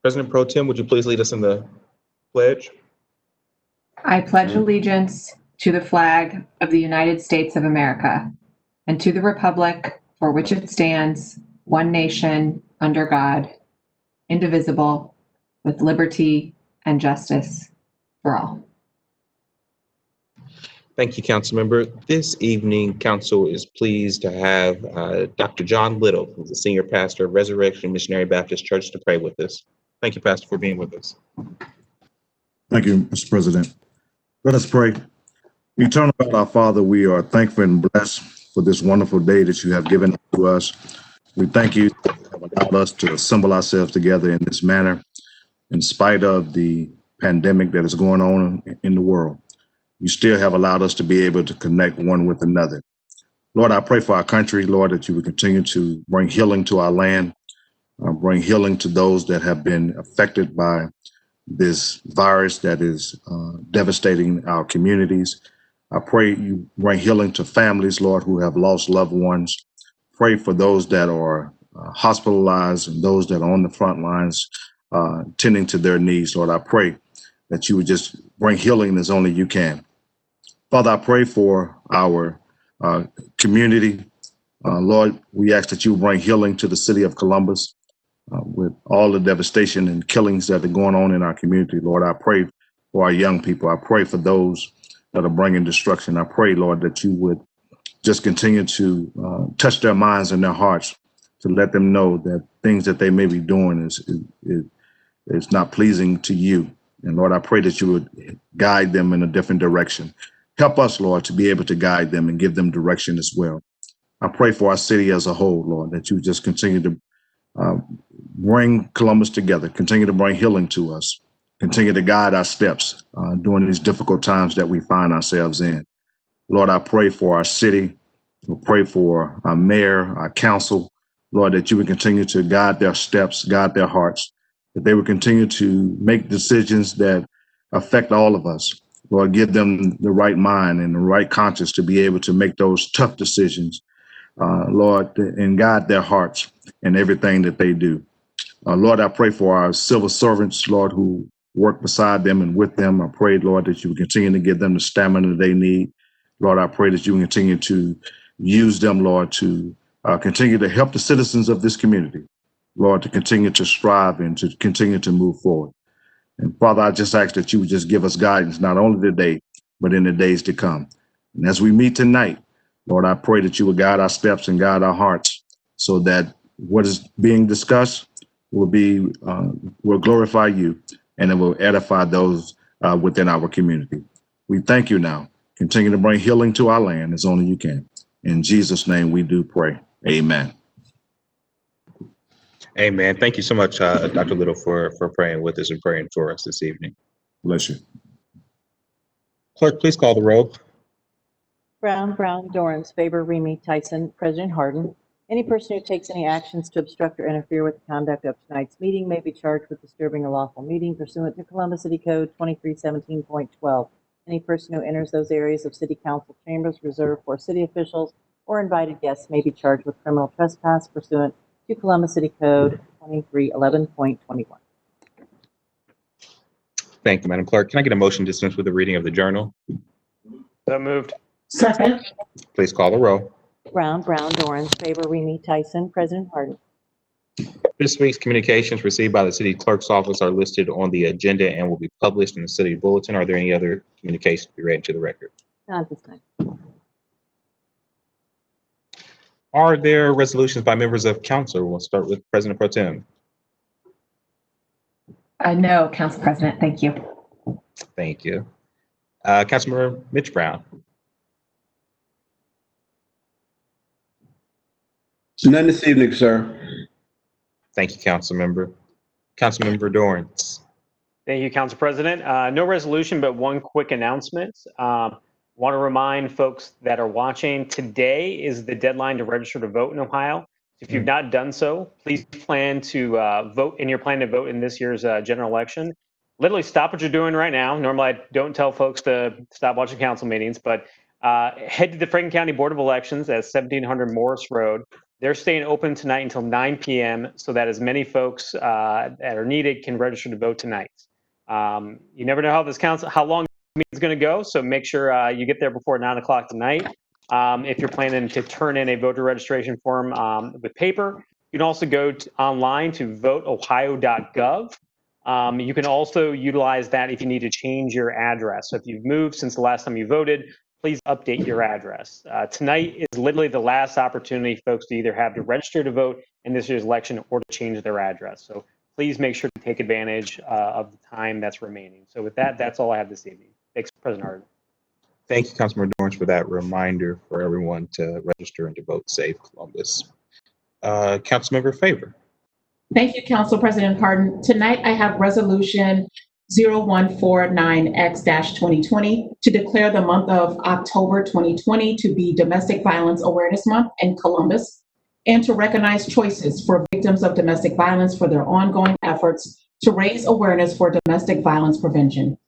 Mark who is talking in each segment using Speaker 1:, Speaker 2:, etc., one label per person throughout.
Speaker 1: President Pro Tem, would you please lead us in the pledge?
Speaker 2: I pledge allegiance to the flag of the United States of America and to the republic for which it stands, one nation, under God, indivisible, with liberty and justice for all.
Speaker 1: Thank you, Councilmember. This evening, Council is pleased to have Dr. John Little, who's the Senior Pastor of Resurrection Missionary Baptist Church, to pray with us. Thank you, Pastor, for being with us.
Speaker 3: Thank you, Mr. President. Let us pray. Eternal God, our Father, we are thankful and blessed for this wonderful day that you have given to us. We thank you that you have allowed us to assemble ourselves together in this manner, in spite of the pandemic that is going on in the world. You still have allowed us to be able to connect one with another. Lord, I pray for our country, Lord, that you would continue to bring healing to our land, bring healing to those that have been affected by this virus that is devastating our communities. I pray you bring healing to families, Lord, who have lost loved ones. Pray for those that are hospitalized and those that are on the front lines tending to their needs. Lord, I pray that you would just bring healing as only you can. Father, I pray for our community. Lord, we ask that you bring healing to the city of Columbus with all the devastation and killings that are going on in our community. Lord, I pray for our young people. I pray for those that are bringing destruction. I pray, Lord, that you would just continue to touch their minds and their hearts to let them know that things that they may be doing is not pleasing to you. And Lord, I pray that you would guide them in a different direction. Help us, Lord, to be able to guide them and give them direction as well. I pray for our city as a whole, Lord, that you just continue to bring Columbus together, continue to bring healing to us, continue to guide our steps during these difficult times that we find ourselves in. Lord, I pray for our city. We pray for our mayor, our council, Lord, that you would continue to guide their steps, guide their hearts, that they would continue to make decisions that affect all of us. Lord, give them the right mind and the right conscience to be able to make those tough decisions, Lord, and guide their hearts in everything that they do. Lord, I pray for our civil servants, Lord, who work beside them and with them. I pray, Lord, that you would continue to give them the stamina they need. Lord, I pray that you would continue to use them, Lord, to continue to help the citizens of this community, Lord, to continue to strive and to continue to move forward. And Father, I just ask that you would just give us guidance, not only today, but in the days to come. And as we meet tonight, Lord, I pray that you would guide our steps and guide our hearts so that what is being discussed will glorify you and it will edify those within our community. We thank you now. Continue to bring healing to our land as only you can. In Jesus' name we do pray. Amen.
Speaker 1: Amen. Thank you so much, Dr. Little, for praying with us and praying for us this evening.
Speaker 3: Bless you.
Speaker 1: Clerk, please call the roll.
Speaker 4: Brown, Dorans, Faber, Remy, Tyson, President Harden. Any person who takes any actions to obstruct or interfere with the conduct of tonight's meeting may be charged with disturbing a lawful meeting pursuant to Columbus City Code 2317.12. Any person who enters those areas of city council chambers reserved for city officials or invited guests may be charged with criminal trespass pursuant to Columbus City Code 2311.21.
Speaker 1: Thank you, Madam Clerk. Can I get a motion to dispense with the reading of the journal?
Speaker 5: So moved.
Speaker 6: Second.
Speaker 1: Please call the roll.
Speaker 4: Brown, Dorans, Faber, Remy, Tyson, President Harden.
Speaker 1: This week's communications received by the city clerk's office are listed on the agenda and will be published in the city bulletin. Are there any other communications to be read into the record?
Speaker 4: Not at this time.
Speaker 1: Are there resolutions by members of council? We'll start with President Pro Tem.
Speaker 2: No, Council President, thank you.
Speaker 1: Thank you. Councilmember Mitch Brown.
Speaker 6: None this evening, sir.
Speaker 1: Thank you, Councilmember. Councilmember Dorrance.
Speaker 5: Thank you, Council President. No resolution, but one quick announcement. Want to remind folks that are watching, today is the deadline to register to vote in Ohio. If you've not done so, please plan to vote, and you're planning to vote in this year's general election. Literally stop what you're doing right now. Normally, I don't tell folks to stop watching council meetings, but head to the Franklin County Board of Elections at 1700 Morris Road. They're staying open tonight until 9 p.m. so that as many folks that are needed can register to vote tonight. You never know how long the meeting is going to go, so make sure you get there before 9 o'clock tonight. If you're planning to turn in a voter registration form with paper, you can also go online to voteohio.gov. You can also utilize that if you need to change your address. So if you've moved since the last time you voted, please update your address. Tonight is literally the last opportunity folks to either have to register to vote in this year's election or to change their address. So please make sure to take advantage of the time that's remaining. So with that, that's all I have this evening. Thanks, President Harden.
Speaker 1: Thank you, Councilmember Dorrance, for that reminder for everyone to register and to vote Save Columbus. Councilmember Favor.
Speaker 7: Thank you, Council President Harden. Tonight I have Resolution 0149X-2020 to declare the month of October 2020 to be Domestic Violence Awareness Month in Columbus, and to recognize choices for victims of domestic violence for their ongoing efforts to raise awareness for domestic violence prevention.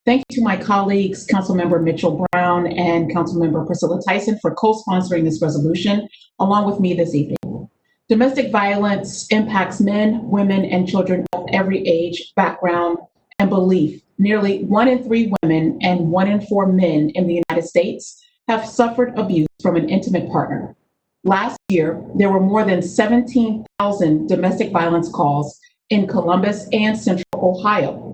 Speaker 7: Thank you to my colleagues, Councilmember Mitchell Brown and Councilmember Priscilla Tyson, for co-sponsoring this resolution along with me this evening. Domestic violence impacts men, women, and children of every age, background, and belief. Nearly 1 in 3 women and 1 in 4 men in the United States have suffered abuse from an intimate partner. Last year, there were more than 17,000 domestic violence calls in Columbus and Central Ohio.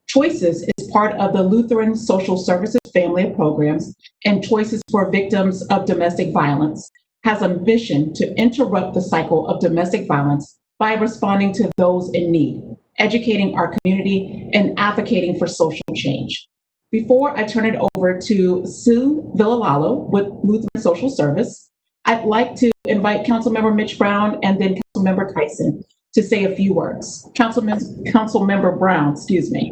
Speaker 7: Choices is part of the Lutheran Social Services family of programs, and Choices for Victims of Domestic Violence has a mission to interrupt the cycle of domestic violence by responding to those in need, educating our community, and advocating for social change. Before I turn it over to Sue Villalalo with Lutheran Social Service, I'd like to invite Councilmember Mitch Brown and then Councilmember Tyson to say a few words. Councilmember Brown, excuse me.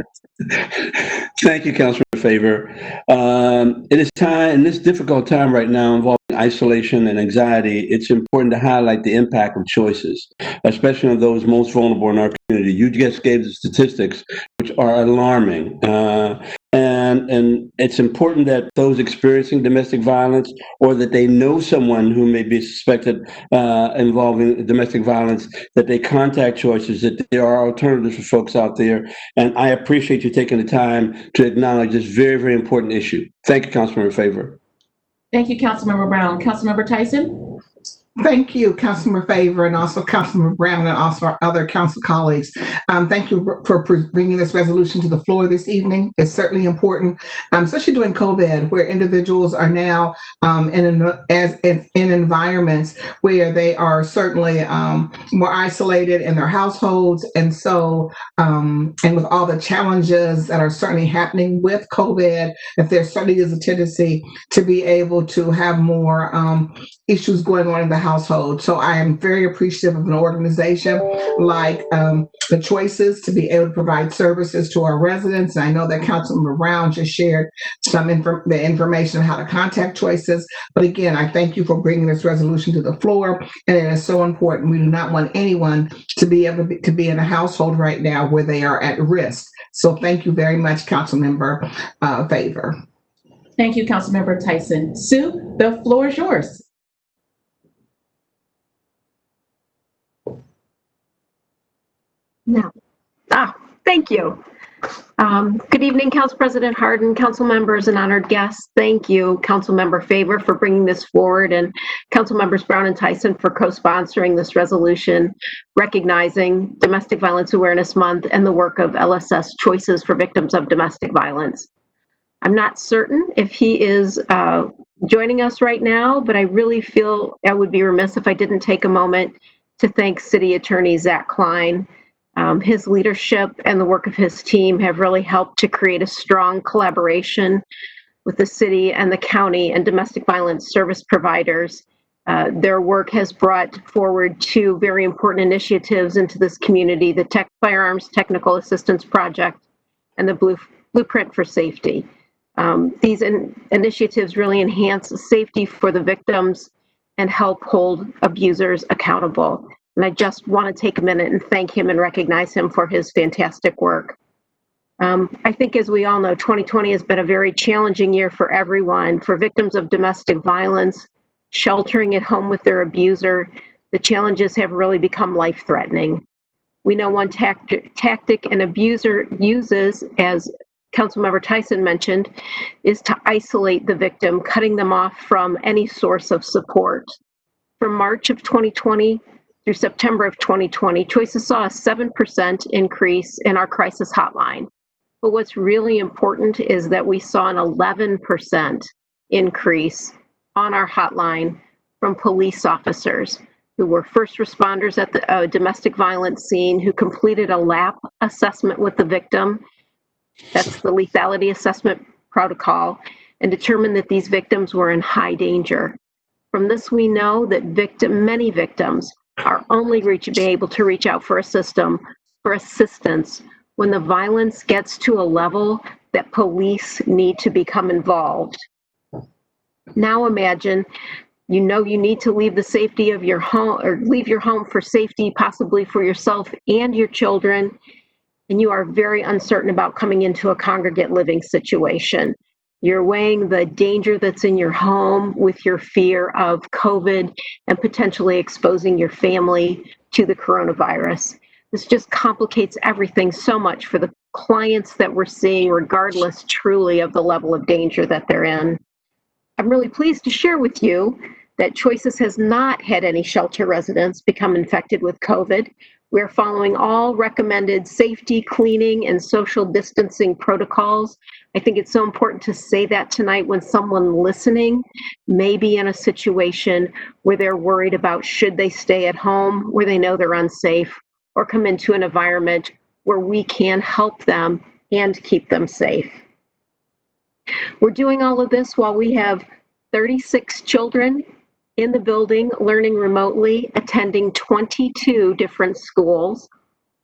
Speaker 6: Thank you, Councilor Favor. It is time, in this difficult time right now involving isolation and anxiety, it's important to highlight the impact of choices, especially on those most vulnerable in our community. You just gave the statistics, which are alarming. And it's important that those experiencing domestic violence or that they know someone who may be suspected involving domestic violence, that they contact Choices, that there are alternatives for folks out there. And I appreciate you taking the time to acknowledge this very, very important issue. Thank you, Councilmember Favor.
Speaker 7: Thank you, Councilmember Brown. Councilmember Tyson?
Speaker 8: Thank you, Councilmember Favor, and also Councilmember Brown, and also our other council colleagues. Thank you for bringing this resolution to the floor this evening. It's certainly important, especially during COVID, where individuals are now in environments where they are certainly more isolated in their households, and so and with all the challenges that are certainly happening with COVID, if there certainly is a tendency to be able to have more issues going on in the household. So I am very appreciative of an organization like the Choices to be able to provide services to our residents. And I know that Councilmember Brown just shared some the information on how to contact Choices. But again, I thank you for bringing this resolution to the floor. And it is so important. We do not want anyone to be able to be in a household right now where they are at risk. So thank you very much, Councilmember Favor.
Speaker 7: Thank you, Councilmember Tyson. Sue, the floor is yours.
Speaker 9: No. Thank you. Good evening, Council President Harden, council members, and honored guests. Thank you, Councilmember Favor, for bringing this forward, and Council Members Brown and Tyson for co-sponsoring this resolution recognizing Domestic Violence Awareness Month and the work of LSS Choices for Victims of Domestic Violence. I'm not certain if he is joining us right now, but I really feel I would be remiss if I didn't take a moment to thank City Attorney Zach Klein. His leadership and the work of his team have really helped to create a strong collaboration with the city and the county and domestic violence service providers. Their work has brought forward 2 very important initiatives into this community, the Firearms Technical Assistance Project and the Blueprint for Safety. These initiatives really enhance safety for the victims and help hold abusers accountable. And I just want to take a minute and thank him and recognize him for his fantastic work. I think, as we all know, 2020 has been a very challenging year for everyone, for victims of domestic violence, sheltering at home with their abuser, The challenges have really become life-threatening. We know one tactic an abuser uses, as Councilmember Tyson mentioned, is to isolate the victim, cutting them off from any source of support. From March of 2020 through September of 2020, Choices saw a 7% increase in our crisis hotline. But what's really important is that we saw an 11% increase on our hotline from police officers who were first responders at the domestic violence scene, who completed a LAP assessment with the victim. That's the lethality assessment protocol, and determined that these victims were in high danger. From this, we know that many victims are only able to reach out for assistance when the violence gets to a level that police need to become involved. Now imagine you know you need to leave the safety of your home, or leave your home for safety, possibly for yourself and your children, and you are very uncertain about coming into a congregate living situation. You're weighing the danger that's in your home with your fear of COVID and potentially exposing your family to the coronavirus. This just complicates everything so much for the clients that we're seeing, regardless truly of the level of danger that they're in. I'm really pleased to share with you that Choices has not had any shelter residents become infected with COVID. We're following all recommended safety, cleaning, and social distancing protocols. I think it's so important to say that tonight when someone listening may be in a situation where they're worried about should they stay at home, where they know they're unsafe, or come into an environment where we can help them and keep them safe. We're doing all of this while we have 36 children in the building learning remotely, attending 22 different schools,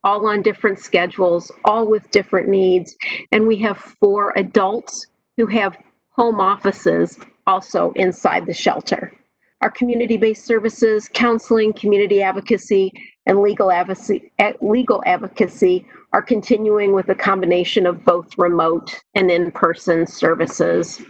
Speaker 9: all on different schedules, all with different needs. And we have 4 adults who have home offices also inside the shelter. Our community-based services, counseling, community advocacy, and legal advocacy are continuing with a combination of both remote and in-person services.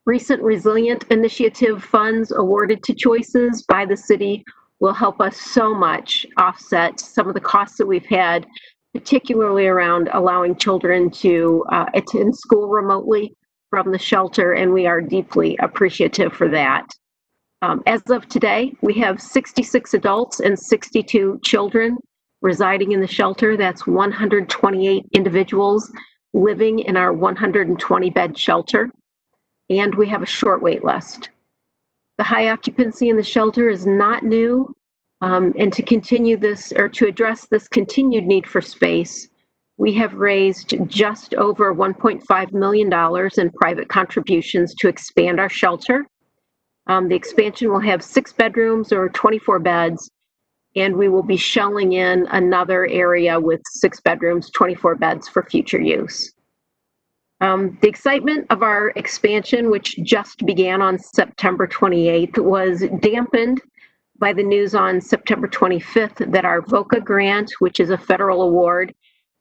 Speaker 9: Recent Resilient Initiative funds awarded to Choices by the city will help us so much offset some of the costs that we've had, particularly around allowing children to attend school remotely from the shelter, and we are deeply appreciative for that. As of today, we have 66 adults and 62 children residing in the shelter. That's 128 individuals living in our 120-bed shelter, and we have a short wait list. The high occupancy in the shelter is not new, and to continue this, or to address this continued need for space, we have raised just over $1.5 million in private contributions to expand our shelter. The expansion will have 6 bedrooms or 24 beds, and we will be shelling in another area with 6 bedrooms, 24 beds for future use. The excitement of our expansion, which just began on September 28th, was dampened by the news on September 25th that our VOCA grant, which is a federal award,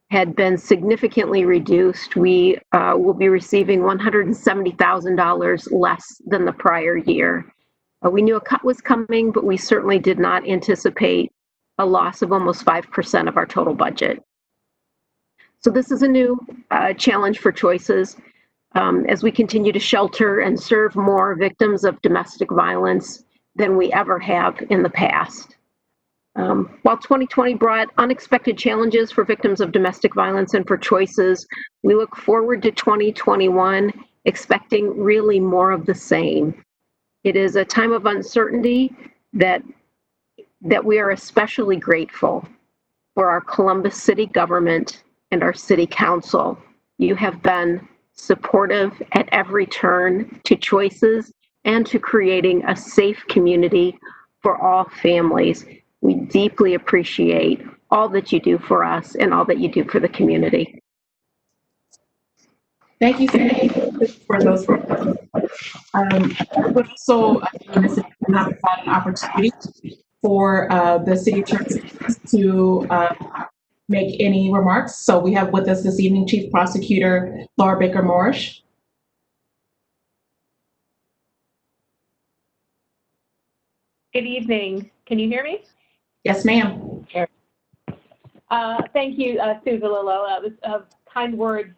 Speaker 9: had been significantly reduced. We will be receiving $170,000 less than the prior year. We knew a cut was coming, but we certainly did not anticipate a loss of almost 5% of our total budget. So this is a new challenge for Choices as we continue to shelter and serve more victims of domestic violence than we ever have in the past. While 2020 brought unexpected challenges for victims of domestic violence and for Choices, we look forward to 2021 expecting really more of the same. It is a time of uncertainty that we are especially grateful for our Columbus City government and our City Council. You have been supportive at every turn to Choices and to creating a safe community for all families. We deeply appreciate all that you do for us and all that you do for the community.
Speaker 7: Thank you for those. But also, this is not an opportunity for the city church to make any remarks. So we have with us this evening Chief Prosecutor Laura Baker Morrish.
Speaker 10: Good evening. Can you hear me?
Speaker 7: Yes, ma'am.
Speaker 10: Thank you, Sue Villallo. It was kind words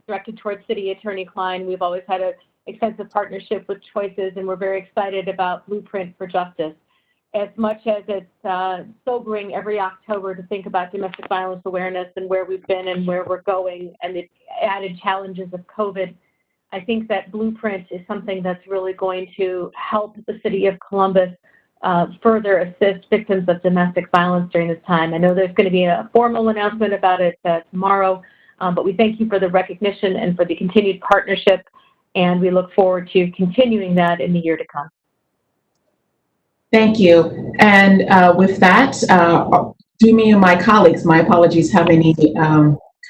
Speaker 10: directed towards City Attorney Klein. We've always had an extensive partnership with Choices, and we're very excited about Blueprint for Justice. As much as it's sobering every October to think about domestic violence awareness and where we've been and where we're going and the added challenges of COVID, I think that Blueprint is something that's really going to help the City of Columbus further assist victims of domestic violence during this time. I know there's going to be a formal announcement about it tomorrow, but we thank you for the recognition and for the continued partnership, and we look forward to continuing that in the year to come.
Speaker 7: Thank you. And with that, do me and my colleagues, my apologies, have any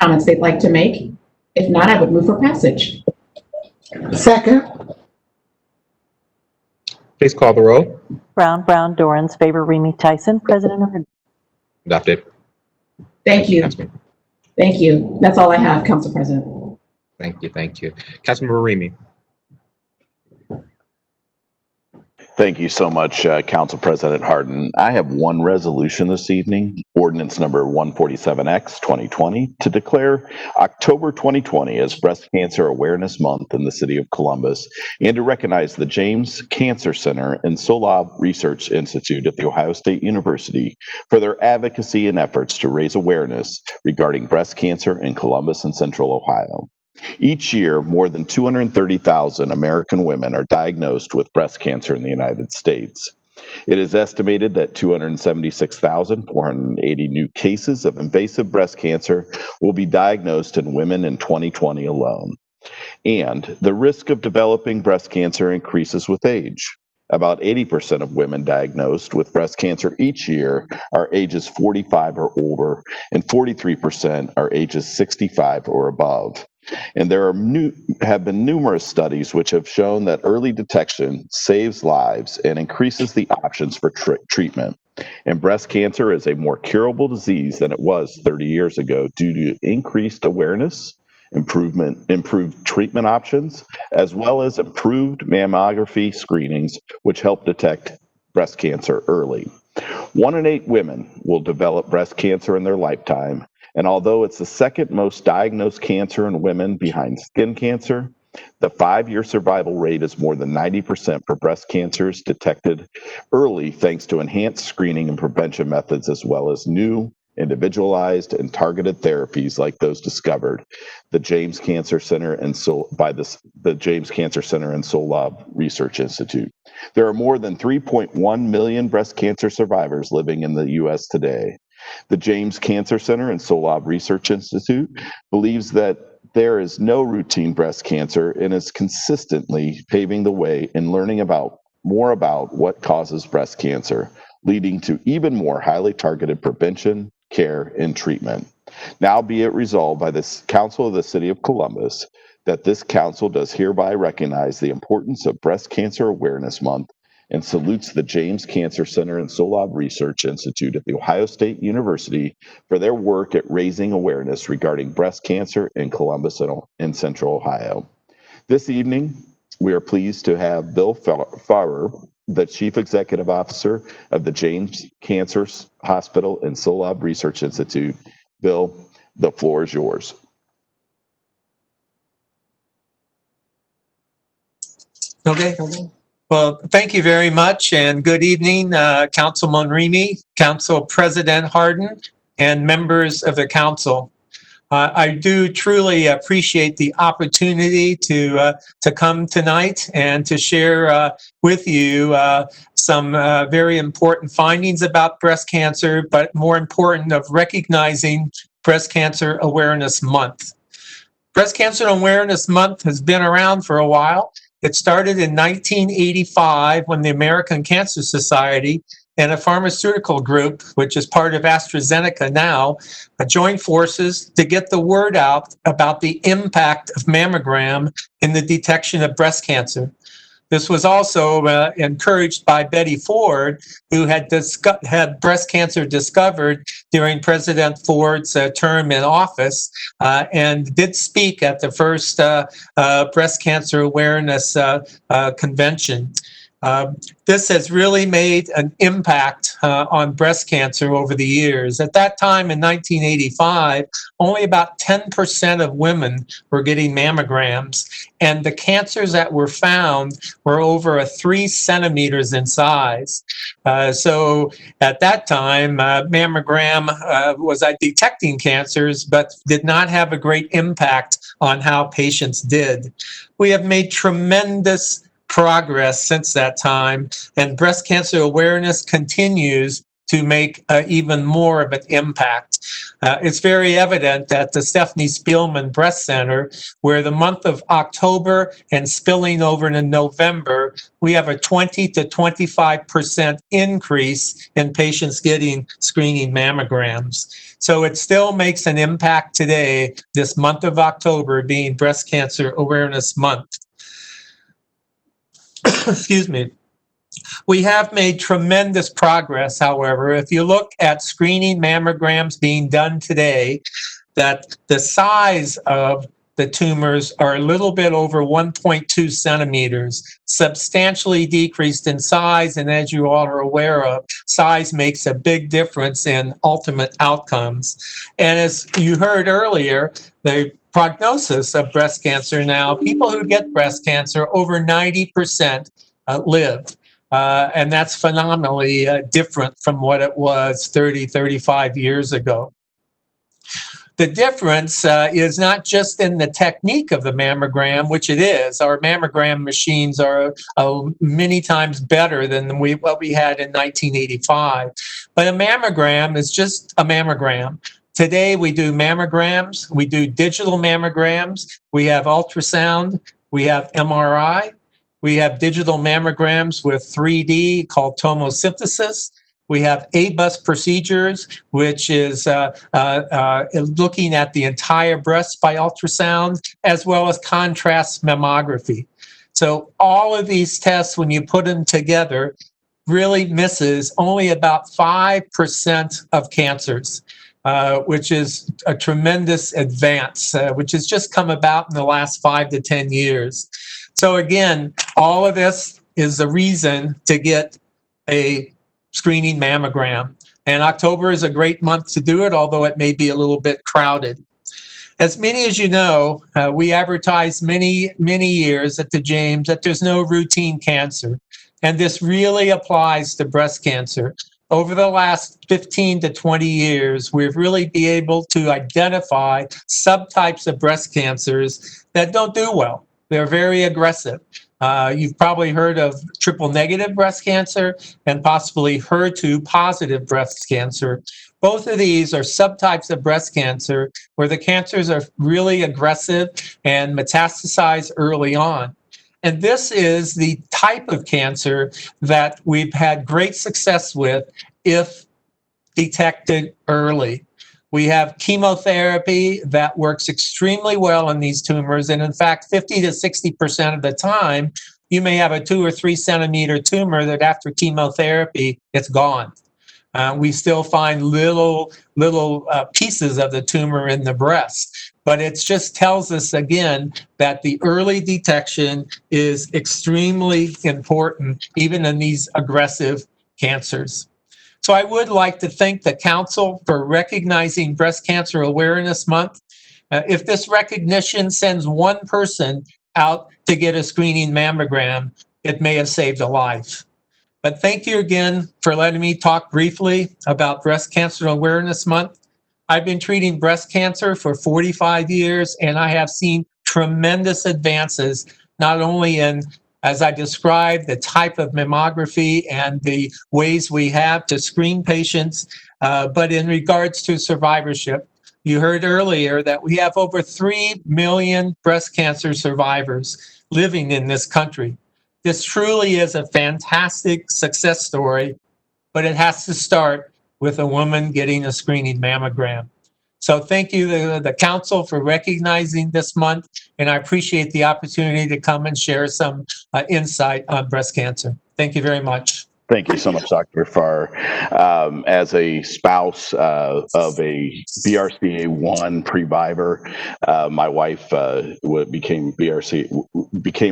Speaker 7: comments they'd like to make? If not, I would move for passage.
Speaker 8: Second.
Speaker 1: Please call the roll.
Speaker 4: Brown, Dorans, favor, Remy Tyson, President Harden.
Speaker 1: Adopted.
Speaker 7: Thank you.
Speaker 1: Councilman.
Speaker 7: Thank you. That's all I have, Council President.
Speaker 1: Thank you. Thank you. Councilmember Remy.
Speaker 11: Thank you so much, Council President Harden. I have one resolution this evening, ordinance number 147X 2020, to declare October 2020 as Breast Cancer Awareness Month in the City of Columbus, and to recognize the James Cancer Center and Solab Research Institute at The Ohio State University for their advocacy and efforts to raise awareness regarding breast cancer in Columbus and Central Ohio. Each year, more than 230,000 American women are diagnosed with breast cancer in the United States. It is estimated that 276,480 new cases of invasive breast cancer will be diagnosed in women in 2020 alone. And the risk of developing breast cancer increases with age. About 80% of women diagnosed with breast cancer each year are ages 45 or older, and 43% are ages 65 or above. And there have been numerous studies which have shown that early detection saves lives and increases the options for treatment. And breast cancer is a more curable disease than it was 30 years ago due to increased awareness, improved treatment options, as well as improved mammography screenings, which help detect breast cancer early. 1 in 8 women will develop breast cancer in their lifetime. And although it's the second most diagnosed cancer in women behind skin cancer, the 5-year survival rate is more than 90% for breast cancers detected early thanks to enhanced screening and prevention methods, as well as new, individualized, and targeted therapies like those discovered the James Cancer Center and the James Cancer Center and Solab Research Institute. There are more than 3.1 million breast cancer survivors living in the U.S. today. The James Cancer Center and Solab Research Institute believes that there is no routine breast cancer and is consistently paving the way in learning more about what causes breast cancer, leading to even more highly targeted prevention, care, and treatment. Now be it resolved by the Council of the City of Columbus that this council does hereby recognize the importance of Breast Cancer Awareness Month and salutes the James Cancer Center and Solab Research Institute at The Ohio State University for their work at raising awareness regarding breast cancer in Columbus and Central Ohio. This evening, we are pleased to have Bill Farrer, the Chief Executive Officer of the James Cancer Hospital and Solab Research Institute. Bill, the floor is yours.
Speaker 12: Okay. Well, thank you very much, and good evening, Councilman Remy, Council President Harden, and members of the council. I do truly appreciate the opportunity to come tonight and to share with you some very important findings about breast cancer, but more important, of recognizing Breast Cancer Awareness Month. Breast Cancer Awareness Month has been around for a while. It started in 1985 when the American Cancer Society and a pharmaceutical group, which is part of AstraZeneca now, joined forces to get the word out about the impact of mammogram in the detection of breast cancer. This was also encouraged by Betty Ford, who had breast cancer discovered during President Ford's term in office, and did speak at the first breast cancer awareness convention. This has really made an impact on breast cancer over the years. At that time in 1985, only about 10% of women were getting mammograms, and the cancers that were found were over 3 centimeters in size. So at that time, mammogram was detecting cancers, but did not have a great impact on how patients did. We have made tremendous progress since that time, and breast cancer awareness continues to make even more of an impact. It's very evident at the Stephanie Spielman Breast Center, where the month of October and spilling over into November, we have a 20 to 25% increase in patients getting screening mammograms. So it still makes an impact today, this month of October being Breast Cancer Awareness Month. Excuse me. We have made tremendous progress, however. If you look at screening mammograms being done today, that the size of the tumors are a little bit over 1.2 centimeters, substantially decreased in size. And as you all are aware of, size makes a big difference in ultimate outcomes. And as you heard earlier, the prognosis of breast cancer now, people who get breast cancer, over 90% live. And that's phenomenally different from what it was 30, 35 years ago. The difference is not just in the technique of the mammogram, which it is. Our mammogram machines are many times better than what we had in 1985. But a mammogram is just a mammogram. Today we do mammograms, we do digital mammograms, we have ultrasound, we have MRI, we have digital mammograms with 3D called tomosynthesis. We have ABUS procedures, which is looking at the entire breast by ultrasound, as well as contrast mammography. So all of these tests, when you put them together, really misses only about 5% of cancers, which is a tremendous advance, which has just come about in the last 5 to 10 years. So again, all of this is the reason to get a screening mammogram. And October is a great month to do it, although it may be a little bit crowded. As many as you know, we advertised many years at the James that there's no routine cancer. And this really applies to breast cancer. Over the last 15 to 20 years, we've really been able to identify subtypes of breast cancers that don't do well. They're very aggressive. You've probably heard of triple-negative breast cancer and possibly HER2 positive breast cancer. Both of these are subtypes of breast cancer where the cancers are really aggressive and metastasize early on. And this is the type of cancer that we've had great success with if detected early. We have chemotherapy that works extremely well in these tumors. And in fact, 50 to 60% of the time, you may have a 2 or 3 centimeter tumor that after chemotherapy, it's gone. We still find little pieces of the tumor in the breast. But it just tells us again that the early detection is extremely important, even in these aggressive cancers. So I would like to thank the Council for recognizing Breast Cancer Awareness Month. If this recognition sends one person out to get a screening mammogram, it may have saved a life. But thank you again for letting me talk briefly about Breast Cancer Awareness Month. I've been treating breast cancer for 45 years, and I have seen tremendous advances, not only in, as I described, the type of mammography and the ways we have to screen patients, but in regards to survivorship. You heard earlier that we have over 3 million breast cancer survivors living in this country. This truly is a fantastic success story, but it has to start with a woman getting a screening mammogram. So thank you to the Council for recognizing this month, and I appreciate the opportunity to come and share some insight on breast cancer. Thank you very much.
Speaker 11: Thank you so much, Dr. Farr. As a spouse of a BRCA1 previvor, my wife became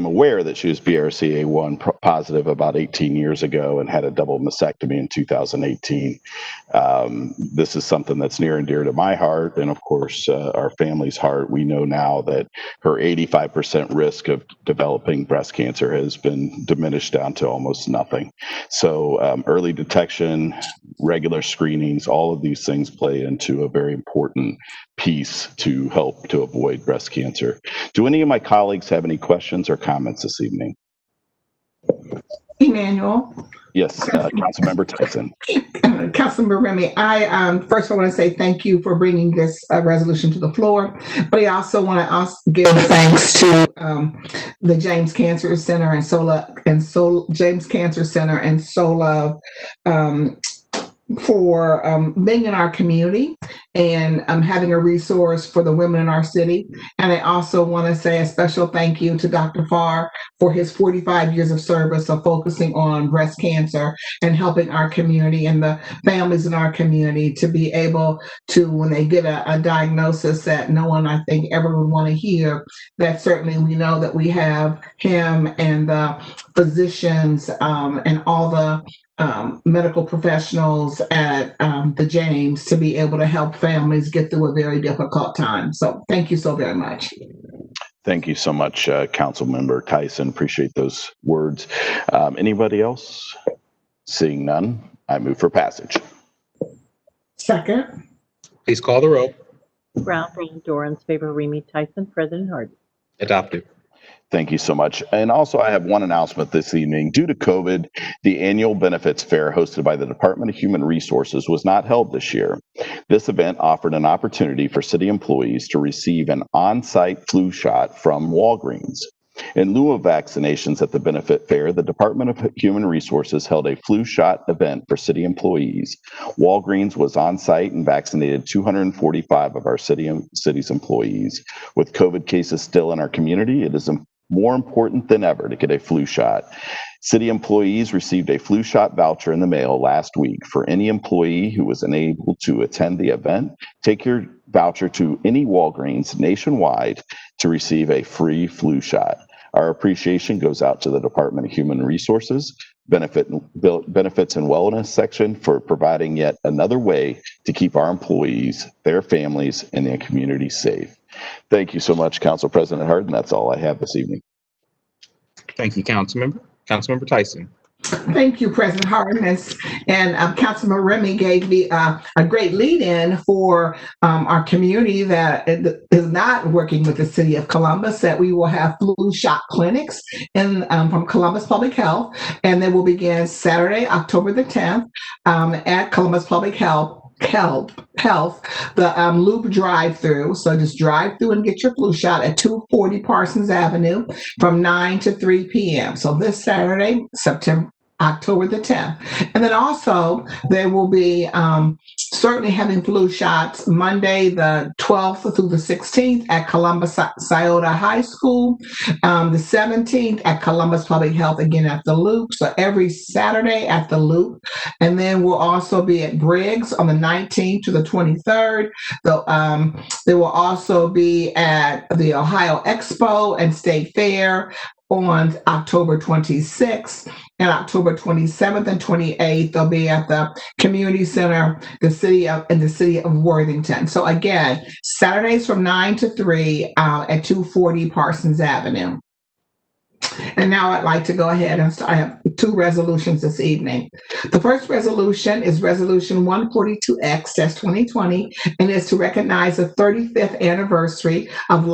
Speaker 11: aware that she was BRCA1 positive about 18 years ago and had a double mastectomy in 2018. This is something that's near and dear to my heart, and of course, our family's heart. We know now that her 85% risk of developing breast cancer has been diminished down to almost nothing. So early detection, regular screenings, all of these things play into a very important piece to help to avoid breast cancer. Do any of my colleagues have any questions or comments this evening?
Speaker 8: Emmanuel.
Speaker 11: Yes, Councilmember Tyson.
Speaker 8: Councilmember Remy, I first I want to say thank you for bringing this resolution to the floor, but I also want to give thanks to the James Cancer Center and James Cancer Center and SOLA for being in our community and having a resource for the women in our city. And I also want to say a special thank you to Dr. Farr for his 45 years of service of focusing on breast cancer and helping our community and the families in our community to be able to, when they get a diagnosis that no one, I think, ever would want to hear, that certainly we know that we have him and the physicians and all the medical professionals at the James to be able to help families get through a very difficult time. So thank you so very much.
Speaker 11: Thank you so much, Councilmember Tyson. Appreciate those words. Anybody else? Seeing none, I move for passage.
Speaker 8: Second.
Speaker 1: Please call the roll.
Speaker 4: Brown, Dorans, favor, Remy Tyson, President Harden.
Speaker 1: Adopted.
Speaker 11: Thank you so much. And also, I have one announcement this evening. Due to COVID, the annual benefits fair hosted by the Department of Human Resources was not held this year. This event offered an opportunity for city employees to receive an on-site flu shot from Walgreens. In lieu of vaccinations at the benefit fair, the Department of Human Resources held a flu shot event for city employees. Walgreens was on site and vaccinated 245 of our city's employees. With COVID cases still in our community, it is more important than ever to get a flu shot. City employees received a flu shot voucher in the mail last week. For any employee who was unable to attend the event, take your voucher to any Walgreens nationwide to receive a free flu shot. Our appreciation goes out to the Department of Human Resources, Benefits and Wellness section for providing yet another way to keep our employees, their families, and their communities safe. Thank you so much, Council President Harden. That's all I have this evening.
Speaker 1: Thank you, Councilmember. Councilmember Tyson.
Speaker 8: Thank you, President Harden. And Councilman Remy gave me a great lead-in for our community that is not working with the City of Columbus, that we will have flu shot clinics from Columbus Public Health, and they will begin Saturday, October the 10th at Columbus Public Health, the Loop drive-through. So just drive through and get your flu shot at 240 Parsons Avenue from 9 to 3 p.m. So this Saturday, October the 10th. And then also they will be certainly having flu shots Monday the 12th through the 16th at Columbus Scioto High School, the 17th at Columbus Public Health, again at the Loop. So every Saturday at the Loop. And then we'll also be at Briggs on the 19th to the 23rd. They will also be at the Ohio Expo and State Fair on October 26th, and October 27th and 28th, they'll be at the Community Center, in the city of Worthington. So again, Saturdays from 9 to 3 at 240 Parsons Avenue. And now I'd like to go ahead and I have two resolutions this evening. The first resolution is Resolution 142X-2020, and is to recognize the 35th anniversary of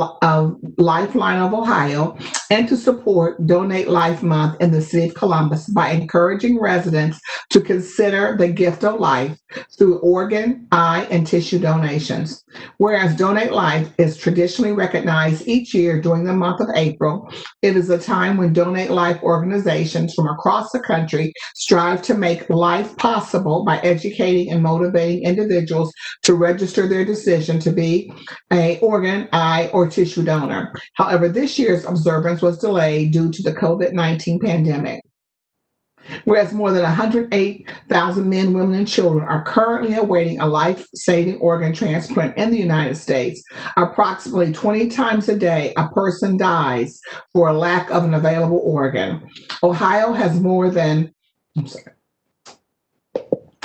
Speaker 8: Lifeline of Ohio and to support Donate Life Month in the City of Columbus by encouraging residents to consider the gift of life through organ, eye, and tissue donations. Whereas Donate Life is traditionally recognized each year during the month of April, it is a time when Donate Life organizations from across the country strive to make life possible by educating and motivating individuals to register their decision to be an organ, eye, or tissue donor. However, this year's observance was delayed due to the COVID-19 pandemic. Whereas more than 108,000 men, women, and children are currently awaiting a life-saving organ transplant in the United States, approximately 20 times a day, a person dies for a lack of an available organ. Ohio has more than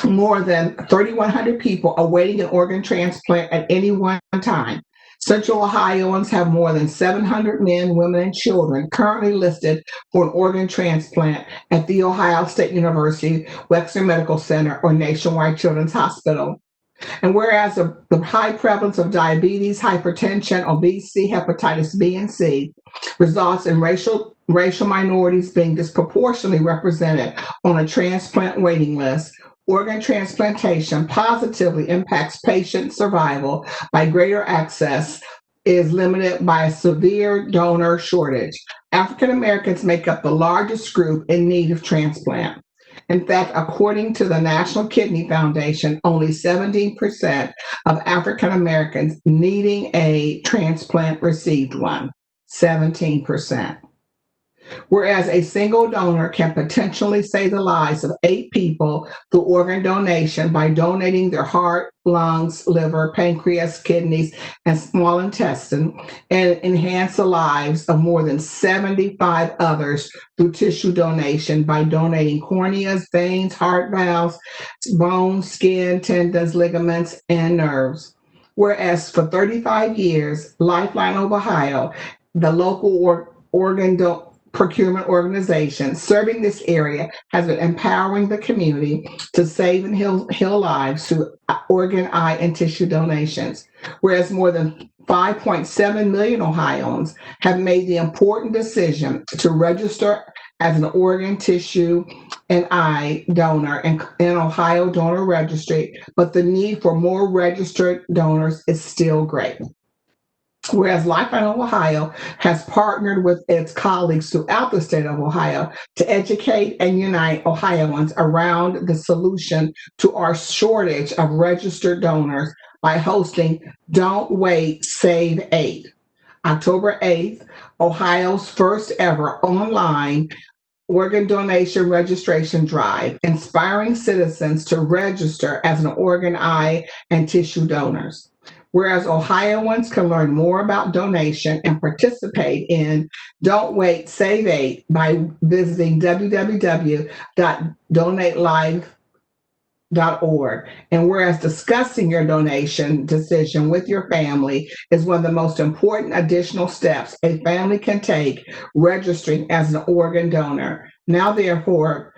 Speaker 8: 3,100 people awaiting an organ transplant at any one time. Central Ohioans have more than 700 men, women, and children currently listed for an organ transplant at The Ohio State University, Wexner Medical Center, or Nationwide Children's Hospital. And whereas the high prevalence of diabetes, hypertension, obesity, hepatitis B and C results in racial minorities being disproportionately represented on a transplant waiting list, organ transplantation positively impacts patient survival by greater access is limited by a severe donor shortage. African Americans make up the largest group in need of transplant. In fact, according to the National Kidney Foundation, only 17% of African Americans needing a transplant received one. 17%. Whereas a single donor can potentially save the lives of 8 people through organ donation by donating their heart, lungs, liver, pancreas, kidneys, and small intestine, and enhance the lives of more than 75 others through tissue donation by donating corneas, veins, heart valves, bones, skin, tendons, ligaments, and nerves. Whereas for 35 years, Lifeline of Ohio, the local organ procurement organization serving this area, has been empowering the community to save and heal lives through organ, eye, and tissue donations. Whereas more than 5.7 million Ohioans have made the important decision to register as an organ, tissue, and eye donor in Ohio Donor Registry, but the need for more registered donors is still great. Whereas Lifeline of Ohio has partnered with its colleagues throughout the state of Ohio to educate and unite Ohioans around the solution to our shortage of registered donors by hosting Don't Wait, Save 8, October 8th, Ohio's first ever online organ donation registration drive, inspiring citizens to register as an organ, eye, and tissue donors. Whereas Ohioans can learn more about donation and participate in Don't Wait, Save 8 by visiting www.donatelive.org. And whereas discussing your donation decision with your family is one of the most important additional steps a family can take registering as an organ donor. Now, therefore,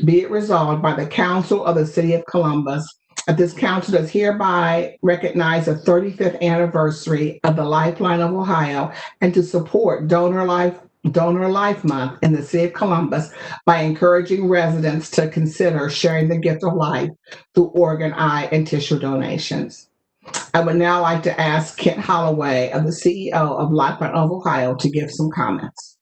Speaker 8: be it resolved by the Council of the City of Columbus that this council does hereby recognize the 35th anniversary of the Lifeline of Ohio and to support Donor Life Month in the City of Columbus by encouraging residents to consider sharing the gift of life through organ, eye, and tissue donations. I would now like to ask Kent Holloway, of the CEO of Lifeline of Ohio, to give some comments.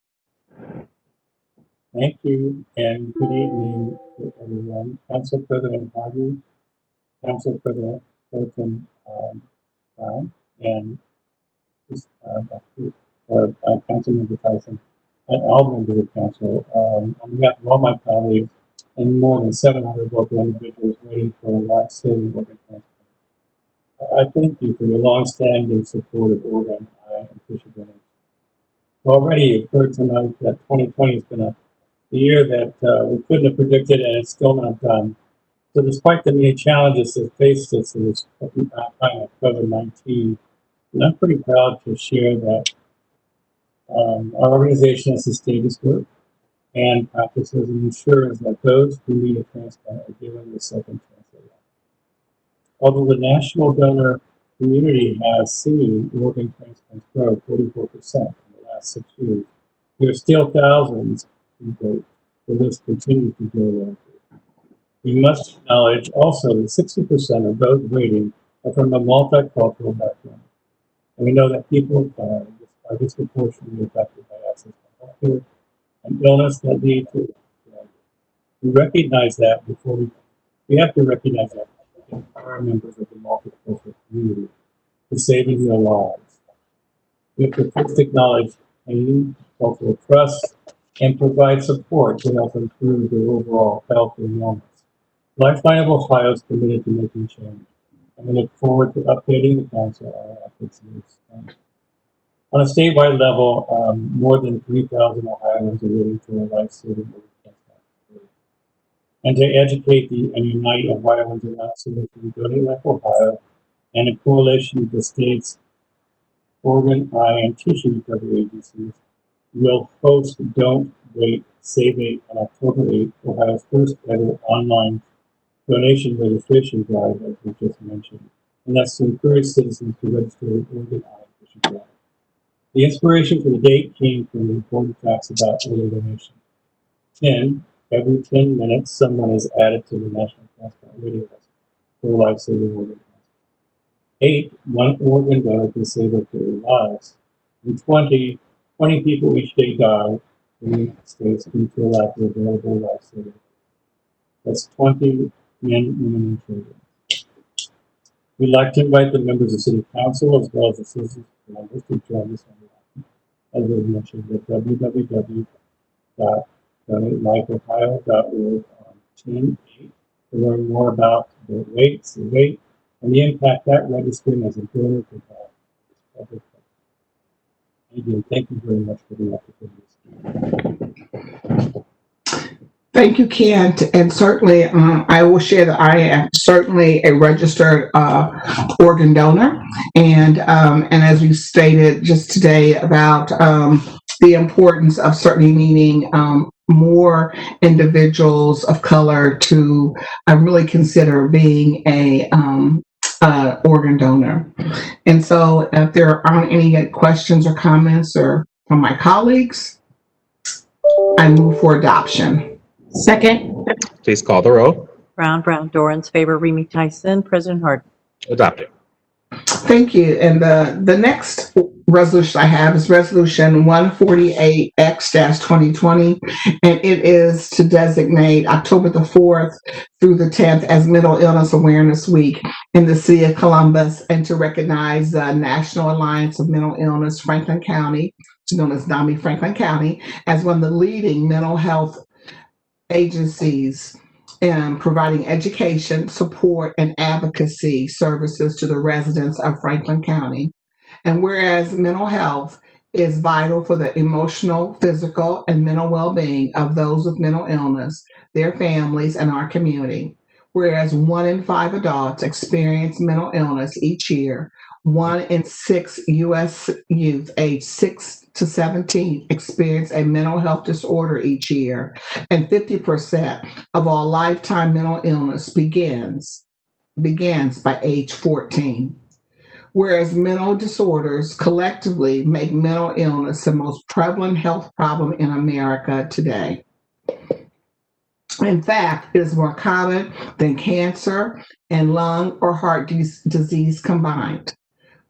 Speaker 13: Thank you, and good evening to everyone. Council President Harden, Council President Burton Brown, and Councilmember Tyson, and all members of council. On behalf of all my colleagues and more than 700 local individuals waiting for a life-saving organ transplant, I thank you for your long-standing support of organ, eye, and tissue donation. Already, you've heard tonight that 2020 has been a year that we couldn't have predicted, and it's still not done. So despite the many challenges that faced us in this time of COVID-19, and I'm pretty proud to share that our organization has sustained its work and practices and ensures that those who need a transplant are given the second chance at life. Although the national donor community has seen organ transplants grow 44% in the last 6 years, there are still thousands who wait. The list continues to grow rapidly. We must acknowledge also that 60% of those waiting are from a multicultural background. And we know that people are disproportionately affected by access to healthcare and illness that lead to. We recognize that we have to recognize that we empower members of the multicultural community to saving their lives. We have to first acknowledge pain, cultural trust, and provide support to help improve their overall health and wellness. Lifeline of Ohio is committed to making change, and we look forward to updating the council on our efforts in this area. On a statewide level, more than 3,000 Ohioans are waiting for a life-saving organ transplant. And to educate and unite Ohioans around solutions, Donate Life Ohio and a coalition of the state's organ, eye, and tissue recovery agencies will host Don't Wait, Save It on October 8th, Ohio's first ever online donation registration drive, as we just mentioned. And that's to encourage citizens to register with organ, eye, and tissue drive. The inspiration for the date came from the important facts about organ donation. Every 10 minutes, someone is added to the National Transplant Waiting List for life-saving organ transplant. 1 organ donor can save up to 8 lives. And 20 people each day die in the United States due to a lack of available life-saving. That's 20 men, women, and children. We'd like to invite the members of City Council as well as the citizens to join us on the as I mentioned, at www.donatelifeohio.org on 10/8 to learn more about the weight, and the impact that registering as a donor can have. Again, thank you very much for the opportunity.
Speaker 8: Thank you, Kent. And certainly, I will share that I am certainly a registered organ donor. And as you stated just today about the importance of certainly needing more individuals of color to really consider being a organ donor. And so if there aren't any questions or comments or from my colleagues, I move for adoption.
Speaker 7: Second.
Speaker 1: Please call the row.
Speaker 4: Brown, Dorans, favor, Remy Tyson, President Harden.
Speaker 1: Adopted.
Speaker 8: Thank you. And the next resolution I have is Resolution 148X-2020, and it is to designate October the 4th through the 10th as Mental Illness Awareness Week in the city of Columbus, and to recognize the National Alliance of Mental Illness Franklin County, known as NAMI Franklin County, as one of the leading mental health agencies in providing education, support, and advocacy services to the residents of Franklin County. And whereas mental health is vital for the emotional, physical, and mental well-being of those with mental illness, their families, and our community. Whereas 1 in 5 adults experience mental illness each year, 1 in 6 U.S. youth aged 6 to 17 experience a mental health disorder each year, and 50% of all lifetime mental illness begins by age 14. Whereas mental disorders collectively make mental illness the most prevalent health problem in America today. In fact, it is more common than cancer and lung or heart disease combined.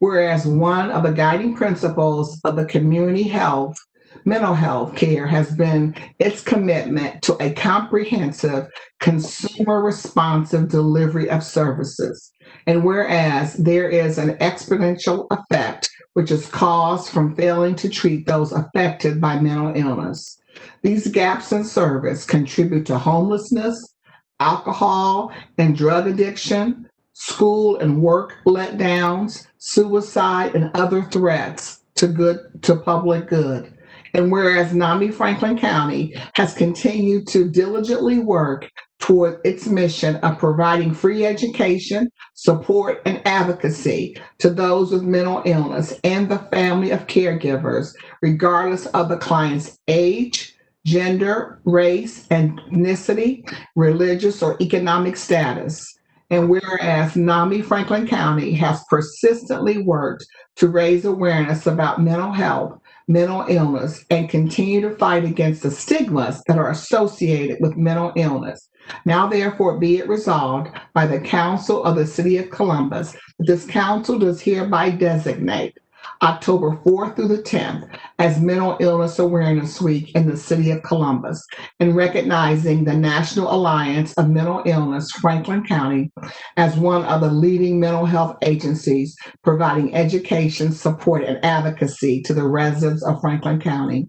Speaker 8: Whereas one of the guiding principles of the community health, mental health care has been its commitment to a comprehensive, consumer responsive delivery of services. And whereas there is an exponential effect which is caused from failing to treat those affected by mental illness. These gaps in service contribute to homelessness, alcohol and drug addiction, school and work letdowns, suicide, and other threats to public good. And whereas NAMI Franklin County has continued to diligently work toward its mission of providing free education, support, and advocacy to those with mental illness and the family of caregivers, regardless of the client's age, gender, race, ethnicity, religious, or economic status. And whereas NAMI Franklin County has persistently worked to raise awareness about mental health, mental illness, and continue to fight against the stigmas that are associated with mental illness. Now, therefore, be it resolved by the Council of the City of Columbus that this council does hereby designate October 4th through the 10th as Mental Illness Awareness Week in the City of Columbus, and recognizing the National Alliance of Mental Illness Franklin County as one of the leading mental health agencies providing education, support, and advocacy to the residents of Franklin County.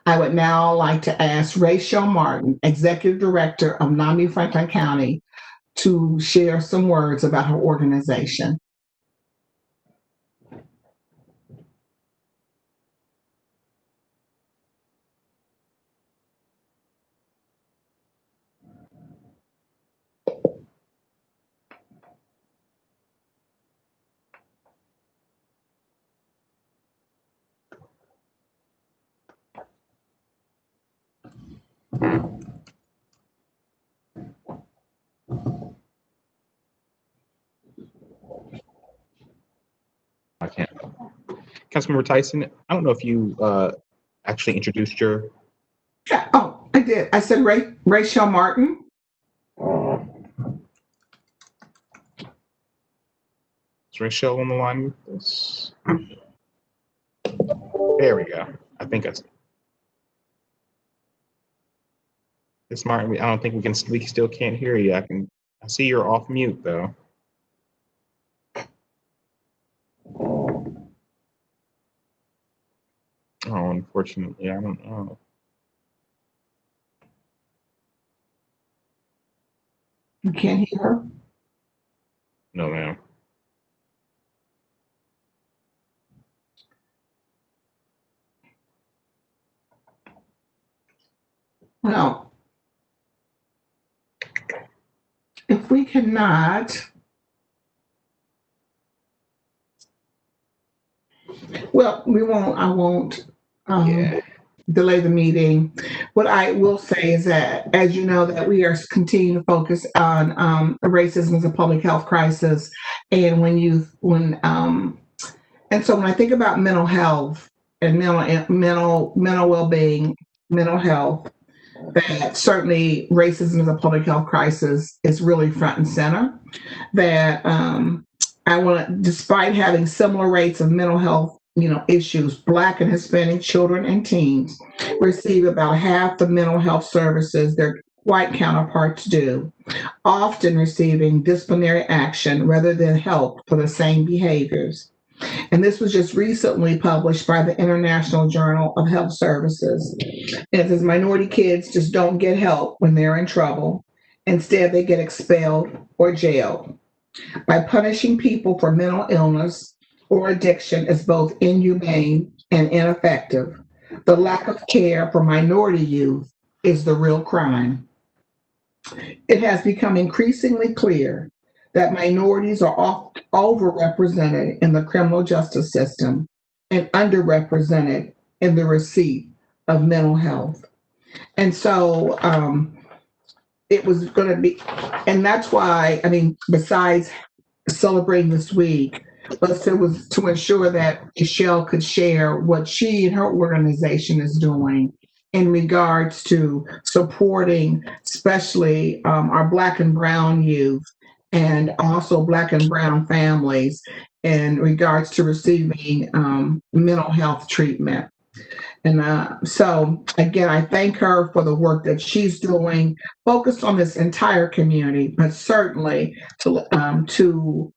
Speaker 8: I would now like to ask Rachel Martin, Executive Director of NAMI Franklin County, to share some words about her organization.
Speaker 1: I can't. Councilmember Tyson, I don't know if you actually introduced your.
Speaker 8: Yeah, oh, I did. I said Rachel Martin.
Speaker 1: Is Rachel on the line with us? There we go. I think that's. It's Martin. I don't think we can. We still can't hear you. I see you're off mute though. Oh, unfortunately, I don't know.
Speaker 8: You can't hear her?
Speaker 1: No, ma'am.
Speaker 8: Well, if we cannot, well, I won't delay the meeting. What I will say is that, as you know, that we are continuing to focus on racism as a public health crisis. And and so when I think about mental health and mental well-being, mental health, that certainly racism as a public health crisis is really front and center. That I want to, despite having similar rates of mental health, issues, Black and Hispanic children and teens receive about half the mental health services their white counterparts do, often receiving disciplinary action rather than help for the same behaviors. And this was just recently published by the International Journal of Health Services. And it says minority kids just don't get help when they're in trouble. Instead, they get expelled or jailed. By punishing people for mental illness or addiction is both inhumane and ineffective. The lack of care for minority youth is the real crime. It has become increasingly clear that minorities are overrepresented in the criminal justice system and underrepresented in the receipt of mental health. And so it was going to be, and that's why, besides celebrating this week, but it was to ensure that Michelle could share what she and her organization is doing in regards to supporting, especially our Black and Brown youth and also Black and Brown families in regards to receiving mental health treatment. And so, again, I thank her for the work that she's doing, focused on this entire community, but certainly to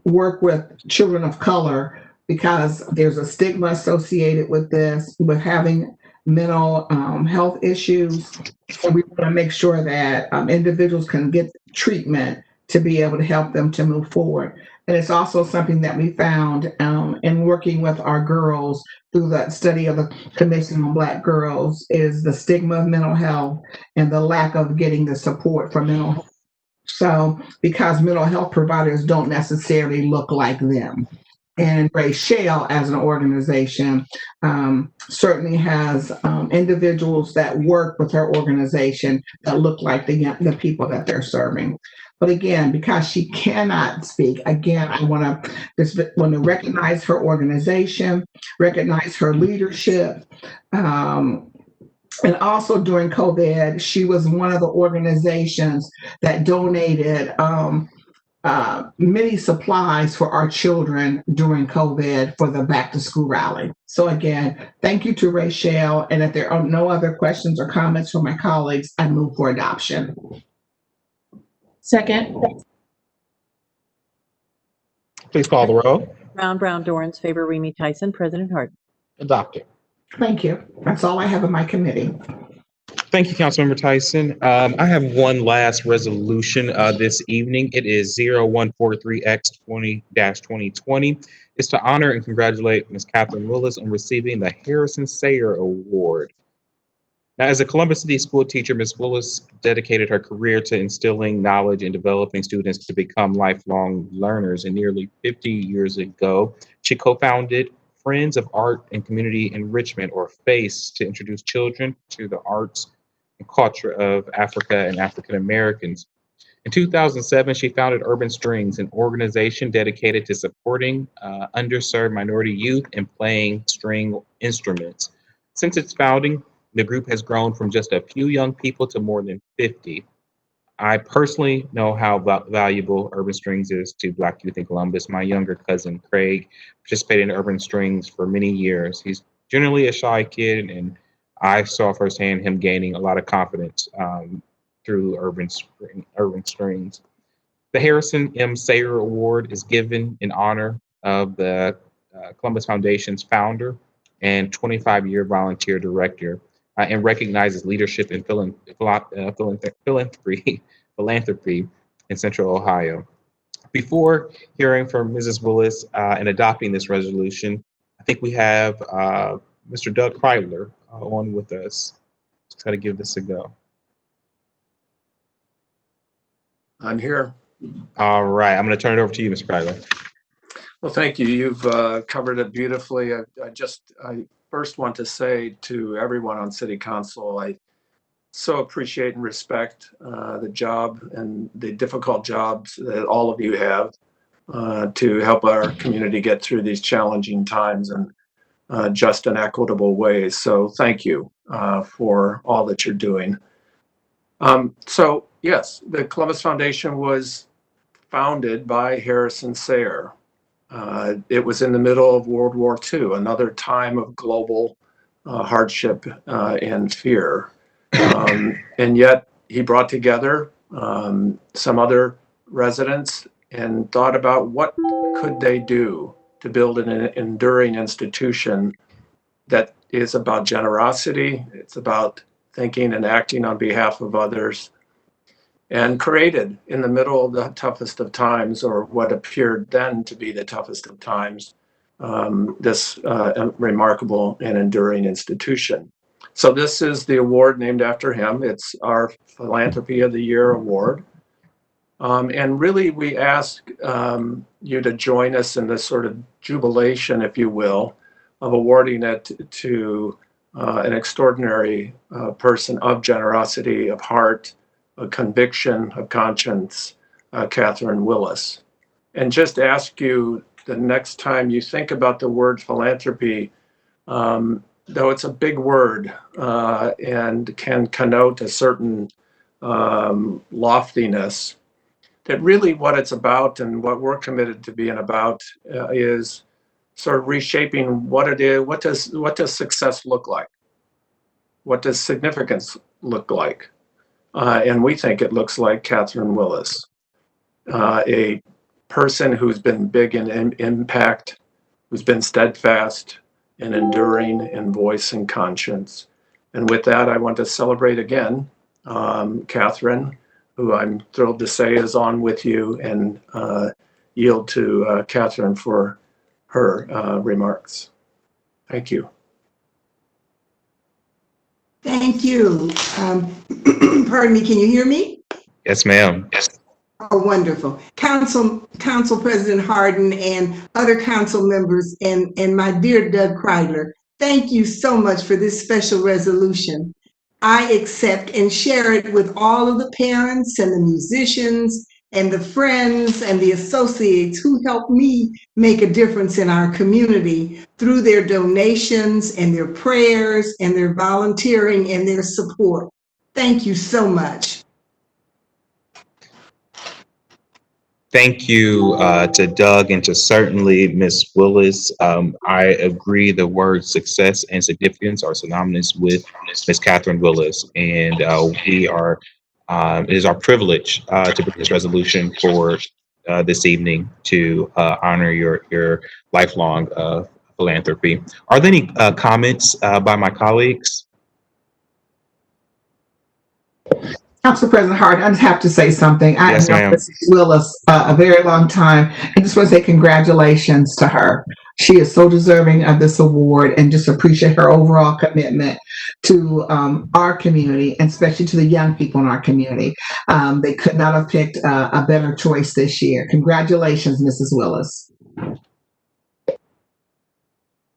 Speaker 8: work with children of color, because there's a stigma associated with this, with having mental health issues. So we want to make sure that individuals can get treatment to be able to help them to move forward. And it's also something that we found in working with our girls through the study of the Commission on Black Girls, is the stigma of mental health and the lack of getting the support for mental health. So, because mental health providers don't necessarily look like them. And Rachel, as an organization, certainly has individuals that work with her organization that look like the people that they're serving. But again, because she cannot speak, again, I want to recognize her organization, recognize her leadership. And also during COVID, she was one of the organizations that donated many supplies for our children during COVID for the back to school rally. So again, thank you to Rachel. And if there are no other questions or comments from my colleagues, I move for adoption.
Speaker 7: Second.
Speaker 1: Please call the roll.
Speaker 4: Brown, Dorans, favor, Remy Tyson, President Harden.
Speaker 1: Adopted.
Speaker 8: Thank you. That's all I have in my committee.
Speaker 1: Thank you, Councilmember Tyson. I have one last resolution this evening. It is 0143X20-2020. It's to honor and congratulate Ms. Catherine Willis on receiving the Harrison Sayer Award. Now, as a Columbus City school teacher, Ms. Willis dedicated her career to instilling knowledge and developing students to become lifelong learners. And nearly 50 years ago, she co-founded Friends of Art and Community Enrichment, or FACE, to introduce children to the arts and culture of Africa and African Americans. In 2007, she founded Urban Strings, an organization dedicated to supporting underserved minority youth and playing string instruments. Since its founding, the group has grown from just a few young people to more than 50. I personally know how valuable Urban Strings is to Black youth in Columbus. My younger cousin, Craig, participated in Urban Strings for many years. He's generally a shy kid, and I saw firsthand him gaining a lot of confidence through Urban Strings. The Harrison M. Sayer Award is given in honor of the Columbus Foundation's founder and 25-year volunteer director, and recognizes leadership in philanthropy in Central Ohio. Before hearing from Mrs. Willis and adopting this resolution, I think we have Mr. Doug Kreidler on with us. Just got to give this a go.
Speaker 14: I'm here.
Speaker 1: All right, I'm going to turn it over to you, Mr. Kreidler.
Speaker 14: Well, thank you. You've covered it beautifully. I first want to say to everyone on City Council, I so appreciate and respect the job and the difficult jobs that all of you have to help our community get through these challenging times in just and equitable ways. So thank you for all that you're doing. So yes, the Columbus Foundation was founded by Harrison Sayer. It was in the middle of World War II, another time of global hardship and fear. And yet he brought together some other residents and thought about what could they do to build an enduring institution that is about generosity, it's about thinking and acting on behalf of others, and created in the middle of the toughest of times, or what appeared then to be the toughest of times, this remarkable and enduring institution. So this is the award named after him. It's our Philanthropy of the Year award. And really, we ask you to join us in this sort of jubilation, if you will, of awarding it to an extraordinary person of generosity, of heart, a conviction, of conscience, Catherine Willis. And just ask you the next time you think about the word philanthropy, though it's a big word and can connote a certain loftiness, that really what it's about and what we're committed to being about is sort of reshaping what it is. What does success look like? What does significance look like? And we think it looks like Catherine Willis, a person who's been big in impact, who's been steadfast and enduring in voice and conscience. And with that, I want to celebrate again Catherine, who I'm thrilled to say is on with you, and yield to Catherine for her remarks. Thank you.
Speaker 15: Thank you. Pardon me, can you hear me?
Speaker 1: Yes, ma'am. Yes.
Speaker 15: Oh, wonderful. Council President Harden and other council members and my dear Doug Kreidler, thank you so much for this special resolution. I accept and share it with all of the parents and the musicians and the friends and the associates who helped me make a difference in our community through their donations and their prayers and their volunteering and their support. Thank you so much.
Speaker 1: Thank you to Doug and to certainly Ms. Willis. I agree the words success and significance are synonymous with Ms. Catherine Willis. And it is our privilege to bring this resolution for this evening to honor your lifelong philanthropy. Are there any comments by my colleagues?
Speaker 8: Council President Hart, I just have to say something. I
Speaker 1: Yes,
Speaker 8: have known
Speaker 1: ma'am.
Speaker 8: Mrs. Willis a very long time, and just want to say congratulations to her. She is so deserving of this award, and just appreciate her overall commitment to our community, and especially to the young people in our community. They could not have picked a better choice this year. Congratulations, Mrs. Willis.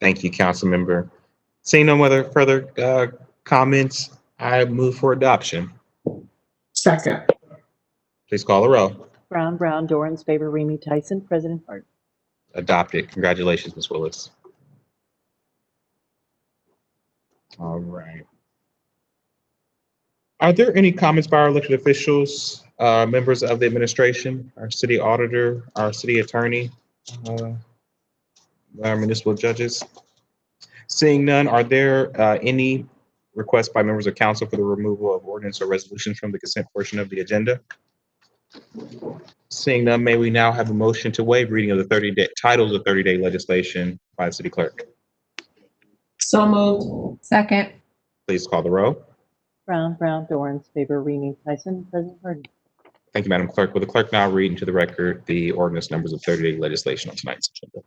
Speaker 1: Thank you, council member. Seeing no other further comments, I move for adoption.
Speaker 8: Second.
Speaker 1: Please call the roll.
Speaker 4: Brown, Dorans, favor, Remy Tyson, President Harden.
Speaker 1: Adopted. Congratulations, Ms. Willis. All right. Are there any comments by our elected officials, members of the administration, our city auditor, our city attorney, our municipal judges? Seeing none, are there any requests by members of council for the removal of ordinance or resolutions from the consent portion of the agenda? Seeing none, may we now have a motion to waive reading of the 30-day titles of 30-day legislation by the city clerk?
Speaker 7: So moved.
Speaker 2: Second.
Speaker 1: Please call the roll.
Speaker 4: Brown, Dorans, favor, Remy Tyson, President Harden.
Speaker 1: Thank you, Madam Clerk. Will the clerk now read into the record the ordinance numbers of 30-day legislation on tonight's agenda?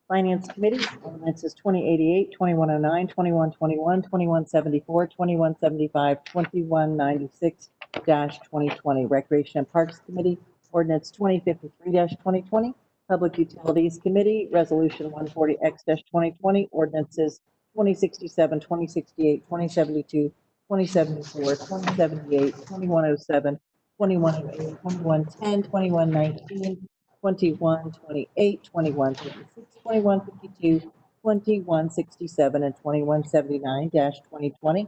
Speaker 4: Finance Committee, ordinances 2088, 2109, 2121, 2174, 2175, 2196-2020. Recreation and Parks Committee, ordinance 2053-2020. Public Utilities Committee, resolution 140X-2020, ordinances 2067, 2068, 2072, 2074, 2078, 2107, 2108, 2110, 2119, 2128, 2156, 2152, 2167, and 2179-2020.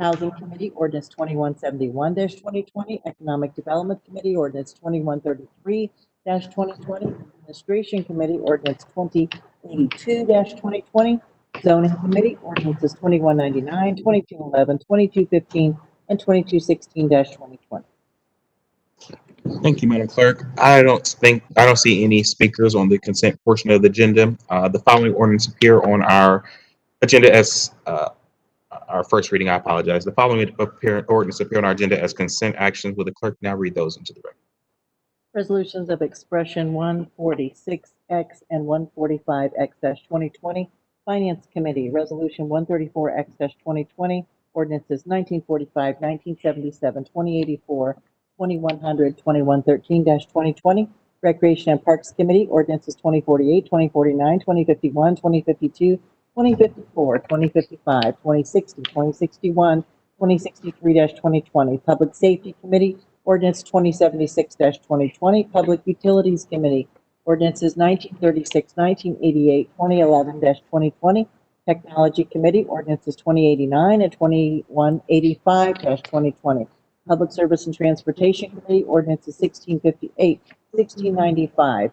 Speaker 4: Housing Committee, ordinance 2171-2020. Economic Development Committee, ordinance 2133-2020. Administration Committee, ordinance 2082-2020. Zoning Committee, ordinances 2199, 2211, 2215, and 2216-2020.
Speaker 1: Thank you, Madam Clerk. I don't see any speakers on the consent portion of the agenda. The following ordinance appear on our agenda as our first reading. I apologize. The following ordinance appear on our agenda as consent actions. Will the clerk now read those into the record?
Speaker 4: Resolutions of expression 146X and 145X-2020. Finance Committee, Resolution 134X-2020. Ordinances 1945, 1977, 2084, 2100, 2113-2020. Recreation and Parks Committee, ordinances 2048, 2049, 2051, 2052, 2054, 2055, 2060, 2061, 2063-2020. Public Safety Committee, ordinance 2076-2020. Public Utilities Committee, ordinances 1936, 1988, 2011-2020. Technology Committee, ordinances 2089 and 2185-2020. Public Service and Transportation Committee, ordinances 1658, 1695,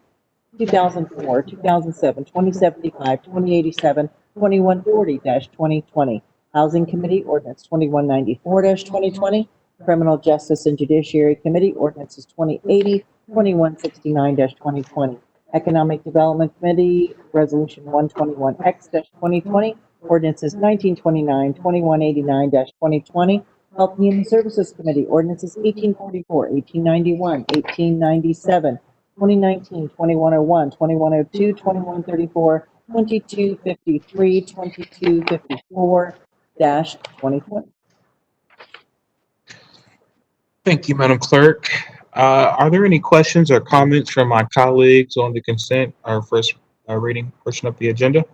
Speaker 4: 2004, 2007, 2075, 2087, 2140-2020. Housing Committee, ordinance 2194-2020. Criminal Justice and Judiciary Committee, ordinances 2080, 2169-2020. Economic Development Committee, resolution 121X-2020. Ordinances 1929, 2189-2020. Health and Human Services Committee, ordinances 1844, 1891, 1897, 2019, 2101, 2102, 2134, 2253, 2254-2020.
Speaker 1: Thank you, Madam Clerk. Are there any questions or comments from my colleagues on the consent or first reading portion of the agenda?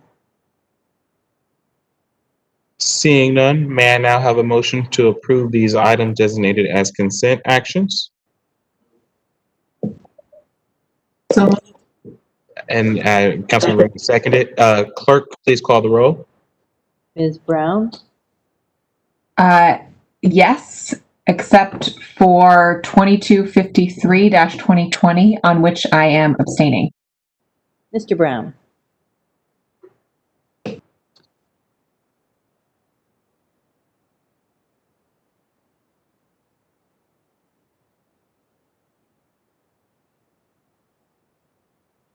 Speaker 1: Seeing none, may I now have a motion to approve these items designated as consent actions?
Speaker 7: So
Speaker 1: And Councilmember Remy seconded. Clerk, please call the roll.
Speaker 4: Ms. Brown?
Speaker 2: Yes, except for 2253-2020, on which I am abstaining.
Speaker 4: Mr. Brown?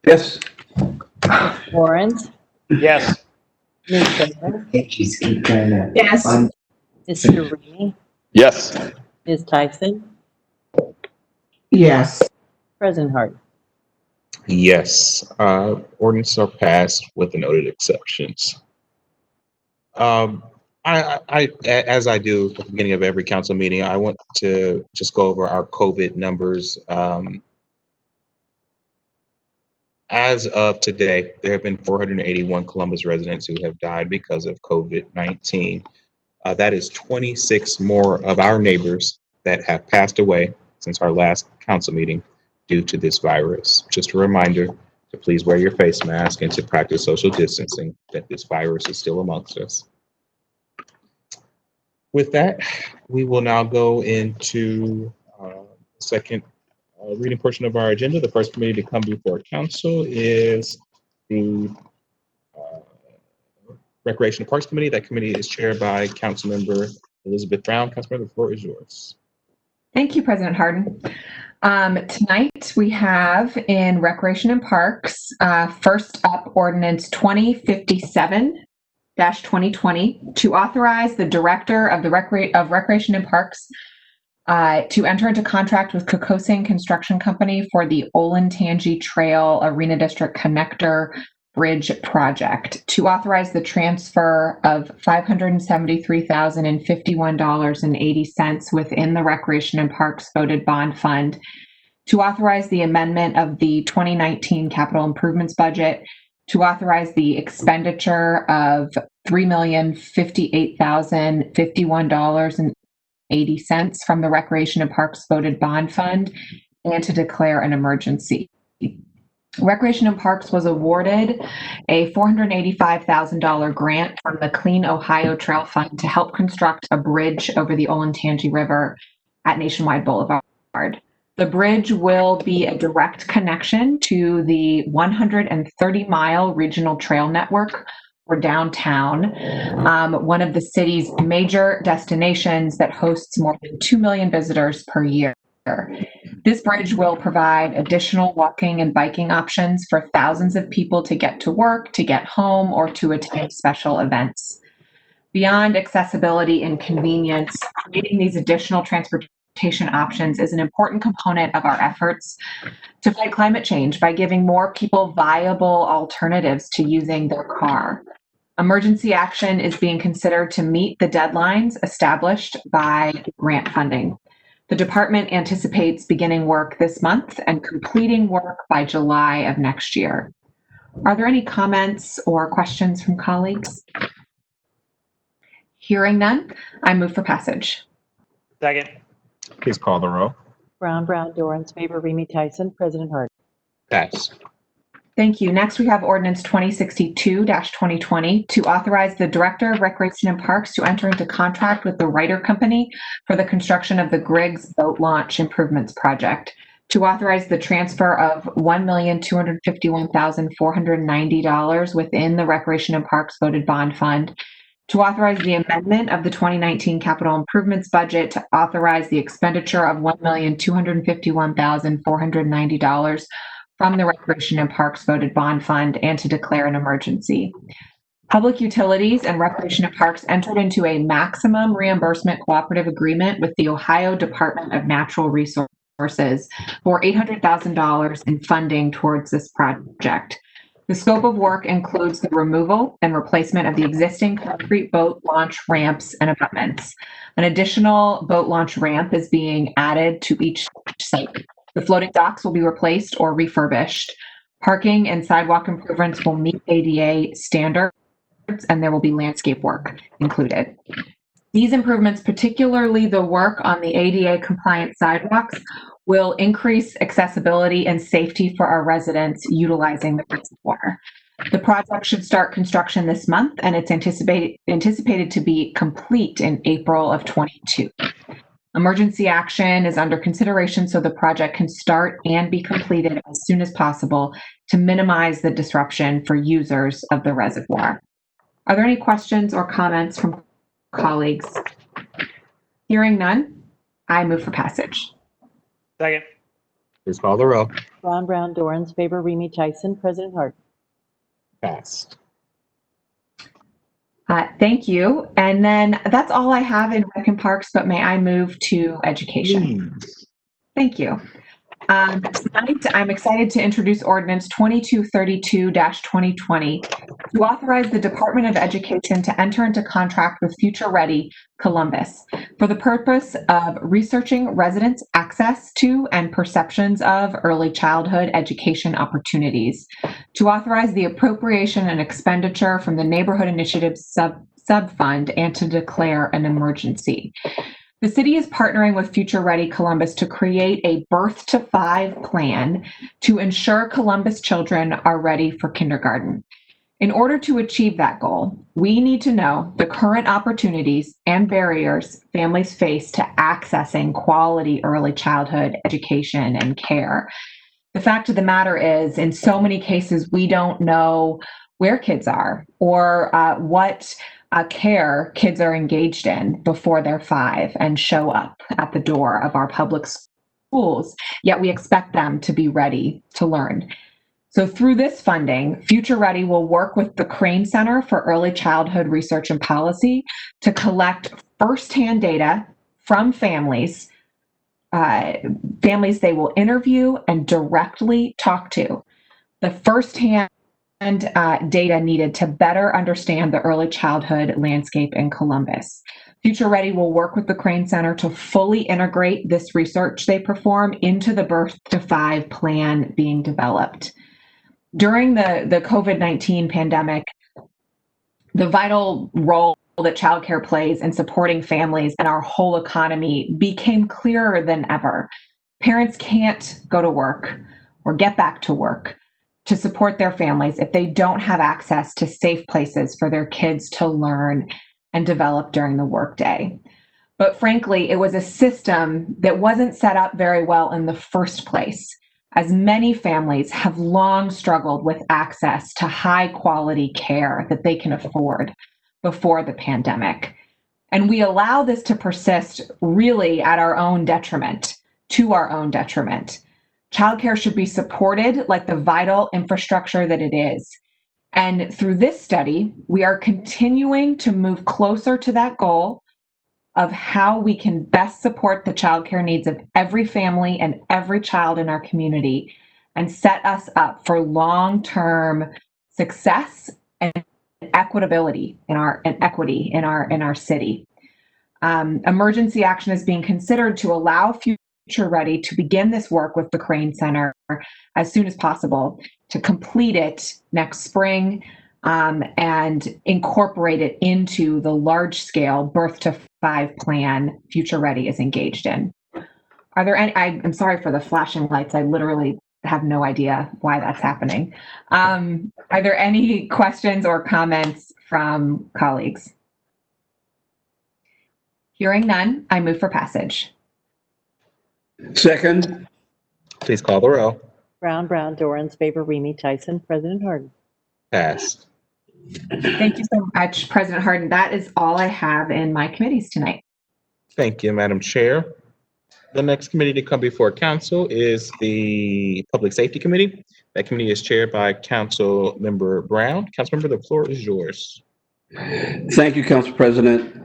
Speaker 6: Yes.
Speaker 4: Lawrence?
Speaker 5: Yes.
Speaker 4: Ms. Taylor?
Speaker 2: Yes.
Speaker 4: Mr. Remy?
Speaker 11: Yes.
Speaker 4: Ms. Tyson?
Speaker 8: Yes.
Speaker 4: President Harden?
Speaker 1: Yes. Ordinances are passed with the noted exceptions. As I do at the beginning of every council meeting, I want to just go over our COVID numbers. As of today, there have been 481 Columbus residents who have died because of COVID-19. That is 26 more of our neighbors that have passed away since our last council meeting due to this virus. Just a reminder to please wear your face mask and to practice social distancing, that this virus is still amongst us. With that, we will now go into the second reading portion of our agenda. The first committee to come before council is the Recreation and Parks Committee. That committee is chaired by Councilmember Elizabeth Brown. Councilmember, the floor is yours.
Speaker 2: Thank you, President Harden. Tonight we have in Recreation and Parks, first up ordinance 2057-2020 to authorize the Director of the Recreation and Parks to enter into contract with Kokosing Construction Company for the Olentangy Trail Arena District Connector Bridge Project, to authorize the transfer of $573,051.80 within the Recreation and Parks voted bond fund, to authorize the amendment of the 2019 capital improvements budget, to authorize the expenditure of $3,058,051.80 from the Recreation and Parks voted bond fund, and to declare an emergency. Recreation and Parks was awarded a $485,000 grant from the Clean Ohio Trail Fund to help construct a bridge over the Olentangy River at Nationwide Boulevard. The bridge will be a direct connection to the 130-mile regional trail network for downtown, one of the city's major destinations that hosts more than 2 million visitors per year. This bridge will provide additional walking and biking options for thousands of people to get to work, to get home, or to attend special events. Beyond accessibility and convenience, creating these additional transportation options is an important component of our efforts to fight climate change by giving more people viable alternatives to using their car. Emergency action is being considered to meet the deadlines established by grant funding. The department anticipates beginning work this month and completing work by July of next year. Are there any comments or questions from colleagues? Hearing none, I move for passage.
Speaker 5: Second.
Speaker 1: Please call the roll.
Speaker 4: Brown, Dorans, favor, Remy Tyson, President Harden?
Speaker 1: Pass.
Speaker 2: Thank you. Next, we have ordinance 2062-2020 to authorize the Director of Recreation and Parks to enter into contract with the Ryder Company for the construction of the Griggs Boat Launch Improvements Project, to authorize the transfer of $1,251,490 within the Recreation and Parks voted bond fund, to authorize the amendment of the 2019 capital improvements budget to authorize the expenditure of $1,251,490 from the Recreation and Parks voted bond fund, and to declare an emergency. Public Utilities and Recreation and Parks entered into a maximum reimbursement cooperative agreement with the Ohio Department of Natural Resources for $800,000 in funding towards this project. The scope of work includes the removal and replacement of the existing concrete boat launch ramps and abutments. An additional boat launch ramp is being added to each site. The floating docks will be replaced or refurbished. Parking and sidewalk improvements will meet ADA standards, and there will be landscape work included. These improvements, particularly the work on the ADA compliant sidewalks, will increase accessibility and safety for our residents utilizing the reservoir. The project should start construction this month, and it's anticipated to be complete in April of 22. Emergency action is under consideration so the project can start and be completed as soon as possible to minimize the disruption for users of the reservoir. Are there any questions or comments from colleagues? Hearing none, I move for passage.
Speaker 5: Second.
Speaker 1: Please call the roll.
Speaker 4: Brown, Dorans, favor, Remy Tyson, President Harden?
Speaker 1: Passed.
Speaker 2: Thank you. And then that's all I have in Rec and Parks, but may I move to education?
Speaker 1: Please.
Speaker 2: Thank you. Tonight, I'm excited to introduce ordinance 2232-2020 to authorize the Department of Education to enter into contract with Future Ready Columbus for the purpose of researching residents' access to and perceptions of early childhood education opportunities, to authorize the appropriation and expenditure from the Neighborhood Initiatives Subfund, and to declare an emergency. The city is partnering with Future Ready Columbus to create a Birth to 5 plan to ensure Columbus children are ready for kindergarten. In order to achieve that goal, we need to know the current opportunities and barriers families face to accessing quality early childhood education and care. The fact of the matter is, in so many cases, we don't know where kids are or what care kids are engaged in before they're 5 and show up at the door of our public schools, yet we expect them to be ready to learn. So through this funding, Future Ready will work with the Crane Center for Early Childhood Research and Policy to collect firsthand data from families they will interview and directly talk to. The firsthand data needed to better understand the early childhood landscape in Columbus. Future Ready will work with the Crane Center to fully integrate this research they perform into the Birth to 5 plan being developed. During the COVID-19 pandemic, the vital role that childcare plays in supporting families and our whole economy became clearer than ever. Parents can't go to work or get back to work to support their families if they don't have access to safe places for their kids to learn and develop during the workday. But frankly, it was a system that wasn't set up very well in the first place, as many families have long struggled with access to high quality care that they can afford before the pandemic. And we allow this to persist really at our own detriment, to our own detriment. Childcare should be supported like the vital infrastructure that it is. And through this study, we are continuing to move closer to that goal of how we can best support the childcare needs of every family and every child in our community and set us up for long-term success and equitability in our city. Emergency action is being considered to allow Future Ready to begin this work with the Crane Center as soon as possible, to complete it next spring, and incorporate it into the large-scale Birth to 5 plan Future Ready is engaged in. Are there any? I'm sorry for the flashing lights. I literally have no idea why that's happening. Are there any questions or comments from colleagues? Hearing none, I move for passage.
Speaker 6: Second.
Speaker 1: Please call the row.
Speaker 4: Brown, Dorans, favor, Remy, Tyson, President Harden.
Speaker 1: Passed.
Speaker 2: Thank you so much, President Harden. That is all I have in my committees tonight.
Speaker 1: Thank you, Madam Chair. The next committee to come before council is the Public Safety Committee. That committee is chaired by Council Member Brown. Councilmember, the floor is yours.
Speaker 6: Thank you, Council President.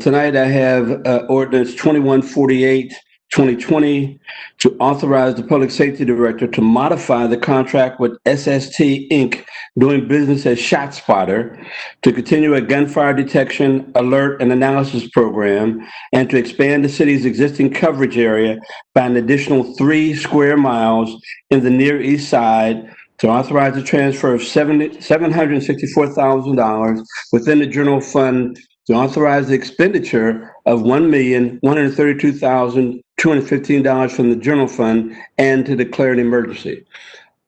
Speaker 6: Tonight I have ordinance 2148-2020 to authorize the Public Safety Director to modify the contract with SST Inc., doing business as ShotSpotter, to continue a gunfire detection, alert, and analysis program, and to expand the city's existing coverage area by an additional 3 square miles in the Near East Side, to authorize the transfer of $764,000 within the general fund, to authorize the expenditure of $1,132,215 from the general fund, and to declare an emergency.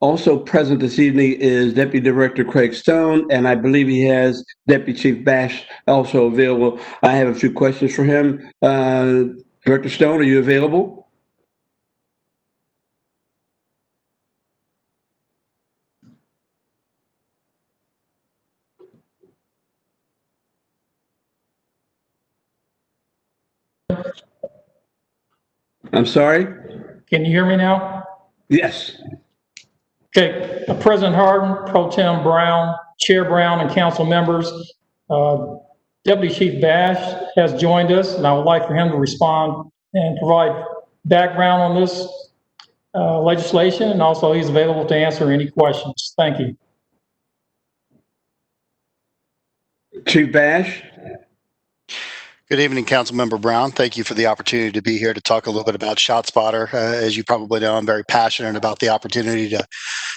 Speaker 6: Also present this evening is Deputy Director Craig Stone, and I believe he has Deputy Chief Bash also available. I have a few questions for him. Director Stone, are you available? I'm sorry?
Speaker 16: Can you hear me now?
Speaker 6: Yes.
Speaker 16: Okay, President Harden, Pro Tem Brown, Chair Brown, and council members, Deputy Chief Bash has joined us, and I would like for him to respond and provide background on this legislation, and also he's available to answer any questions. Thank you.
Speaker 6: Chief Bash?
Speaker 17: Good evening, Councilmember Brown. Thank you for the opportunity to be here to talk a little bit about ShotSpotter. As you probably know, I'm very passionate about the opportunity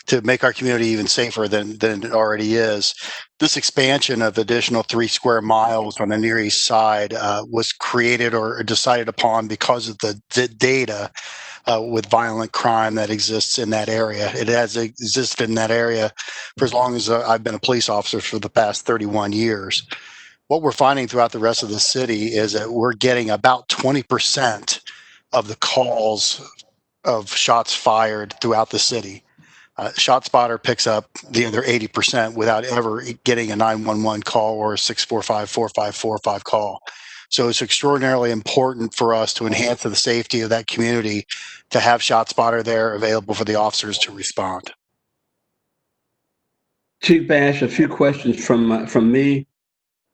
Speaker 17: to make our community even safer than it already is. This expansion of additional 3 square miles on the Near East Side was created or decided upon because of the data with violent crime that exists in that area. It has existed in that area for as long as I've been a police officer, for the past 31 years. What we're finding throughout the rest of the city is that we're getting about 20% of the calls of shots fired throughout the city. ShotSpotter picks up the other 80% without ever getting a 911 call or a 645-4545 call. So it's extraordinarily important for us to enhance the safety of that community to have ShotSpotter there available for the officers to respond.
Speaker 6: Chief Bash, a few questions from me.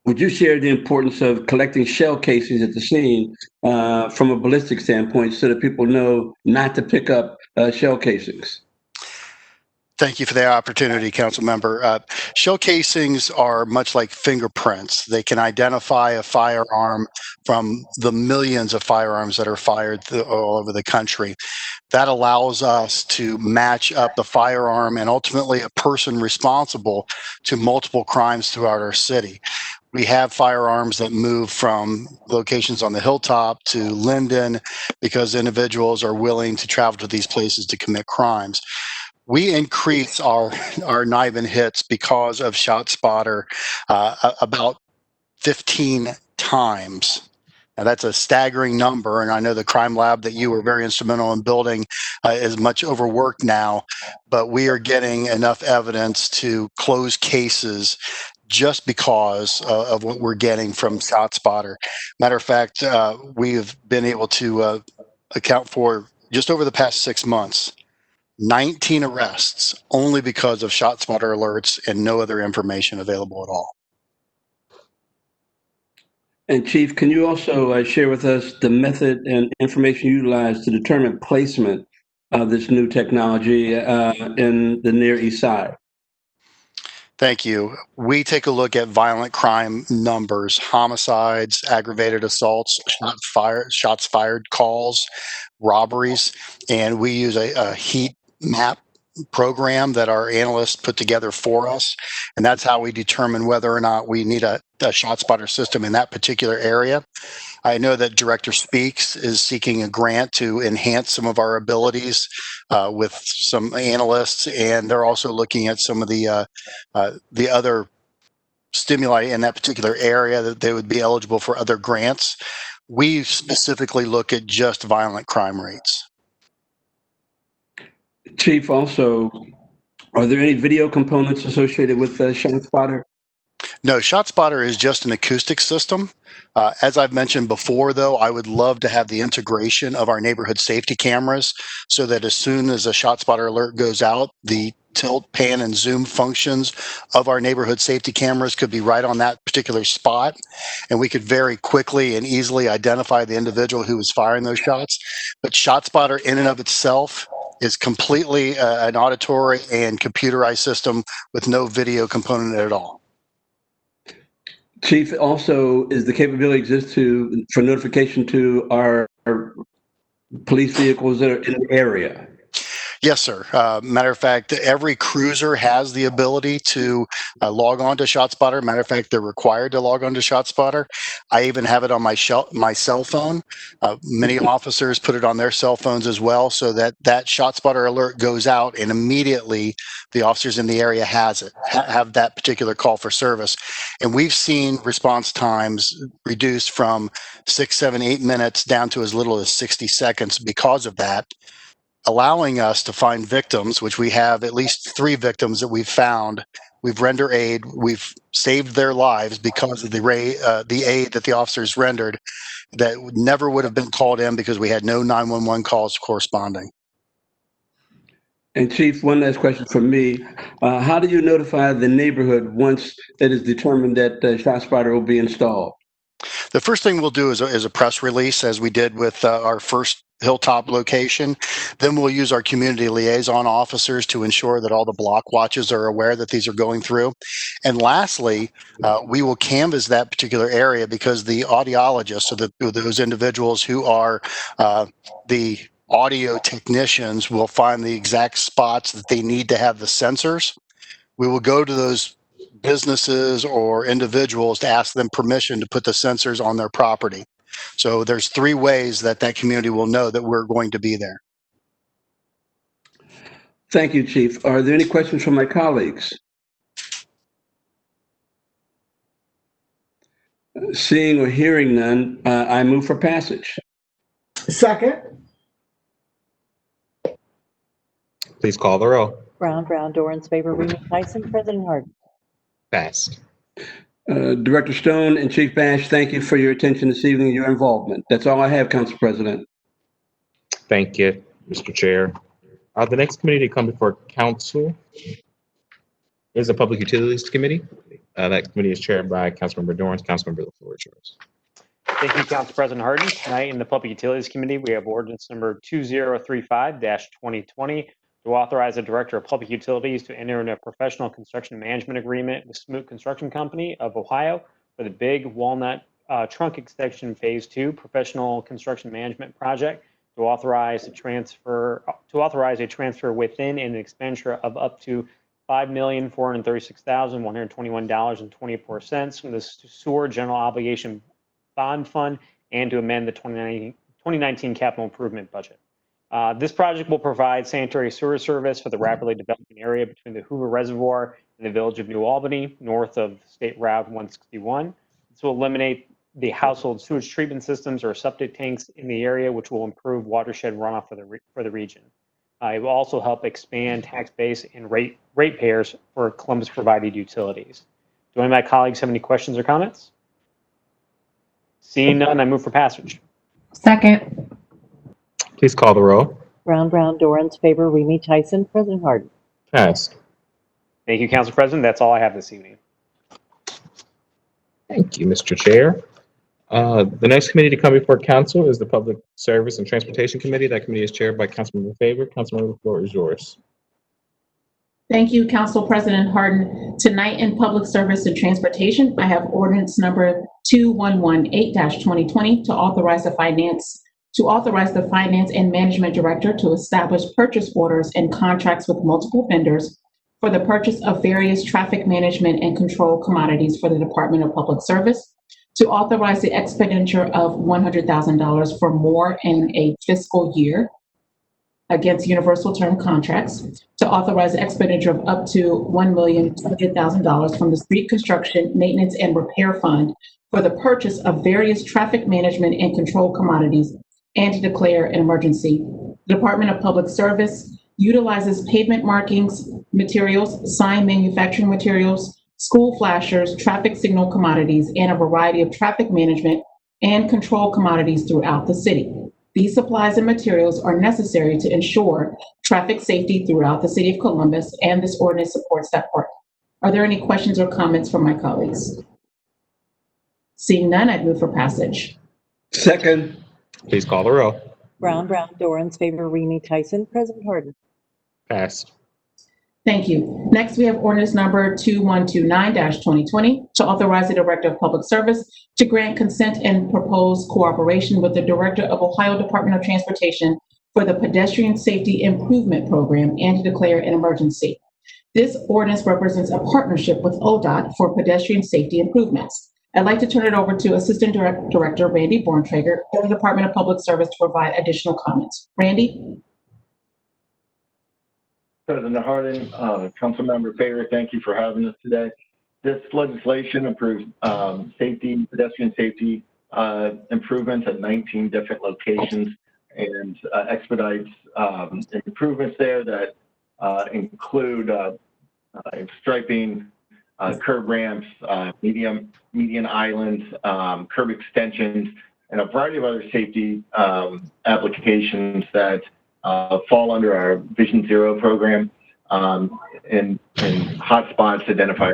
Speaker 6: Would you share the importance of collecting shell casings at the scene from a ballistic standpoint so that people know not to pick up shell casings?
Speaker 17: Thank you for the opportunity, Council Member. Shell casings are much like fingerprints. They can identify a firearm from the millions of firearms that are fired all over the country. That allows us to match up the firearm and ultimately a person responsible to multiple crimes throughout our city. We have firearms that move from locations on the hilltop to Linden because individuals are willing to travel to these places to commit crimes. We increase our knife and hits because of ShotSpotter about 15 times. Now, that's a staggering number, and I know the crime lab that you were very instrumental in building is much overworked now, but we are getting enough evidence to close cases just because of what we're getting from ShotSpotter. Matter of fact, we've been able to account for, just over the past 6 months, 19 arrests only because of ShotSpotter alerts and no other information available at all.
Speaker 6: And Chief, can you also share with us the method and information utilized to determine placement of this new technology in the Near East Side?
Speaker 17: Thank you. We take a look at violent crime numbers, homicides, aggravated assaults, shots fired calls, robberies, and we use a heat map program that our analysts put together for us. And that's how we determine whether or not we need a ShotSpotter system in that particular area. I know that Director Speaks is seeking a grant to enhance some of our abilities with some analysts, and they're also looking at some of the other stimuli in that particular area that they would be eligible for other grants. We specifically look at just violent crime rates.
Speaker 6: Chief, also, are there any video components associated with ShotSpotter?
Speaker 17: No, ShotSpotter is just an acoustic system. As I've mentioned before, though, I would love to have the integration of our neighborhood safety cameras so that as soon as a ShotSpotter alert goes out, the tilt, pan, and zoom functions of our neighborhood safety cameras could be right on that particular spot, and we could very quickly and easily identify the individual who was firing those shots. But ShotSpotter in and of itself is completely an auditory and computerized system with no video component at all.
Speaker 6: Chief, also, is the capability exist for notification to our police vehicles that are in the area?
Speaker 17: Yes, sir. Matter of fact, every cruiser has the ability to log on to ShotSpotter. Matter of fact, they're required to log on to ShotSpotter. I even have it on my cell phone. Many officers put it on their cell phones as well, so that ShotSpotter alert goes out and immediately the officers in the area have that particular call for service. And we've seen response times reduced from 6, 7, 8 minutes down to as little as 60 seconds because of that, allowing us to find victims, which we have at least 3 victims that we've found. We've rendered aid. We've saved their lives because of the aid that the officers rendered that never would have been called in because we had no 911 calls corresponding.
Speaker 6: And Chief, one last question from me. How do you notify the neighborhood once it is determined that the shot spotter will be installed?
Speaker 17: The first thing we'll do is a press release, as we did with our first Hilltop location. Then we'll use our community liaison officers to ensure that all the block watches are aware that these are going through. And lastly, we will canvass that particular area, because the audiologists, so those individuals who are the audio technicians, will find the exact spots that they need to have the sensors. We will go to those businesses or individuals to ask them permission to put the sensors on their property. So there's 3 ways that community will know that we're going to be there.
Speaker 6: Thank you, Chief. Are there any questions from my colleagues? Seeing or hearing none, I move for passage.
Speaker 8: Second.
Speaker 1: Please call the row.
Speaker 4: Brown, Dorans, favor, Remy Tyson, President Harden.
Speaker 1: Passed.
Speaker 6: Director Stone and Chief Bash, thank you for your attention this evening and your involvement. That's all I have, Council President.
Speaker 1: Thank you, Mr. Chair. The next committee to come before council is the Public Utilities Committee. That committee is chaired by Councilmember Dorans. Councilmember, the floor is yours.
Speaker 5: Thank you, Council President Harden. Tonight in the Public Utilities Committee, we have ordinance number 2035-2020 to authorize the Director of Public Utilities to enter into a professional construction management agreement with Smoot Construction Company of Ohio for the Big Walnut Trunk Extension Phase 2 professional construction management project, to authorize a transfer within an expenditure of up to $5,436,121.24 from the Sewer General Obligation Bond Fund, and to amend the 2019 capital improvement budget. This project will provide sanitary sewer service for the rapidly developing area between the Hoover Reservoir and the village of New Albany, north of State Route 161. This will eliminate the household sewage treatment systems or septic tanks in the area, which will improve watershed runoff for the region. It will also help expand tax base and ratepayers for Columbus provided utilities. Do any of my colleagues have any questions or comments? Seeing none, I move for passage.
Speaker 2: Second.
Speaker 1: Please call the row.
Speaker 4: Brown, Dorans, favor, Remy Tyson, President Harden.
Speaker 1: Passed.
Speaker 5: Thank you, Council President. That's all I have this evening.
Speaker 1: Thank you, Mr. Chair. The next committee to come before council is the Public Service and Transportation Committee. That committee is chaired by Councilmember Favor. Councilmember, the floor is yours.
Speaker 7: Thank you, Council President Harden. Tonight in Public Service and Transportation, I have ordinance number 2118-2020 to authorize the Finance and Management Director to establish purchase orders and contracts with multiple vendors for the purchase of various traffic management and control commodities for the Department of Public Service, to authorize the expenditure of $100,000 for more in a fiscal year against universal term contracts, to authorize the expenditure of up to $1,200,000 from the Street Construction, Maintenance, and Repair Fund for the purchase of various traffic management and control commodities, and to declare an emergency. The Department of Public Service utilizes pavement markings, materials, sign manufacturing materials, school flashers, traffic signal commodities, and a variety of traffic management and control commodities throughout the city. These supplies and materials are necessary to ensure traffic safety throughout the city of Columbus, and this ordinance supports that part. Are there any questions or comments from my colleagues? Seeing none, I'd move for passage.
Speaker 6: Second.
Speaker 1: Please call the row.
Speaker 4: Brown, Dorans, favor, Remy Tyson, President Harden.
Speaker 1: Passed.
Speaker 7: Thank you. Next, we have ordinance number 2129-2020 to authorize the Director of Public Service to grant consent and propose cooperation with the Director of Ohio Department of Transportation for the Pedestrian Safety Improvement Program, and to declare an emergency. This ordinance represents a partnership with ODOT for pedestrian safety improvements. I'd like to turn it over to Assistant Director Randy Borntrager of the Department of Public Service to provide additional comments. Randy?
Speaker 18: President Harden, Councilmember Favor, thank you for having us today. This legislation improves pedestrian safety improvements at 19 different locations, and expedites improvements there that include striping, curb ramps, median islands, curb extensions, and a variety of other safety applications that fall under our Vision Zero program, and hotspots identify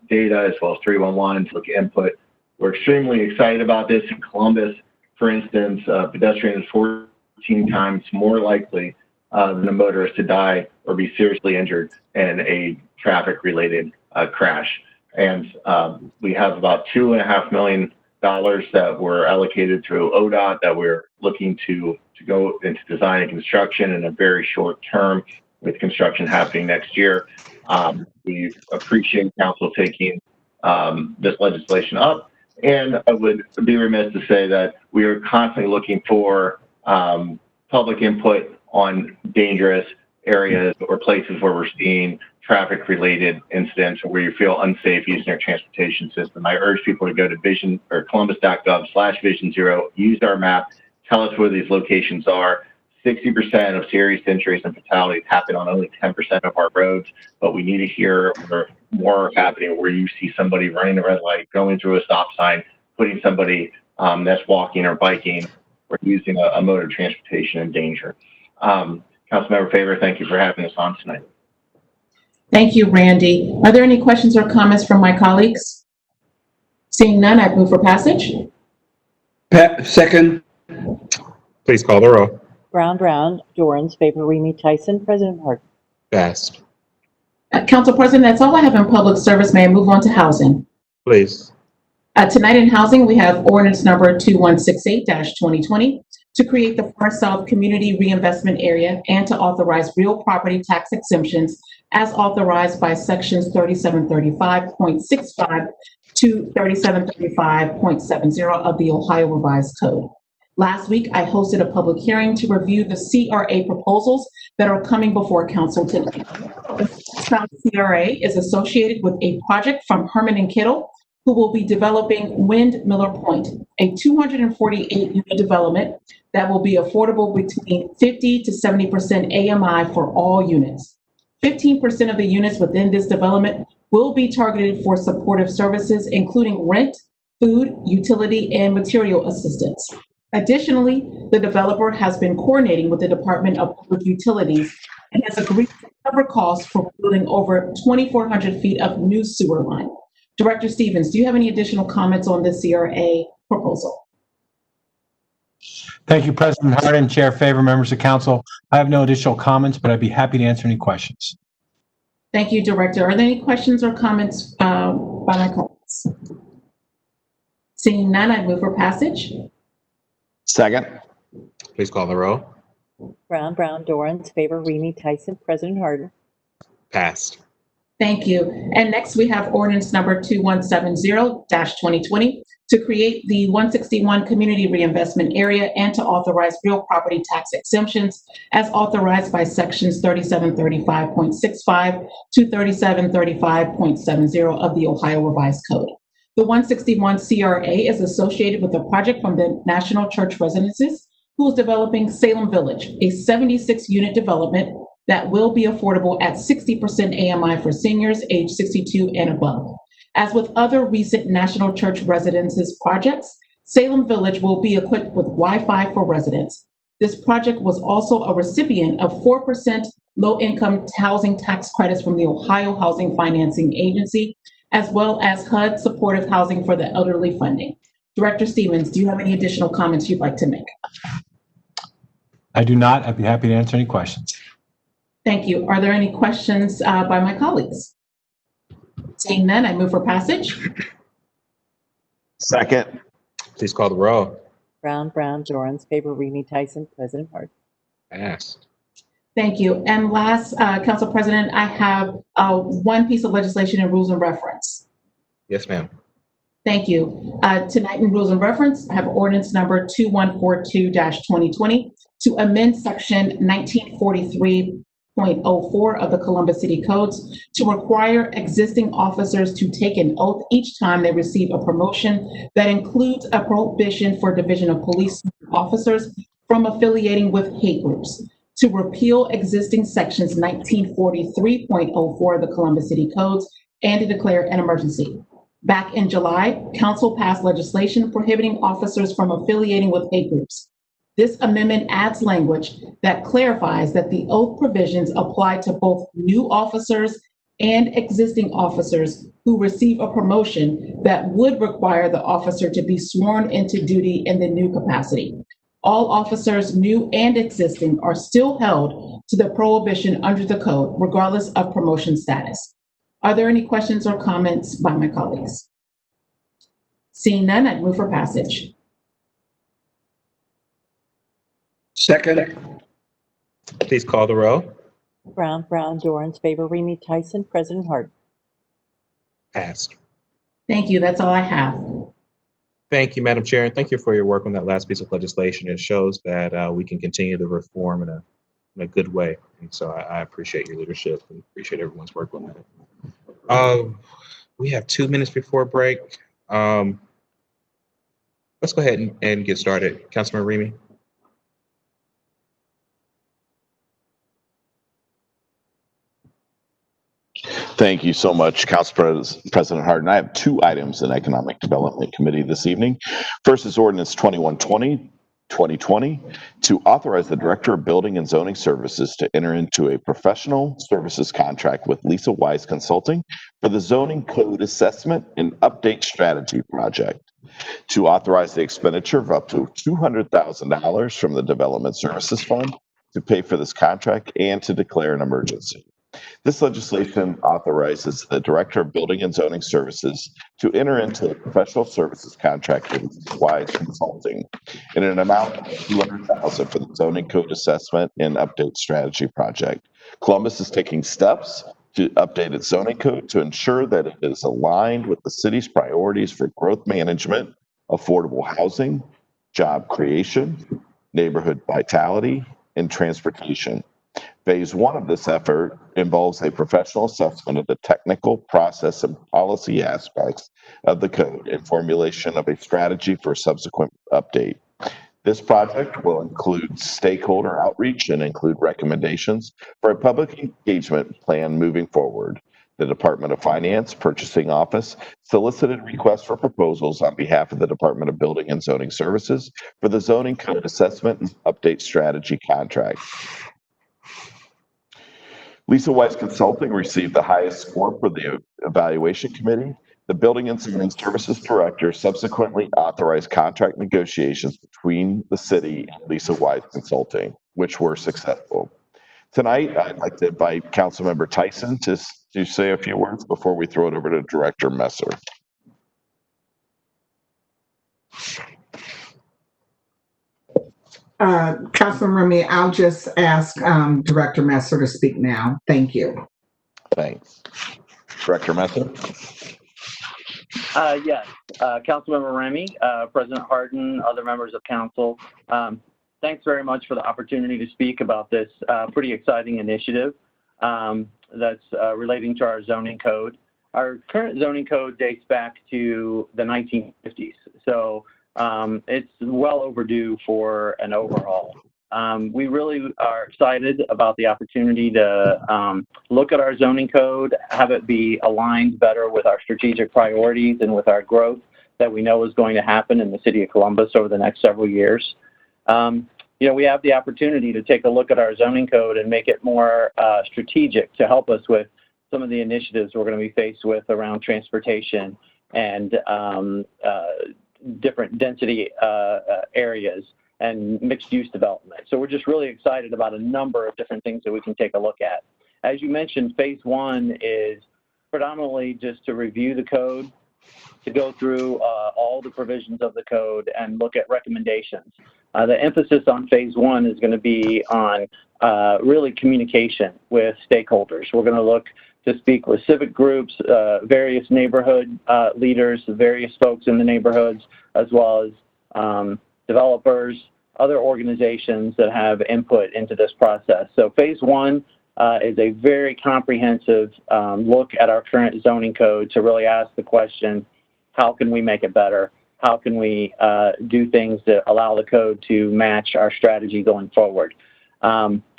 Speaker 18: data as well as 311 to look at input. We're extremely excited about this. In Columbus, for instance, a pedestrian is 14 times more likely than a motorist to die or be seriously injured in a traffic-related crash. And we have about $2.5 million that were allocated through ODOT that we're looking to go into design and construction in a very short term, with construction happening next year. We appreciate council taking this legislation up, and I would be remiss to say that we are constantly looking for public input on dangerous areas or places where we're seeing traffic-related incidents or where you feel unsafe using your transportation system. I urge people to go to Vision or Columbus.gov/Vision Zero, use our map, tell us where these locations are. 60% of serious injuries and fatalities happen on only 10% of our roads, but we need to hear where more are happening, where you see somebody running a red light, going through a stop sign, putting somebody that's walking or biking or using a mode of transportation in danger. Councilmember Favor, thank you for having us on tonight.
Speaker 7: Thank you, Randy. Are there any questions or comments from my colleagues? Seeing none, I move for passage.
Speaker 6: Second.
Speaker 1: Please call the row.
Speaker 4: Brown, Dorans, favor Remy Tyson, President Harden.
Speaker 1: Passed.
Speaker 7: Council President, that's all I have in public service. May I move on to housing?
Speaker 1: Please.
Speaker 7: Tonight in housing, we have ordinance number 2168-2020 to create the Far South Community Reinvestment Area and to authorize real property tax exemptions as authorized by sections 3735.65 to 3735.70 of the Ohio Revised Code. Last week, I hosted a public hearing to review the CRA proposals that are coming before council today. The South CRA is associated with a project from Herman and Kittle, who will be developing Windmiller Point, a 248-unit development that will be affordable between 50 to 70% AMI for all units. 15% of the units within this development will be targeted for supportive services, including rent, food, utility, and material assistance. Additionally, the developer has been coordinating with the Department of Public Utilities and has agreed to cover costs for building over 2,400 feet of new sewer line. Director Stevens, do you have any additional comments on the CRA proposal?
Speaker 19: Thank you, President Harden, Chair Favor, members of council. I have no additional comments, but I'd be happy to answer any questions.
Speaker 7: Thank you, Director. Are there any questions or comments by my colleagues? Seeing none, I move for passage.
Speaker 11: Second.
Speaker 1: Please call the row.
Speaker 4: Brown, Dorans, favor Remy Tyson, President Harden.
Speaker 1: Passed.
Speaker 7: Thank you. And next we have ordinance number 2170-2020 to create the 161 Community Reinvestment Area and to authorize real property tax exemptions as authorized by sections 3735.65 to 3735.70 of the Ohio Revised Code. The 161 CRA is associated with a project from the National Church Residences, who is developing Salem Village, a 76-unit development that will be affordable at 60% AMI for seniors age 62 and above. As with other recent National Church Residences projects, Salem Village will be equipped with Wi-Fi for residents. This project was also a recipient of 4% low-income housing tax credits from the Ohio Housing Financing Agency, as well as HUD supportive housing for the elderly funding. Director Stevens, do you have any additional comments you'd like to make?
Speaker 19: I do not. I'd be happy to answer any questions.
Speaker 7: Thank you. Are there any questions by my colleagues? Seeing none, I move for passage.
Speaker 11: Second.
Speaker 1: Please call the row.
Speaker 4: Brown, Dorans, favor Remy Tyson, President Harden.
Speaker 1: Passed.
Speaker 7: Thank you. And last, Council President, I have one piece of legislation in rules and reference.
Speaker 1: Yes, ma'am.
Speaker 7: Thank you. Tonight in rules and reference, I have ordinance number 2142-2020 to amend section 1943.04 of the Columbus City Codes to require existing officers to take an oath each time they receive a promotion that includes a prohibition for Division of Police officers from affiliating with hate groups, to repeal existing sections 1943.04 of the Columbus City Codes and to declare an emergency. Back in July, Council passed legislation prohibiting officers from affiliating with hate groups. This amendment adds language that clarifies that the oath provisions apply to both new officers and existing officers who receive a promotion that would require the officer to be sworn into duty in the new capacity. All officers, new and existing, are still held to the prohibition under the code, regardless of promotion status. Are there any questions or comments by my colleagues? Seeing none, I'd move for passage.
Speaker 6: Second.
Speaker 1: Please call the row.
Speaker 4: Brown, Dorans, favor, Remy Tyson, President Harden.
Speaker 1: Passed.
Speaker 7: Thank you. That's all I have.
Speaker 1: Thank you, Madam Chair, and thank you for your work on that last piece of legislation. It shows that we can continue the reform in a good way. And so I appreciate your leadership and appreciate everyone's work on that. We have 2 minutes before break. Let's go ahead and get started. Councilman Remy.
Speaker 11: Thank you so much, Council President Harden. I have 2 items in Economic Development Committee this evening. First is Ordinance 2120 to authorize the Director of Building and Zoning Services to enter into a professional services contract with Lisa Wise Consulting for the Zoning Code Assessment and Update Strategy Project, to authorize the expenditure of up to $200,000 from the Development Services Fund to pay for this contract and to declare an emergency. This legislation authorizes the Director of Building and Zoning Services to enter into a professional services contract with Wise Consulting in an amount of $200,000 for the Zoning Code Assessment and Update Strategy Project. Columbus is taking steps to update its zoning code to ensure that it is aligned with the city's priorities for growth management, affordable housing, job creation, neighborhood vitality, and transportation. Phase 1 of this effort involves a professional assessment of the technical, process, and policy aspects of the code and formulation of a strategy for subsequent update. This project will include stakeholder outreach and include recommendations for a public engagement plan moving forward. The Department of Finance Purchasing Office solicited requests for proposals on behalf of the Department of Building and Zoning Services for the Zoning Code Assessment and Update Strategy contract. Lisa Wise Consulting received the highest score for the evaluation committee. The Building and Zoning Services Director subsequently authorized contract negotiations between the city and Lisa Wise Consulting, which were successful. Tonight, I'd like to invite Councilmember Tyson to say a few words before we throw it over to Director Messer.
Speaker 8: Councilman Remy, I'll just ask Director Messer to speak now. Thank you.
Speaker 11: Thanks. Director Messer?
Speaker 20: Yes, Councilmember Remy, President Harden, other members of council. Thanks very much for the opportunity to speak about this pretty exciting initiative that's relating to our zoning code. Our current zoning code dates back to the 1950s, so it's well overdue for an overhaul. We really are excited about the opportunity to look at our zoning code, have it be aligned better with our strategic priorities and with our growth that we know is going to happen in the city of Columbus over the next several years. We have the opportunity to take a look at our zoning code and make it more strategic to help us with some of the initiatives we're going to be faced with around transportation and different density areas and mixed-use development. So we're just really excited about a number of different things that we can take a look at. As you mentioned, phase 1 is predominantly just to review the code, to go through all the provisions of the code and look at recommendations. The emphasis on phase 1 is going to be on really communication with stakeholders. We're going to look to speak with civic groups, various neighborhood leaders, various folks in the neighborhoods, as well as developers, other organizations that have input into this process. So phase 1 is a very comprehensive look at our current zoning code to really ask the question, how can we make it better? How can we do things that allow the code to match our strategy going forward?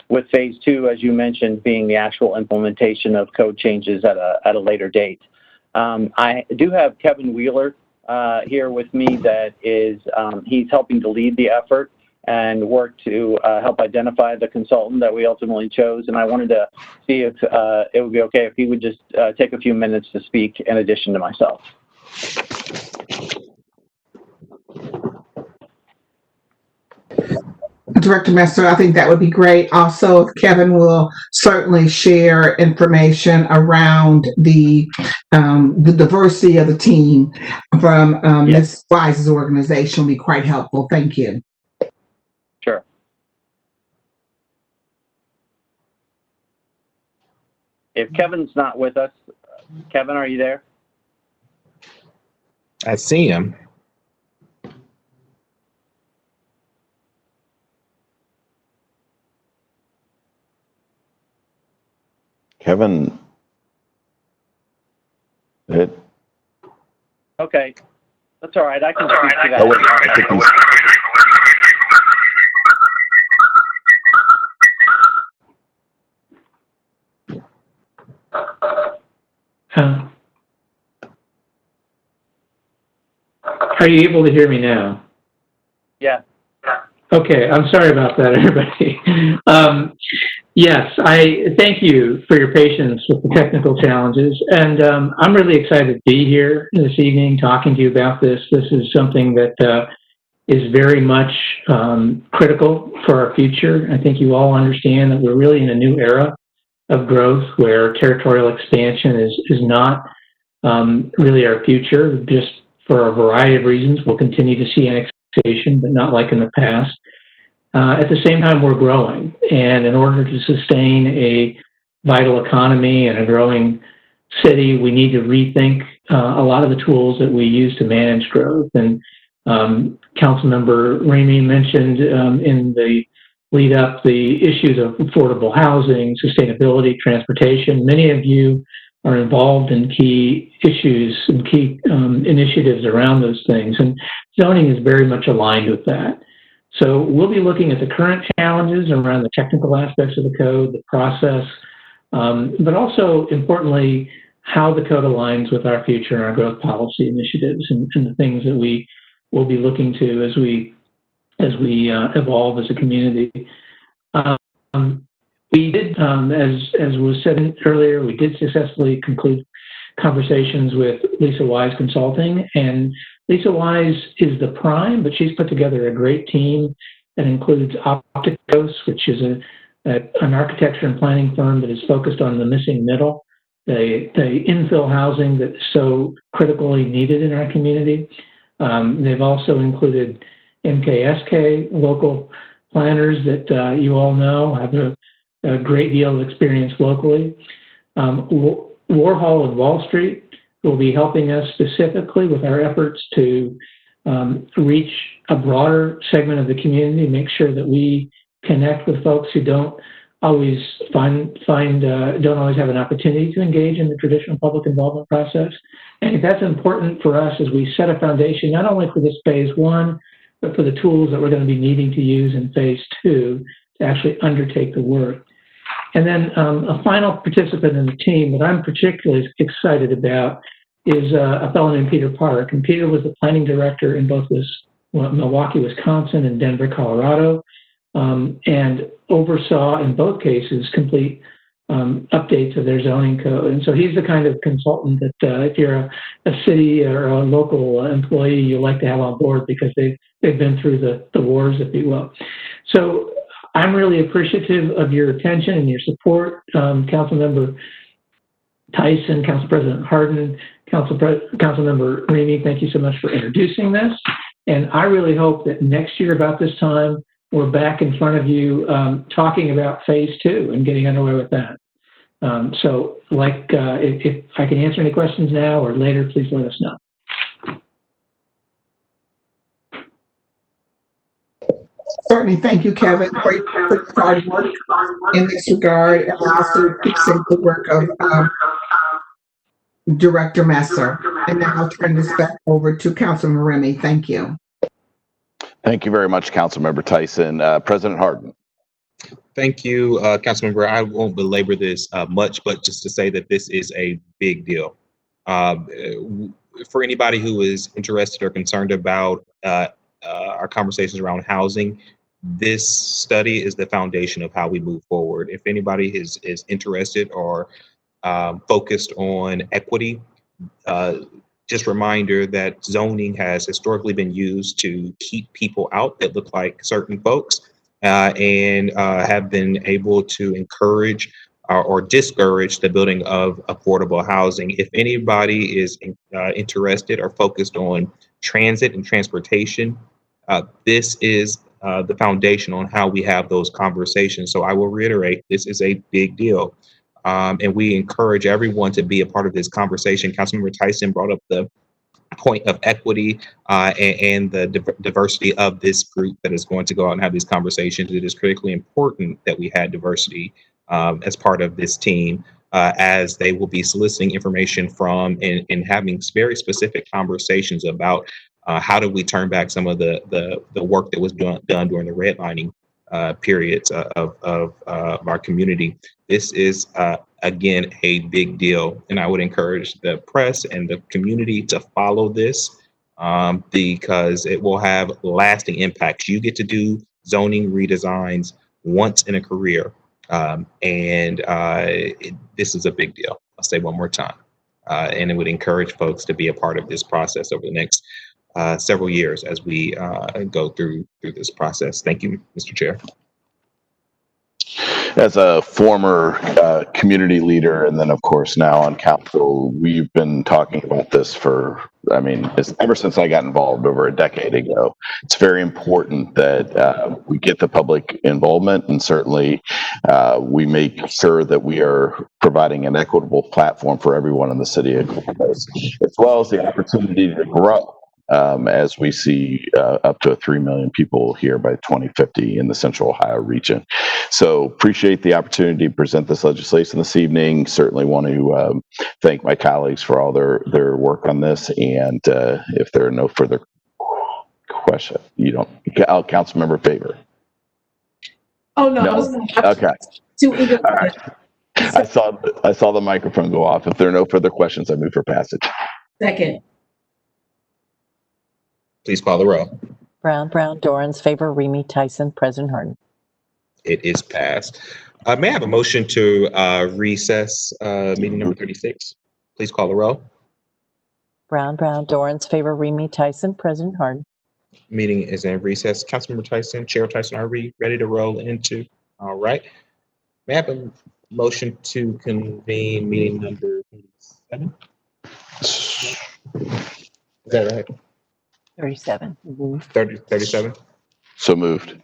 Speaker 20: With phase 2, as you mentioned, being the actual implementation of code changes at a later date. I do have Kevin Wheeler here with me that is, he's helping to lead the effort. and work to help identify the consultant that we ultimately chose. And I wanted to see if it would be okay if he would just take a few minutes to speak in addition to myself.
Speaker 8: Director Messer, I think that would be great. Also, if Kevin will certainly share information around the diversity of the team from Ms. Wise's organization, would be quite helpful. Thank you.
Speaker 20: Sure. If Kevin's not with us, Kevin, are you there?
Speaker 1: I see him.
Speaker 11: Kevin,
Speaker 20: Okay, that's all right. I can speak to that.
Speaker 11: Oh, wait, I think he's.
Speaker 21: Are you able to hear me now?
Speaker 20: Yeah.
Speaker 21: Okay, I'm sorry about that, everybody. Yes, I thank you for your patience with the technical challenges, and I'm really excited to be here this evening talking to you about this. This is something that is very much critical for our future. I think you all understand that we're really in a new era of growth where territorial expansion is not really our future, just for a variety of reasons. We'll continue to see annexation, but not like in the past. At the same time, we're growing, and in order to sustain a vital economy and a growing city, we need to rethink a lot of the tools that we use to manage growth. And Councilmember Ramey mentioned in the lead up the issues of affordable housing, sustainability, transportation. Many of you are involved in key issues and key initiatives around those things, and zoning is very much aligned with that. So we'll be looking at the current challenges around the technical aspects of the code, the process, but also importantly, how the code aligns with our future and our growth policy initiatives and the things that we will be looking to as we evolve as a community. We did, as was said earlier, we did successfully conclude conversations with Lisa Wise Consulting, and Lisa Wise is the prime, but she's put together a great team that includes Opticos, which is an architecture and planning firm that is focused on the missing middle, the infill housing that's so critically needed in our community. They've also included MKSK, local planners that you all know have a great deal of experience locally. Warhol and Wall Street will be helping us specifically with our efforts to reach a broader segment of the community, make sure that we connect with folks who don't always don't always have an opportunity to engage in the traditional public involvement process. And that's important for us as we set a foundation, not only for this phase one, but for the tools that we're going to be needing to use in phase two to actually undertake the work. And then a final participant in the team that I'm particularly excited about is a fellow named Peter Park. And Peter was the planning director in both Milwaukee, Wisconsin and Denver, Colorado, and oversaw in both cases complete updates of their zoning code. And so he's the kind of consultant that if you're a city or a local employee, you like to have on board because they've been through the wars, if you will. So I'm really appreciative of your attention and your support, Councilmember Tyson, Council President Hardin, Councilmember Ramey. Thank you so much for introducing this. And I really hope that next year about this time, we're back in front of you talking about phase two and getting underway with that. So if I can answer any questions now or later, please let us know.
Speaker 8: Certainly. Thank you, Kevin, for your hard work in this regard, and also fixing the work of Director Messer. And now I'll turn this back over to Councilman Remy. Thank you.
Speaker 11: Thank you very much, Councilmember Tyson. President Hardin.
Speaker 1: Thank you, Councilmember. I won't belabor this much, but just to say that this is a big deal. For anybody who is interested or concerned about our conversations around housing, this study is the foundation of how we move forward. If anybody is interested or focused on equity, just reminder that zoning has historically been used to keep people out that look like certain folks, and have been able to encourage or discourage the building of affordable housing. If anybody is interested or focused on transit and transportation, this is the foundation on how we have those conversations. So I will reiterate, this is a big deal. And we encourage everyone to be a part of this conversation. Councilmember Tyson brought up the point of equity and the diversity of this group that is going to go out and have these conversations. It is critically important that we had diversity as part of this team, as they will be soliciting information from and having very specific conversations about how do we turn back some of the work that was done during the redlining periods of our community. This is, again, a big deal. And I would encourage the press and the community to follow this because it will have lasting impacts. You get to do zoning redesigns once in a career. This is a big deal. I'll say one more time. And it would encourage folks to be a part of this process over the next several years as we go through this process. Thank you, Mr. Chair.
Speaker 11: As a former community leader, and then of course now on council, we've been talking about this for, ever since I got involved over a decade ago. It's very important that we get the public involvement, and certainly we make sure that we are providing an equitable platform for everyone in the city of Columbus, as well as the opportunity to grow. As we see up to 3 million people here by 2050 in the Central Ohio region. So appreciate the opportunity to present this legislation this evening. Certainly want to thank my colleagues for all their work on this. And if there are no further questions, Councilmember Favor.
Speaker 7: Oh, no.
Speaker 11: No? Okay.
Speaker 7: Too eager.
Speaker 11: All right. I saw the microphone go off. If there are no further questions, I move for passage.
Speaker 7: Second.
Speaker 1: Please call the roll.
Speaker 4: Brown, Dorans, favor, Remy, Tyson, President Harden.
Speaker 1: It is passed. May I have a motion to recess meeting number 36? Please call the roll.
Speaker 4: Brown, Dorans, favor, Remy, Tyson, President Harden.
Speaker 1: Meeting is in recess. Councilmember Tyson, Chair Tyson, are we ready to roll into? All right. May I have a motion to convene meeting number 37? Is that right?
Speaker 4: 37.
Speaker 1: 37?
Speaker 11: So moved.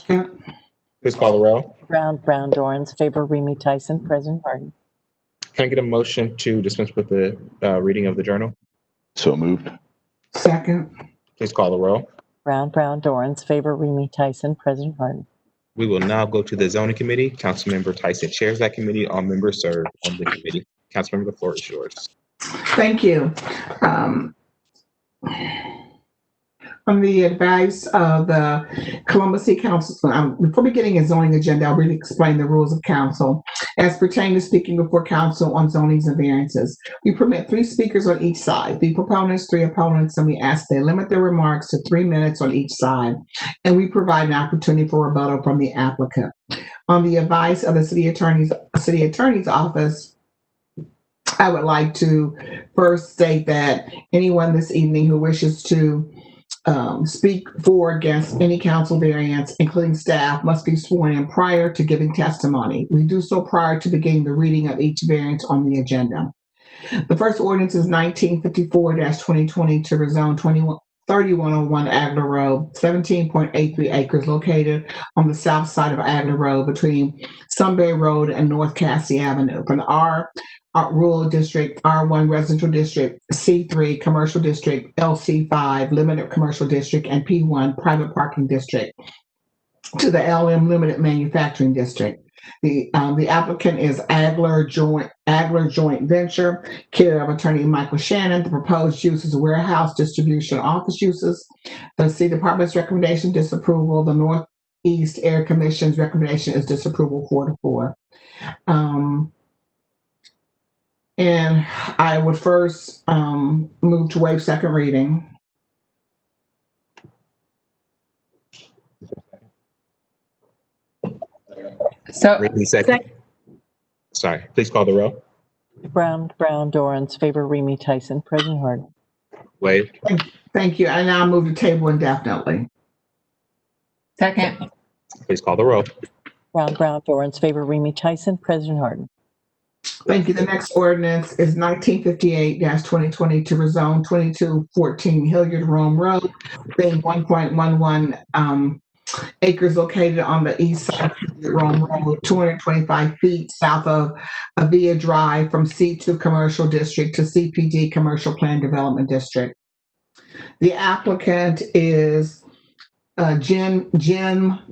Speaker 1: Please call the roll.
Speaker 4: Brown, Dorans, favor, Remy, Tyson, President Harden.
Speaker 1: Can I get a motion to dispense with the reading of the journal?
Speaker 11: So moved.
Speaker 8: Second.
Speaker 1: Please call the roll.
Speaker 4: Brown, Dorans, favor, Remy, Tyson, President Harden.
Speaker 1: We will now go to the zoning committee. Councilmember Tyson chairs that committee. All members serve on the committee. Councilmember, the floor is yours.
Speaker 8: Thank you. On the advice of the Columbus City Council, before beginning a zoning agenda, I'll really explain the rules of council. As pertaining to speaking before council on zonings and variances, we permit 3 speakers on each side, 3 proponents, 3 opponents, and we ask they limit their remarks to 3 minutes on each side, and we provide an opportunity for rebuttal from the applicant. On the advice of the city attorney's office, I would like to first state that anyone this evening who wishes to speak for or against any council variance, including staff, must be sworn in prior to giving testimony. We do so prior to beginning the reading of each variance on the agenda. The first ordinance is 1954-2020 to rezone 3101 Agler Road, 17.83 acres located on the south side of Agler Road between Sunbury Road and North Cassie Avenue from the R Rural District, R1 Residential District, C3 Commercial District, LC5 Limited Commercial District, and P1 Private Parking District to the LM Limited Manufacturing District. The applicant is Agler Joint Venture, care of attorney Michael Shannon. The proposed use is warehouse, distribution, office uses. The City Department's recommendation, disapproval. The Northeast Air Commission's recommendation is disapproval 4-4. And I would first move to waive second reading.
Speaker 2: So,
Speaker 1: Reed, second. Sorry, please call the roll.
Speaker 4: Brown, Dorans, favor Remy Tyson, President Harden.
Speaker 1: Wade,
Speaker 8: Thank you. I now move to table indefinitely.
Speaker 2: second.
Speaker 1: please call the roll.
Speaker 4: Brown, Dorans, favor Remy Tyson, President Harden.
Speaker 8: Thank you. The next ordinance is 1958-2020 to rezone 2214 Hilliard Rome Road, being 1.11 acres located on the east side of Hilliard Rome Road, 225 feet south of Avia Drive from C2 Commercial District to CPD Commercial Plan Development District. The applicant is Jim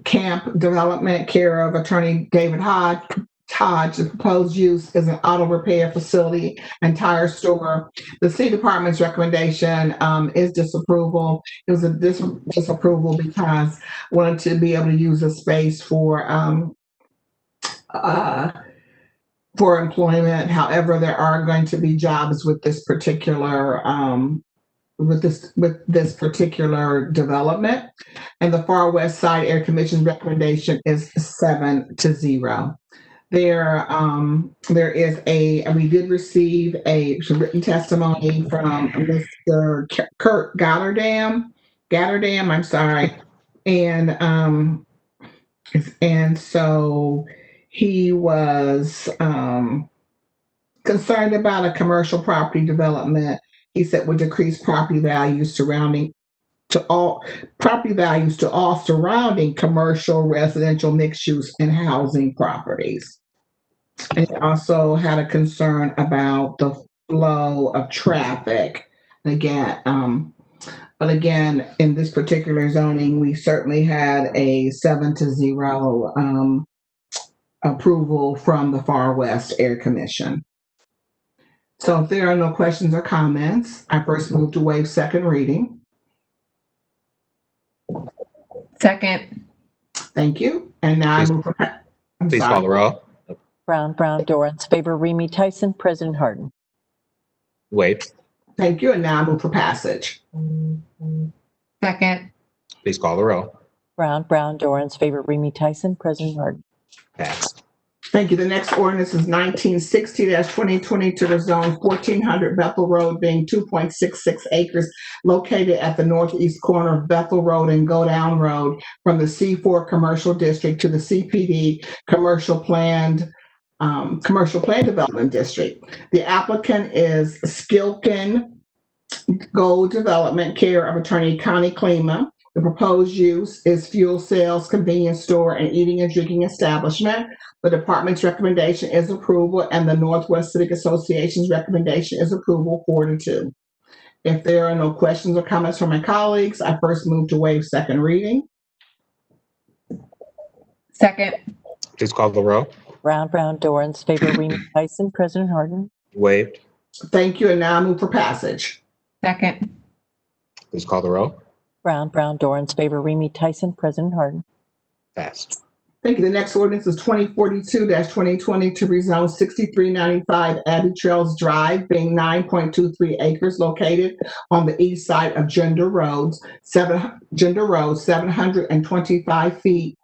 Speaker 8: Camp Development, care of attorney David Hodge. The proposed use is an auto repair facility and tire store. The city department's recommendation is disapproval. It was a disapproval because wanted to be able to use the space for employment. However, there are going to be jobs with this particular with this particular development. And the Far West Side Air Commission's recommendation is 7-0. We did receive some written testimony from Mr. Kurt Gatterdam, I'm sorry. And so he was concerned about a commercial property development. He said would decrease property values to all surrounding commercial, residential, mixed use, and housing properties. And he also had a concern about the flow of traffic. Again, but again, in this particular zoning, we certainly had a 7-0 approval from the Far West Air Commission. So if there are no questions or comments, I first move to waive second reading.
Speaker 2: Second.
Speaker 8: Thank you. And now I move for.
Speaker 1: Please call the roll.
Speaker 4: Brown, Dorans, favor Remy Tyson, President Harden.
Speaker 1: Wade,
Speaker 8: Thank you. And now I move for passage.
Speaker 2: Second.
Speaker 1: please call the roll.
Speaker 4: Brown, Dorans, favor Remy Tyson, President Harden.
Speaker 1: Passed.
Speaker 8: Thank you. The next ordinance is 1960-2020 to rezone 1400 Bethel Road, being 2.66 acres, located at the northeast corner of Bethel Road and Go Down Road, from the C4 Commercial District to the CPD Commercial Plan Development District. The applicant is Skilkin Gold Development, care of attorney Connie Klima. The proposed use is fuel sales, convenience store, and eating and drinking establishment. The department's recommendation is approval, and the Northwest Civic Association's recommendation is approval 4-2. If there are no questions or comments from my colleagues, I first move to waive second reading.
Speaker 2: Second.
Speaker 1: Please call the roll.
Speaker 4: Brown, Dorans, favor Remy Tyson, President Harden.
Speaker 1: Waived.
Speaker 8: Thank you. And now I move for passage.
Speaker 2: Second.
Speaker 1: Please call the roll.
Speaker 4: Brown, Dorans, favor Remy Tyson, President Harden.
Speaker 1: Passed.
Speaker 8: Thank you. The next ordinance is 2042-2020 to rezone 6395 Abbey Trails Drive, being 9.23 acres, located on the east side of Gender Road, 725 feet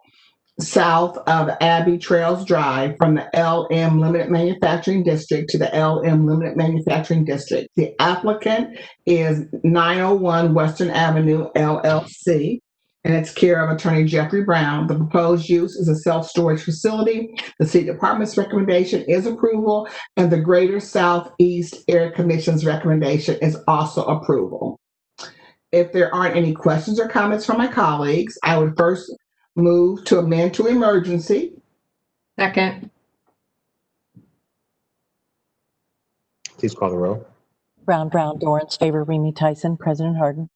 Speaker 8: south of Abbey Trails Drive, from the LM Limited Manufacturing District to the LM Limited Manufacturing District. The applicant is 901 Western Avenue, LLC, and it's care of attorney Jeffrey Brown. The proposed use is a self-storage facility. The city department's recommendation is approval, and the Greater Southeast Area Commission's recommendation is also approval. If there aren't any questions or comments from my colleagues, I would first move to amend to emergency.
Speaker 2: Second.
Speaker 1: Please call the roll.
Speaker 4: Brown, Dorans, favor Remy Tyson, President Harden.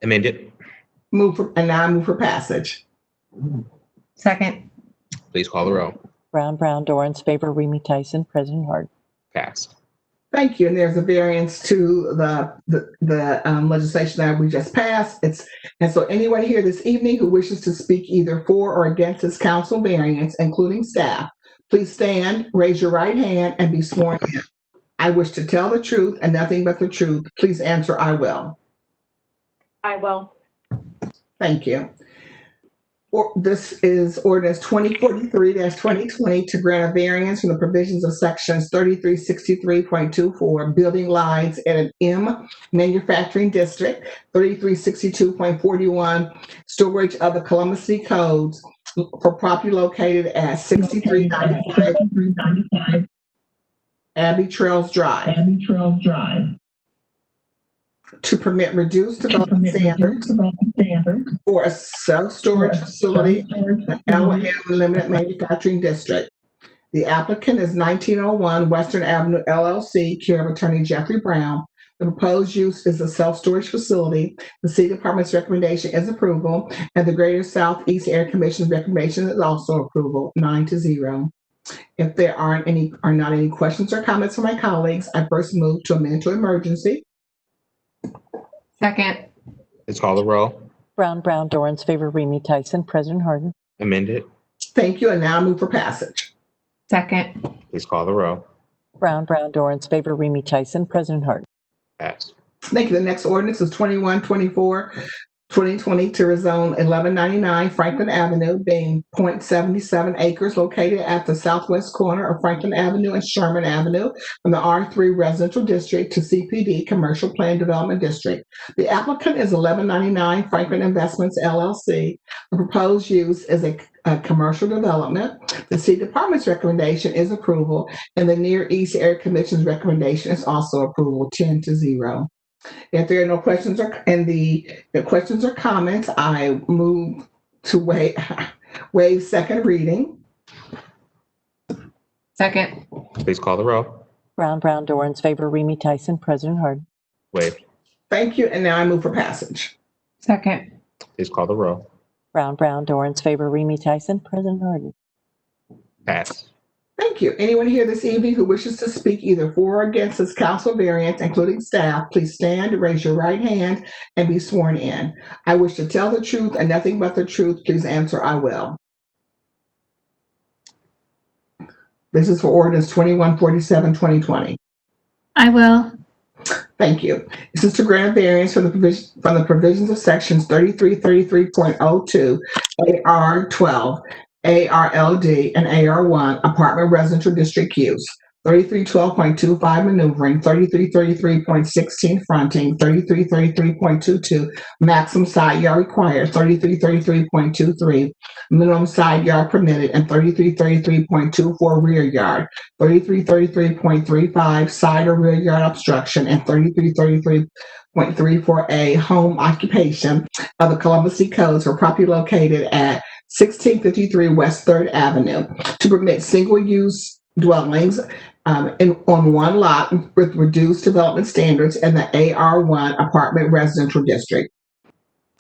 Speaker 1: Amended.
Speaker 8: And now I move for passage.
Speaker 2: Second.
Speaker 1: Please call the roll.
Speaker 4: Brown, Dorans, favor Remy Tyson, President Harden.
Speaker 1: Passed.
Speaker 8: Thank you. And there's a variance to the legislation that we just passed. And so anyone here this evening who wishes to speak either for or against this council variance, including staff, please stand, raise your right hand, and be sworn in. I wish to tell the truth and nothing but the truth. Please answer, I will.
Speaker 10: I will.
Speaker 8: Thank you. This is ordinance 2043-2020 to grant a variance from the provisions of sections 3363.24 building lines in an M manufacturing district, 3362.41 storage of the Columbus City codes for property located at 6395 Abbey Trails Drive to permit reduced development standards for a self-storage facility in the LM Limited Manufacturing District. The applicant is 1901 Western Avenue LLC, care of Attorney Jeffrey Brown. The proposed use is a self-storage facility. The City Department's recommendation is approval, and the Greater Southeast Area Commission's recommendation is also approval, 9-0. If there are not any questions or comments from my colleagues, I first move to amend to emergency.
Speaker 2: Second.
Speaker 1: Please call the roll.
Speaker 4: Brown, Dorans, favor, Remy Tyson, President Harden.
Speaker 1: Amended.
Speaker 8: Thank you, and now I move for passage.
Speaker 2: Second.
Speaker 1: Please call the roll.
Speaker 4: Brown, Dorans, favor, Remy Tyson, President Harden.
Speaker 1: Passed.
Speaker 8: Thank you. The next ordinance is 2124-2020 to rezone 1199 Franklin Avenue, being 0.77 acres located at the southwest corner of Franklin Avenue and Sherman Avenue from the R3 Residential District to CPD Commercial Plan Development District. The applicant is 1199 Franklin Investments LLC. The proposed use is a commercial development. The City Department's recommendation is approval, and the Near East Area Commission's recommendation is also approval, 10-0. If there are no questions or questions or comments, I move to waive second reading.
Speaker 2: Second.
Speaker 1: Please call the roll.
Speaker 4: Brown, Dorans, favor, Remy Tyson, President Harden.
Speaker 1: Waived.
Speaker 8: Thank you, and now I move for passage.
Speaker 2: Second.
Speaker 1: Please call the roll.
Speaker 4: Brown, Dorans, favor, Remy Tyson, President Harden.
Speaker 1: Passed.
Speaker 8: Thank you. Anyone here this evening who wishes to speak either for or against this council variance, including staff, please stand, raise your right hand, and be sworn in. I wish to tell the truth and nothing but the truth. Please answer, I will. This is for ordinance 2147-2020.
Speaker 3: I will.
Speaker 8: Thank you. This is to grant variance from the provisions of sections 3333.02, AR12, ARLD, and AR1, apartment residential district use, 3312.25 maneuvering, 3333.16 fronting, 3333.22 maximum side yard required, 3333.23 minimum side yard permitted, and 3333.24 rear yard, 3333.35 side or rear yard obstruction, and 3333.34A home occupation of the Columbus City codes for property located at 1653 West 3rd Avenue to permit single-use dwellings on one lot with reduced development standards in the AR1 apartment residential district.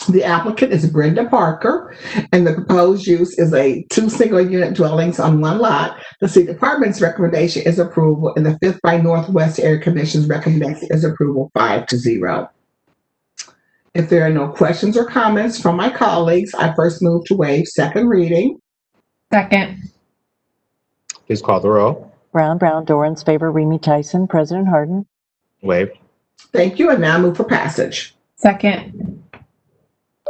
Speaker 8: The applicant is Brenda Parker, and the proposed use is two single-unit dwellings on one lot. The City Department's recommendation is approval, and the 5th by Northwest Area Commission's recommendation is approval, 5-0. If there are no questions or comments from my colleagues, I first move to waive second reading.
Speaker 2: Second.
Speaker 1: Please call the roll.
Speaker 4: Brown, Dorans, favor, Remy Tyson, President Harden.
Speaker 1: Waived.
Speaker 8: Thank you, and now I move for passage.
Speaker 2: Second.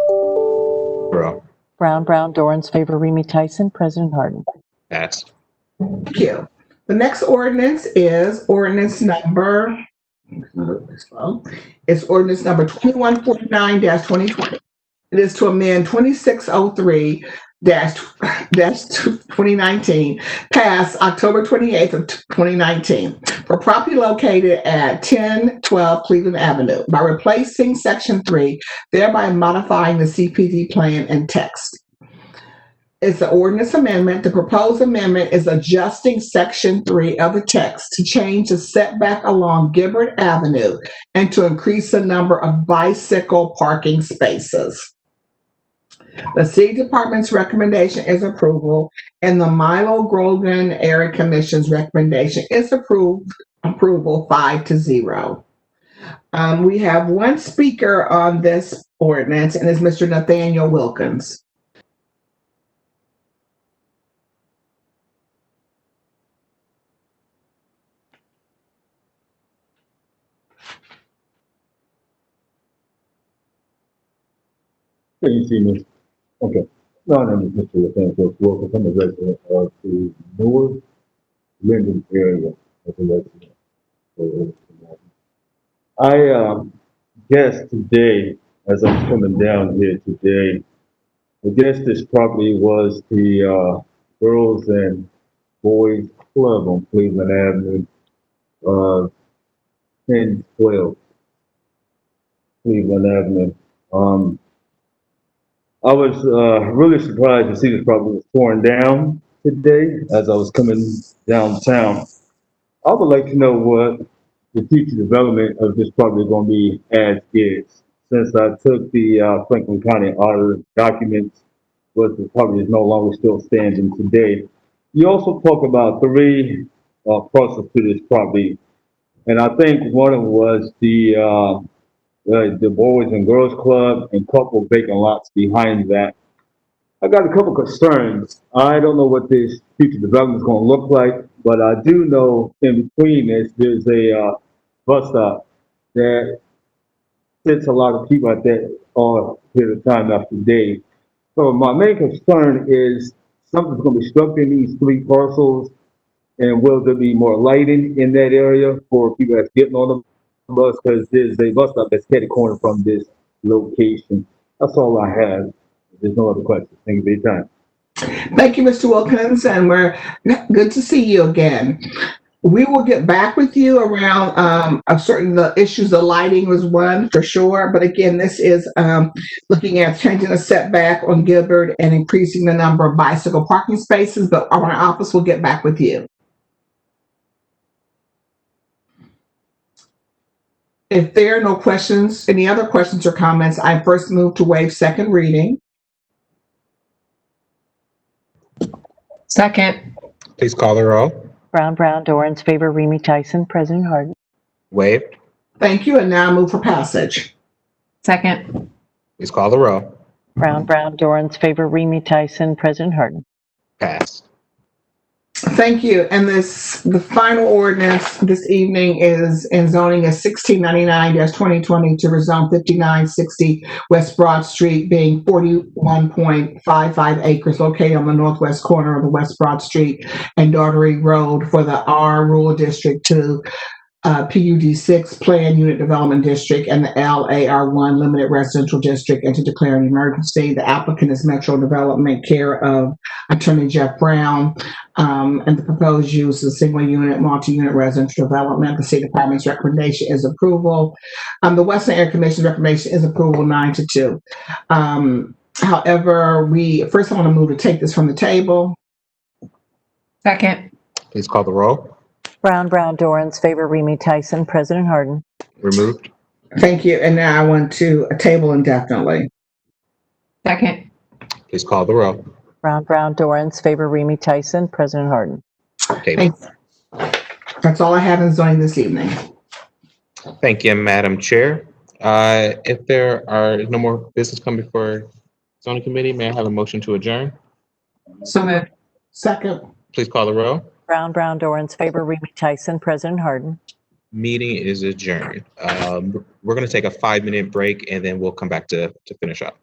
Speaker 1: Roll.
Speaker 4: Brown, Dorans, favor, Remy Tyson, President Harden.
Speaker 1: Passed.
Speaker 8: Thank you. The next ordinance is ordinance number 2149-2020. It is to amend 2603-2019, passed October 28th of 2019, for property located at 1012 Cleveland Avenue by replacing Section 3, thereby modifying the CPD plan and text. It's an ordinance amendment. The proposed amendment is adjusting Section 3 of the text to change the setback along Gibbard Avenue and to increase the number of bicycle parking spaces. The City Department's recommendation is approval, and the Milo Grogan Area Commission's recommendation is approval, 5-0. We have one speaker on this ordinance, and it's Mr. Nathaniel Wilkins.
Speaker 22: Can you see me? Okay.
Speaker 3: My name is Mr. Lefrancois Wilkins. I'm a resident of the North Linden area as a resident. I guess today, as I was coming down here today, I guess this property was the Girls and Boys Club on Cleveland Avenue, 1012 Cleveland Avenue. I was really surprised to see this property was torn down today as I was coming downtown. I would like to know what the future development of this property is going to be as is. Since I took the Franklin County Auditor documents, but the property is no longer still standing today. You also talk about three parcels to this property, and I think one of them was the Boys and Girls Club and couple vacant lots behind that. I got a couple concerns. I don't know what this future development is going to look like, but I do know in between this, there's a bus stop that sits a lot of people at that period of time after day. So my main concern is something's going to be structured in these three parcels, and will there be more lighting in that area for people that's getting on the bus? Because there's a bus stop that's catty corner from this location. That's all I have. There's no other questions. Thank you for your time.
Speaker 8: Thank you, Mr. Wilkins, and we're good to see you again. We will get back with you around certain the issues. The lighting was one for sure, but again, this is looking at changing the setback on Gilbert and increasing the number of bicycle parking spaces. But our office will get back with you. If there are no questions, any other questions or comments, I first move to waive second reading.
Speaker 2: Second.
Speaker 1: Please call the roll.
Speaker 4: Brown, Dorans, favor, Remy Tyson, President Harden.
Speaker 1: Waived.
Speaker 8: Thank you, and now I move for passage.
Speaker 2: Second.
Speaker 1: Please call the roll.
Speaker 4: Brown, Dorans, favor, Remy Tyson, President Harden.
Speaker 1: Passed.
Speaker 8: Thank you. And the final ordinance this evening is in zoning is 1699-2020 to rezone 5960 West Broad Street, being 41.55 acres located on the northwest corner of the West Broad Street and Daughtery Road for the R Rural District to PUD 6 Planned Unit Development District and the LAR1 Limited Residential District, and to declare an emergency. The applicant is Metro Development, care of Attorney Jeff Brown, and the proposed use is single unit, multi-unit residential development. The State Department's recommendation is approval. The Western Area Commission's recommendation is approval 9-2. However, I want to move to take this from the table.
Speaker 2: Second.
Speaker 1: Please call the roll.
Speaker 4: Brown, Dorans, favor, Remy Tyson, President Harden.
Speaker 1: Removed.
Speaker 8: Thank you. And now I want to table indefinitely.
Speaker 2: Second.
Speaker 1: Please call the roll.
Speaker 4: Brown, Dorans, favor, Remy Tyson, President Harden.
Speaker 1: Table.
Speaker 8: That's all I have in zoning this evening.
Speaker 1: Thank you, Madam Chair. If there are no more business coming before zoning committee, may I have a motion to adjourn?
Speaker 2: So moved.
Speaker 8: Second.
Speaker 1: Please call the roll.
Speaker 4: Brown, Dorans, favor, Remy Tyson, President Harden.
Speaker 1: Meeting is adjourned. We're going to take a 5-minute break, and then we'll come back to finish up.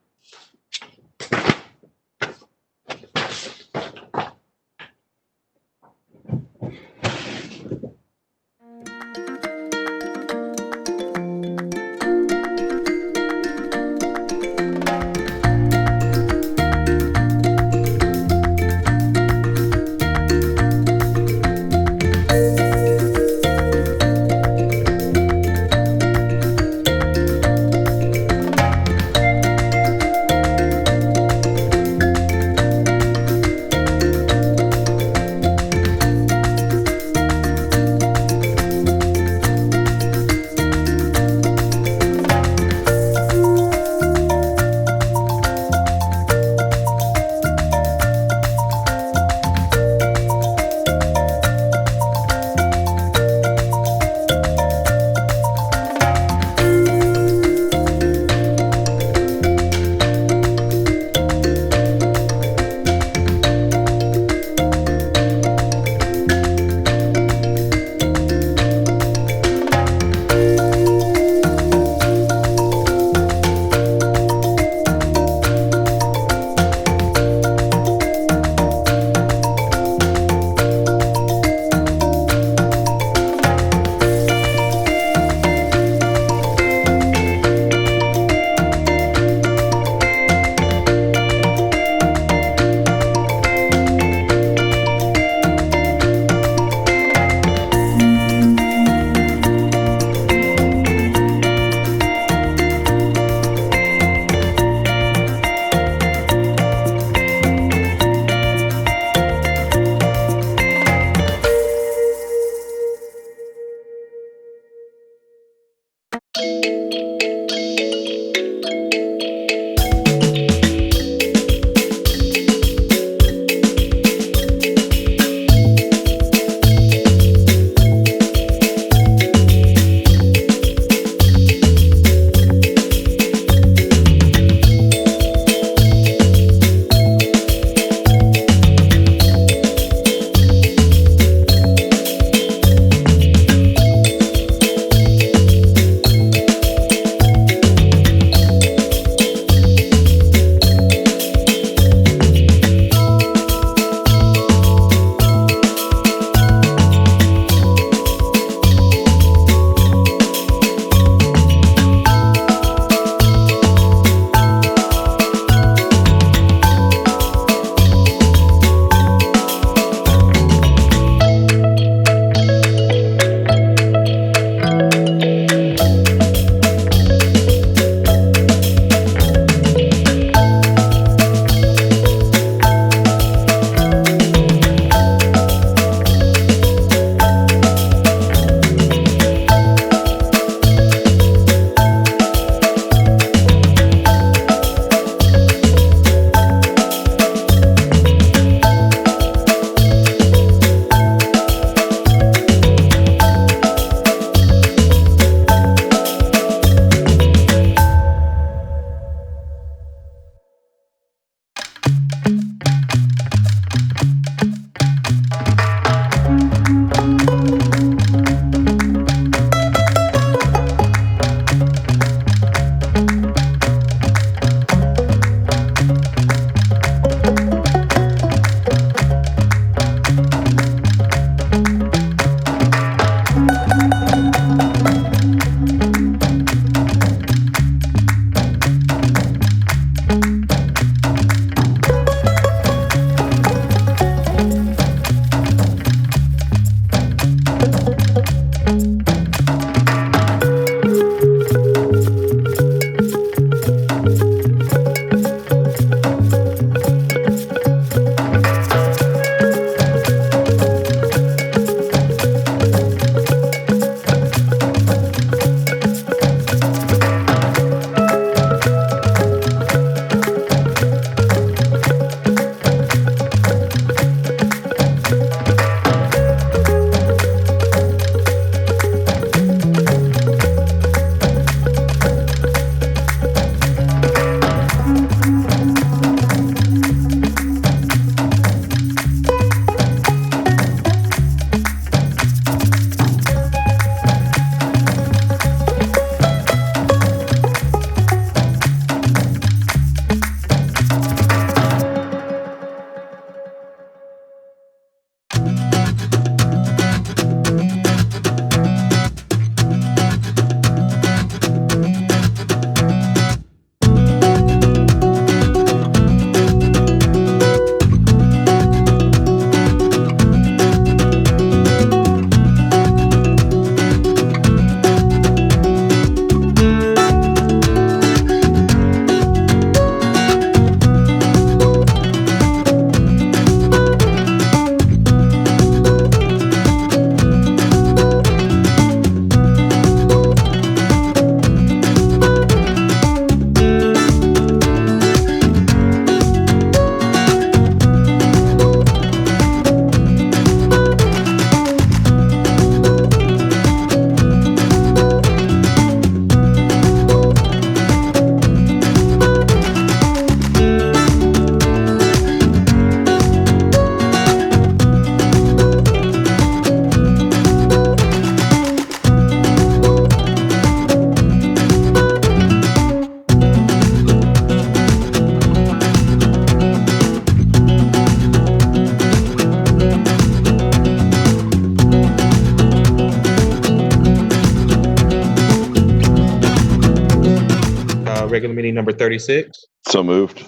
Speaker 1: Regular meeting number 36.
Speaker 11: So moved.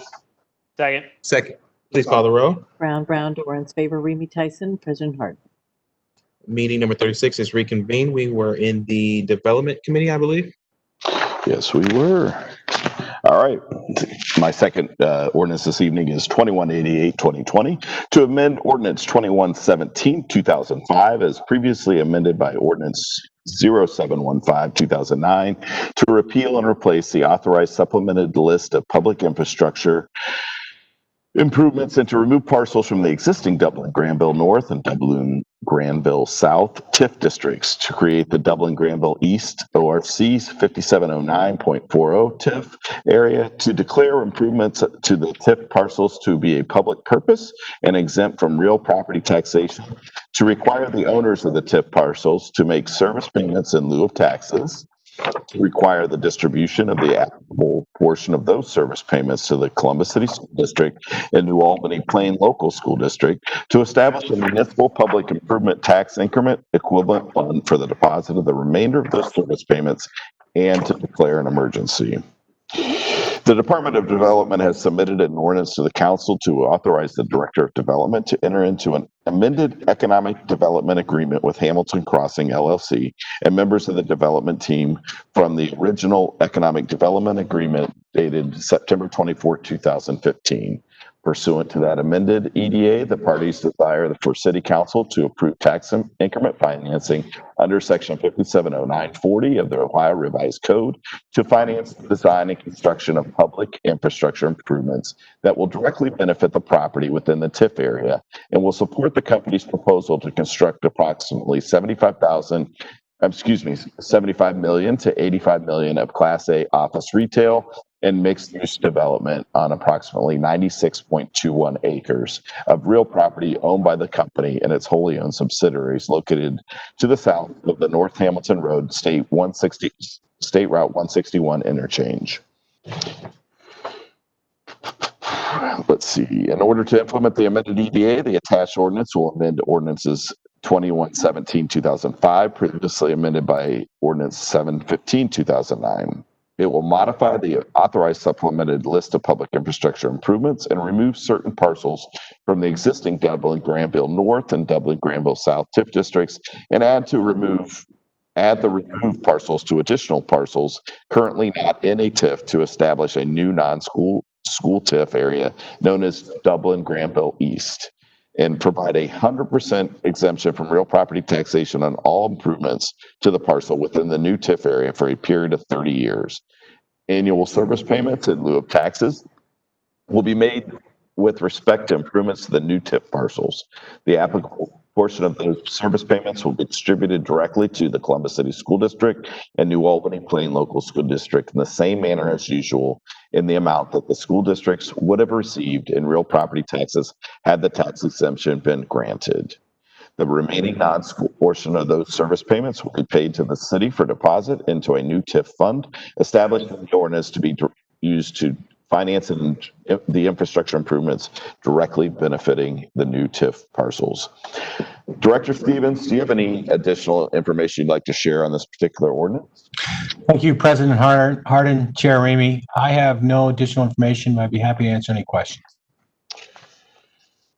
Speaker 5: Second.
Speaker 1: Second. Please call the roll.
Speaker 4: Brown, Dorans, favor, Remy Tyson, President Harden.
Speaker 1: Meeting number 36 is reconvened. We were in the Development Committee, I believe.
Speaker 11: Yes, we were. All right. My second ordinance this evening is 2188-2020 to amend Ordinance 2117-2005 as previously amended by Ordinance 0715-2009 to repeal and replace the authorized supplemented list of public infrastructure improvements and to remove parcels from the existing Dublin-Granville North and Dublin-Granville South TIF districts to create the Dublin-Granville East ORC's 5709.40 TIF area, to declare improvements to the TIF parcels to be a public purpose and exempt from real property taxation, to require the owners of the TIF parcels to make service payments in lieu of taxes, to require the distribution of the applicable portion of those service payments to the Columbus City School District and New Albany Plain Local School District, to establish a municipal public improvement tax increment equivalent fund for the deposit of the remainder of those service payments, and to declare an emergency. The Department of Development has submitted an ordinance to the council to authorize the Director of Development to enter into an amended economic development agreement with Hamilton Crossing LLC and members of the development team from the original economic development agreement dated September 24, 2015. Pursuant to that amended EDA, the parties desire for City Council to approve tax increment financing under Section 570940 of the Ohio Revised Code to finance the design and construction of public infrastructure improvements that will directly benefit the property within the TIF area and will support the company's proposal to construct approximately 75 million to 85 million of Class A office retail and mixed-use development on approximately 96.21 acres of real property owned by the company and its wholly owned subsidiaries located to the south of the North Hamilton Road State Route 161 interchange. Let's see. In order to implement the amended EDA, the attached ordinance will amend ordinances 2117-2005, previously amended by Ordinance 715-2009. It will modify the authorized supplemented list of public infrastructure improvements and remove certain parcels from the existing Dublin-Granville North and Dublin-Granville South TIF districts and add the removed parcels to additional parcels currently not in a TIF to establish a new non-school TIF area known as Dublin-Granville East, and provide 100% exemption from real property taxation on all improvements to the parcel within the new TIF area for a period of 30 years. Annual service payments in lieu of taxes will be made with respect to improvements to the new TIF parcels. The applicable portion of those service payments will be distributed directly to the Columbus City School District and New Albany Plain Local School District in the same manner as usual, in the amount that the school districts would have received in real property taxes had the tax exemption been granted. The remaining non-school portion of those service payments will be paid to the city for deposit into a new TIF fund established in the ordinance to be used to finance the infrastructure improvements directly benefiting the new TIF parcels. Director Stevens, do you have any additional information you'd like to share on this particular ordinance?
Speaker 19: Thank you, President Harden, Chair Ramey. I have no additional information. I'd be happy to answer any questions.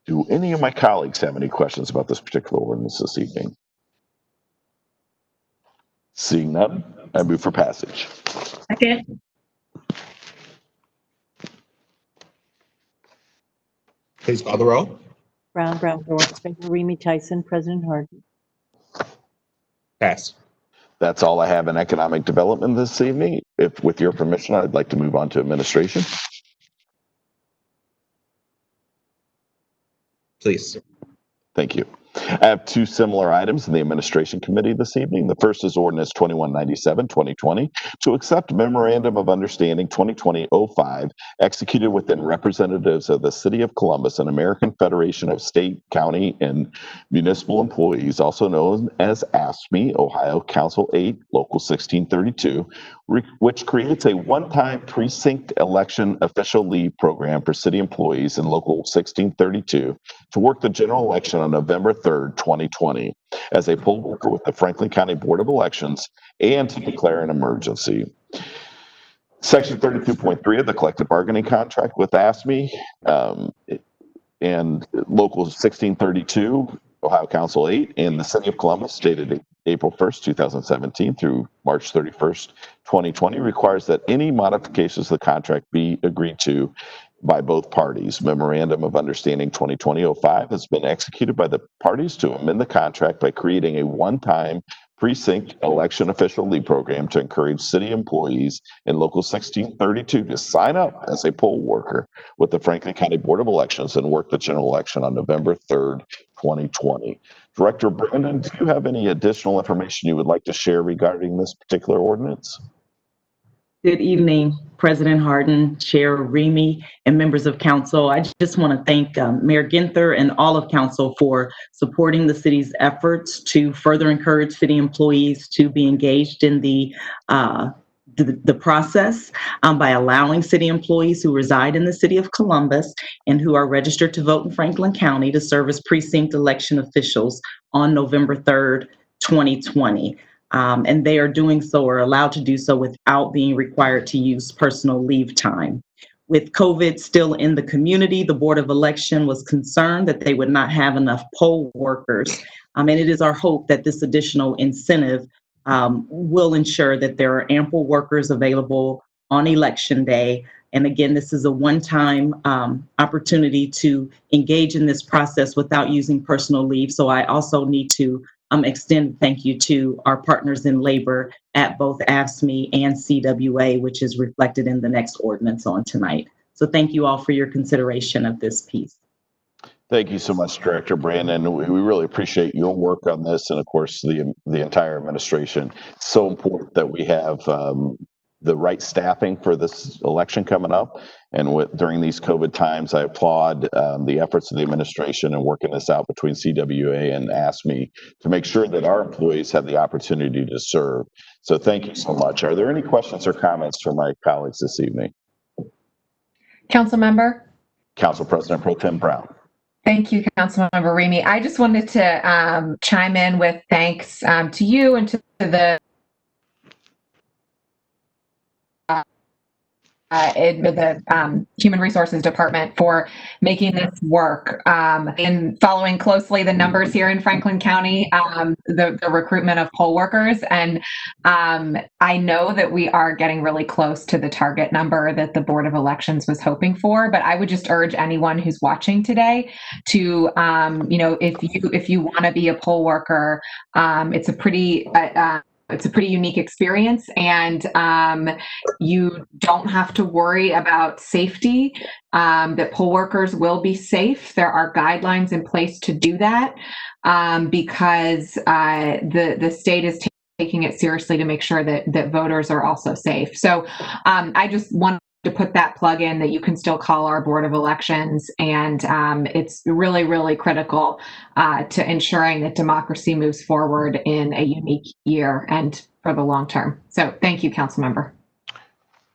Speaker 11: Do any of my colleagues have any questions about this particular ordinance this evening? Seeing none, I move for passage.
Speaker 10: Second.
Speaker 1: Please call the roll.
Speaker 4: Brown, Dorans, favor, Remy Tyson, President Harden.
Speaker 1: Pass.
Speaker 11: That's all I have in economic development this evening. If, with your permission, I'd like to move on to administration.
Speaker 1: Please.
Speaker 11: Thank you. I have two similar items in the Administration Committee this evening. The first is Ordinance 2197-2020 to accept Memorandum of Understanding 2020-05 executed within representatives of the City of Columbus and American Federation of State, County, and Municipal Employees, also known as AFSCME, Ohio Council 8, Local 1632, which creates a one-time precinct election official leave program for city employees in Local 1632 to work the general election on November 3rd, 2020, as a poll worker with the Franklin County Board of Elections, and to declare an emergency. Section 32.3 of the collective bargaining contract with ASME and Local 1632, Ohio Council 8, and the City of Columbus, dated April 1st, 2017 through March 31st, 2020, requires that any modifications to the contract be agreed to by both parties. Memorandum of Understanding 2020-05 has been executed by the parties to amend the contract by creating a one-time precinct election official leave program to encourage city employees in Local 1632 to sign up as a poll worker with the Franklin County Board of Elections and work the general election on November 3rd, 2020. Director Brandon, do you have any additional information you would like to share regarding this particular ordinance?
Speaker 9: Good evening, President Harden, Chair Remy, and members of council. I just want to thank Mayor Ginther and all of council for supporting the city's efforts to further encourage city employees to be engaged in the process by allowing city employees who reside in the city of Columbus and who are registered to vote in Franklin County to serve as precinct election officials on November 3rd, 2020. And they are doing so or allowed to do so without being required to use personal leave time. With COVID still in the community, the Board of Election was concerned that they would not have enough poll workers. And it is our hope that this additional incentive will ensure that there are ample workers available on Election Day. And again, this is a one-time opportunity to engage in this process without using personal leave. So I also need to extend thank you to our partners in labor at both AFSCME and CWA, which is reflected in the next ordinance on tonight. So thank you all for your consideration of this piece.
Speaker 11: Thank you so much, Director Brandon. We really appreciate your work on this, and of course, the entire administration. It's so important that we have the right staffing for this election coming up. And during these COVID times, I applaud the efforts of the administration in working this out between CWA and ASME to make sure that our employees have the opportunity to serve. So thank you so much. Are there any questions or comments from my colleagues this evening?
Speaker 2: Council member?
Speaker 11: Council President Pro Tem Brown.
Speaker 2: Thank you, Councilmember Remy. I just wanted to chime in with thanks to you and to the Human Resources Department for making this work and following closely the numbers here in Franklin County, the recruitment of poll workers. And I know that we are getting really close to the target number that the Board of Elections was hoping for, but I would just urge anyone who's watching today to, if you want to be a poll worker, it's a pretty unique experience, and you don't have to worry about safety, that poll workers will be safe. There are guidelines in place to do that because the state is taking it seriously to make sure that voters are also safe. So I just want to put that plug in that you can still call our Board of Elections, and it's really, really critical to ensuring that democracy moves forward in a unique year and for the long term. So thank you, Council Member.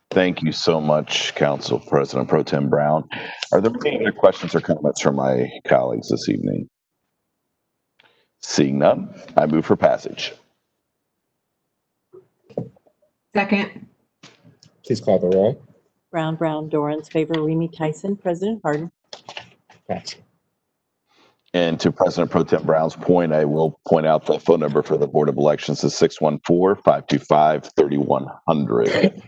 Speaker 11: Thank you so much, Council President Pro Tem Brown. Are there any other questions or comments from my colleagues this evening? Seeing none, I move for passage.
Speaker 2: Second.
Speaker 1: Please call the roll.
Speaker 4: Brown, Dorans, favor, Remy Tyson, President Harden.
Speaker 1: Pass.
Speaker 11: And to President Pro Tem Brown's point, I will point out the phone number for the Board of Elections is 614-525-3100.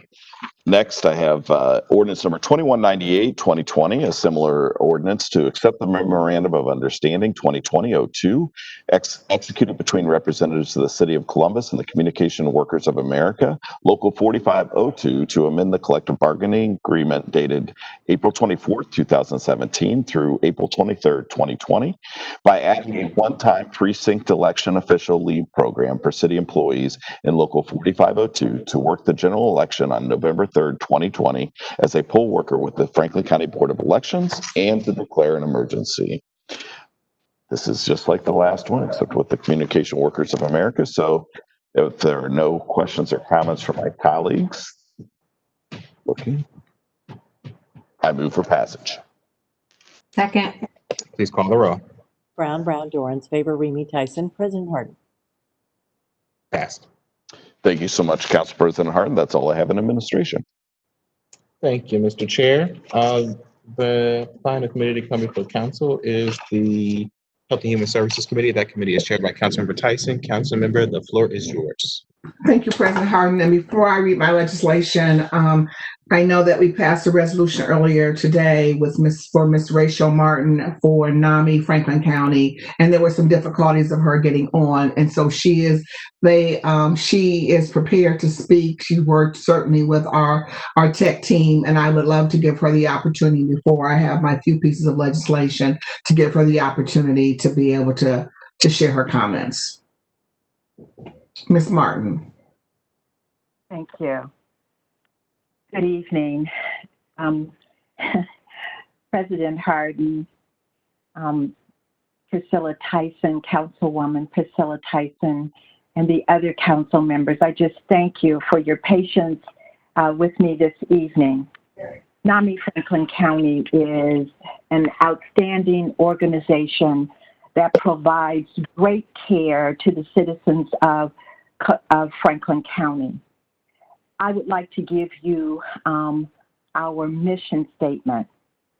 Speaker 11: Next, I have ordinance number 2198, 2020, a similar ordinance to accept the Memorandum of Understanding 2020-02, executed between representatives of the City of Columbus and the Communication Workers of America, Local 4502, to amend the collective bargaining agreement dated April 24th, 2017 through April 23rd, 2020, by adding a one-time precinct election official leave program for city employees in Local 4502 to work the general election on November 3rd, 2020 as a poll worker with the Franklin County Board of Elections and to declare an emergency. This is just like the last one, except with the Communication Workers of America. So if there are no questions or comments from my colleagues, I move for passage.
Speaker 2: Second.
Speaker 1: Please call the roll.
Speaker 4: Brown, Dorans, favor, Remy Tyson, President Harden.
Speaker 1: Passed.
Speaker 11: Thank you so much, Council President Harden. That's all I have in administration.
Speaker 1: Thank you, Mr. Chair. The final committee coming for council is the Health and Human Services Committee. That committee is chaired by Councilmember Tyson. Councilmember, the floor is yours.
Speaker 8: Thank you, President Harden. And before I read my legislation, I know that we passed a resolution earlier today with Miss Rachel Martin for NAMI Franklin County, and there were some difficulties of her getting on, and so she is prepared to speak. She worked certainly with our tech team, and I would love to give her the opportunity before I have my few pieces of legislation to give her the opportunity to be able to share her comments. Ms. Martin.
Speaker 12: Thank you. Good evening. President Harden, Priscilla Tyson, Councilwoman Priscilla Tyson, and the other council members, I just thank you for your patience with me this evening. NAMI Franklin County is an outstanding organization that provides great care to the citizens of Franklin County. I would like to give you our mission statement.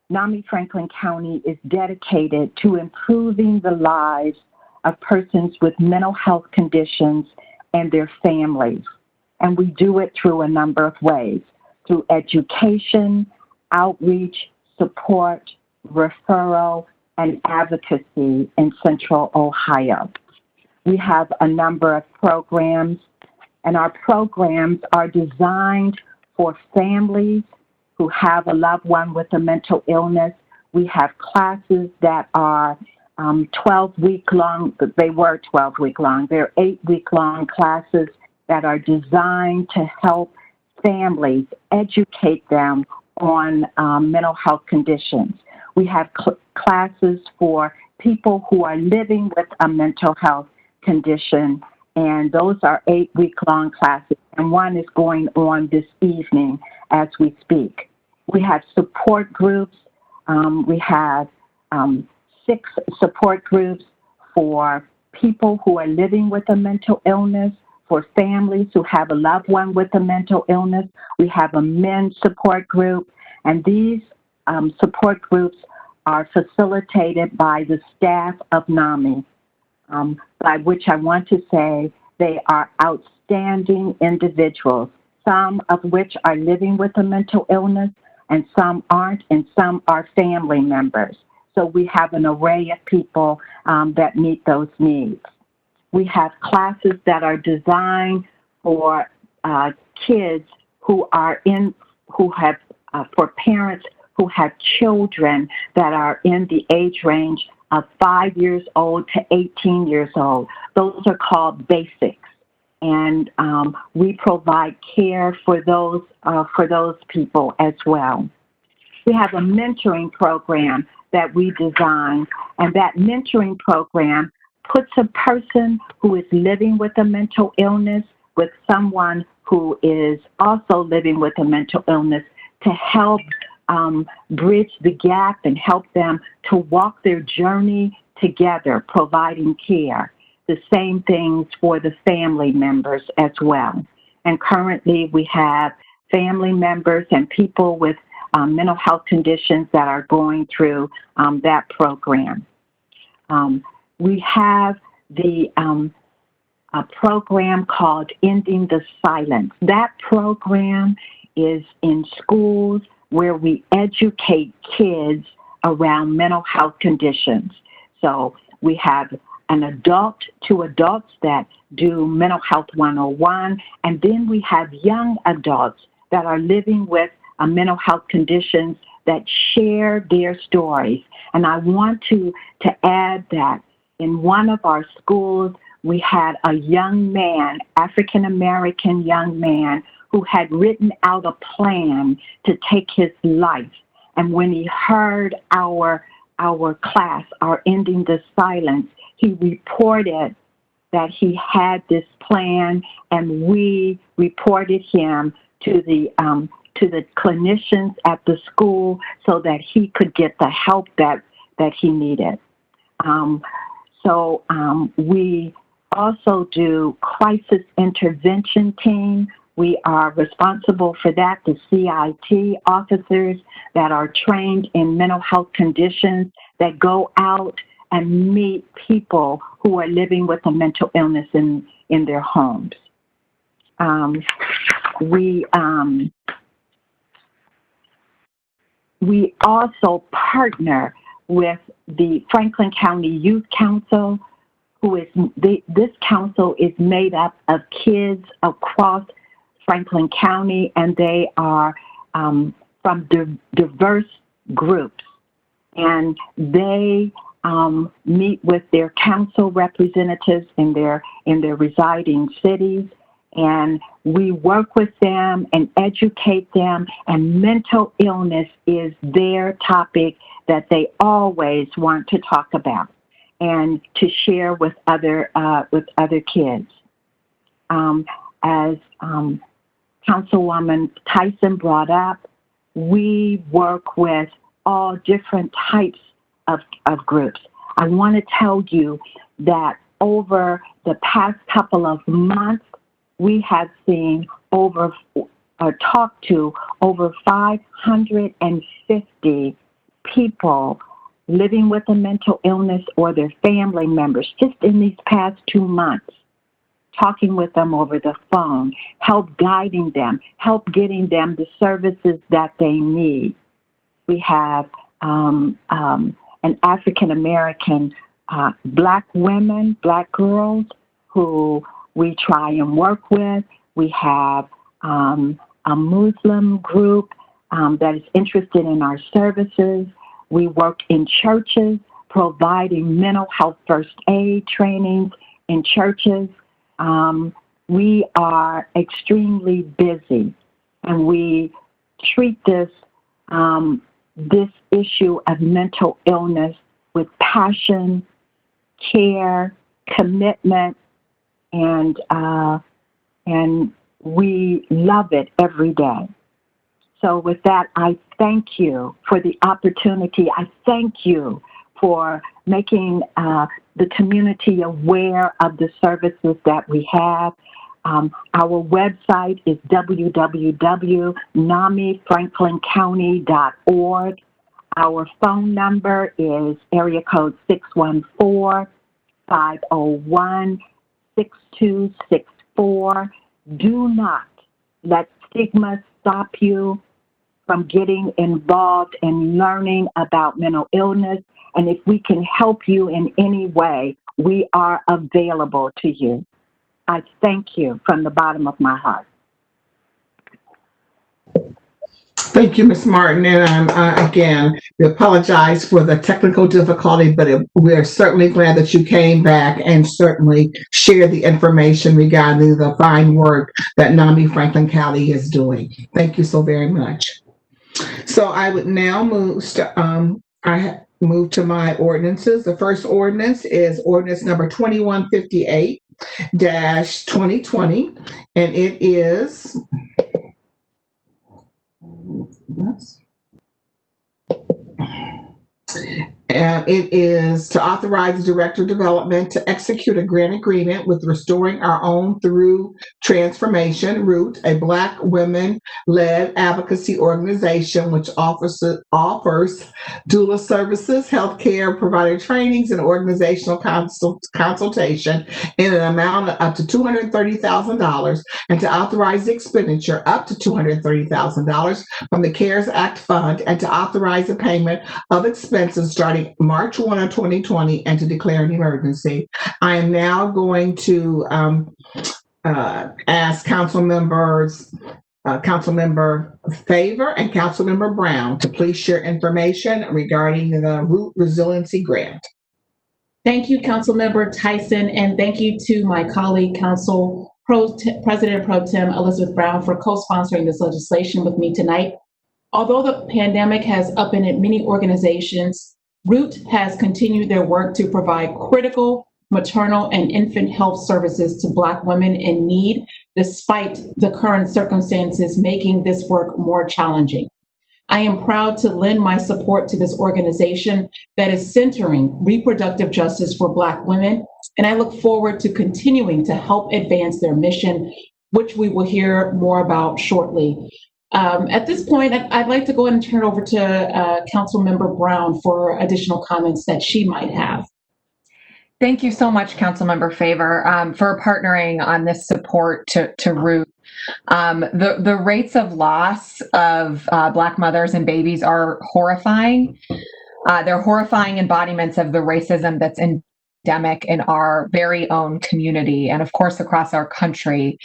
Speaker 12: NAMI Franklin County is dedicated to improving the lives of persons with mental health conditions and their families. And we do it through a number of ways, through education, outreach, support, referral, and advocacy in Central Ohio. We have a number of programs, and our programs are designed for families who have a loved one with a mental illness. We have classes that are 12-week long. They were 12-week long. They're 8-week-long classes that are designed to help families educate them on mental health conditions. We have classes for people who are living with a mental health condition, and those are 8-week-long classes, and one is going on this evening as we speak. We have support groups. We have 6 support groups for people who are living with a mental illness, for families who have a loved one with a mental illness. We have a men's support group, and these support groups are facilitated by the staff of NAMI, by which I want to say they are outstanding individuals, some of which are living with a mental illness, and some aren't, and some are family members. So we have an array of people that meet those needs. We have classes that are designed for kids for parents who have children that are in the age range of 5 years old to 18 years old. Those are called basics. And we provide care for those people as well. We have a mentoring program that we designed, and that mentoring program puts a person who is living with a mental illness with someone who is also living with a mental illness to help bridge the gap and help them to walk their journey together, providing care. The same things for the family members as well. And currently we have family members and people with mental health conditions that are going through that program. We have a program called Ending the Silence. That program is in schools where we educate kids around mental health conditions. So we have two adults that do Mental Health 101, and then we have young adults that are living with mental health conditions that share their stories. And I want to add that in one of our schools, we had a young man, African-American young man, who had written out a plan to take his life. And when he heard our class, our Ending the Silence, he reported that he had this plan, and we reported him to the clinicians at the school so that he could get the help that he needed. We also do crisis intervention team, We are responsible for that, the CIT officers that are trained in mental health conditions that go out and meet people who are living with a mental illness in their homes. We also partner with the Franklin County Youth Council, this council is made up of kids across Franklin County, and they are from diverse groups, and they meet with their council representatives in their residing cities, and we work with them and educate them, and mental illness is their topic that they always want to talk about and to share with other kids. As Councilwoman Tyson brought up, we work with all different types of groups. I want to tell you that over the past couple of months, we have seen talked to over 550 people living with a mental illness or their family members just in these past 2 months, talking with them over the phone, help guiding them, help getting them the services that they need. We have an African-American Black women, Black girls who we try and work with. We have a Muslim group that is interested in our services. We work in churches, providing mental health first aid trainings in churches. We are extremely busy, and we treat this issue of mental illness with passion, care, commitment, and we love it every day. So with that, I thank you for the opportunity. I thank you for making the community aware of the services that we have. Our website is www.namifranklincounty.org. Our phone number is area code 614-501-6264. Do not let stigma stop you from getting involved in learning about mental illness. And if we can help you in any way, we are available to you. I thank you from the bottom of my heart.
Speaker 8: Thank you, Ms. Martin. And again, we apologize for the technical difficulty, but we're certainly glad that you came back and certainly shared the information regarding the fine work that NAMI Franklin County is doing. Thank you so very much. So I would now move to my ordinances. The first ordinance is ordinance number 2158-2020, and it is to authorize the Director of Development to execute a grant agreement with Restoring Our Own Through Transformation, ROOT, a Black women-led advocacy organization which offers doula services, healthcare provider trainings, and organizational consultation in an amount of up to $230,000, and to authorize the expenditure up to $230,000 from the CARES Act Fund, and to authorize the payment of expenses starting March 1 of 2020 and to declare an emergency. I am now going to ask Councilmember Favor and Councilmember Brown to please share information regarding the Root Resiliency Grant.
Speaker 7: Thank you, Councilmember Tyson, and thank you to my colleague, Council President Pro Tem Elizabeth Brown, for co-sponsoring this legislation with me tonight. Although the pandemic has upended many organizations, Root has continued their work to provide critical maternal and infant health services to Black women in need, despite the current circumstances making this work more challenging. I am proud to lend my support to this organization that is centering reproductive justice for Black women, and I look forward to continuing to help advance their mission which we will hear more about shortly. At this point, I'd like to go ahead and turn it over to Councilmember Brown for additional comments that she might have.
Speaker 2: Thank you so much, Councilmember Favor, for partnering on this support to Root. The rates of loss of Black mothers and babies are horrifying. They're horrifying embodiments of the racism that's endemic in our very own community and, of course, across our country.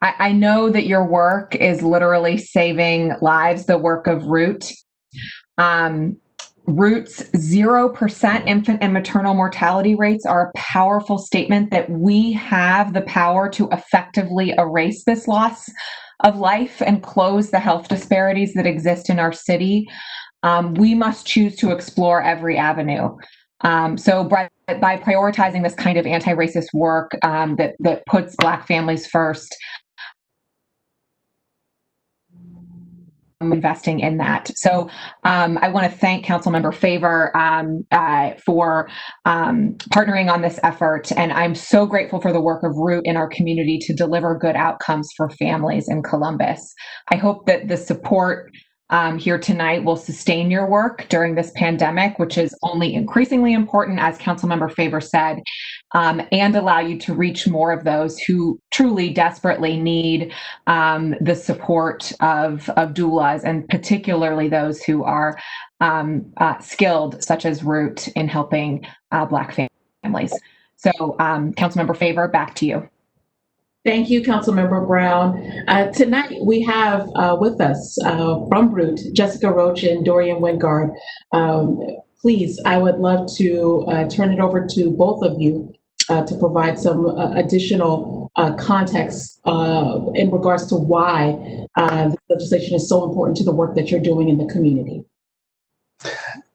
Speaker 2: I know that your work is literally saving lives, the work of Root. Root's 0% infant and maternal mortality rates are a powerful statement that we have the power to effectively erase this loss of life and close the health disparities that exist in our city. We must choose to explore every avenue. So by prioritizing this kind of anti-racist work that puts Black families first, investing in that. So I want to thank Councilmember Favor for partnering on this effort. And I'm so grateful for the work of Root in our community to deliver good outcomes for families in Columbus. I hope that the support here tonight will sustain your work during this pandemic, which is only increasingly important, as Councilmember Favor said, and allow you to reach more of those who truly desperately need the support of doulas, and particularly those who are skilled, such as Root, in helping Black families. So, Councilmember Favor, back to you.
Speaker 7: Thank you, Councilmember Brown. Tonight we have with us from Root, Jessica Roach and Dorian Wingard. Please, I would love to turn it over to both of you to provide some additional context in regards to why this legislation is so important to the work that you're doing in the community.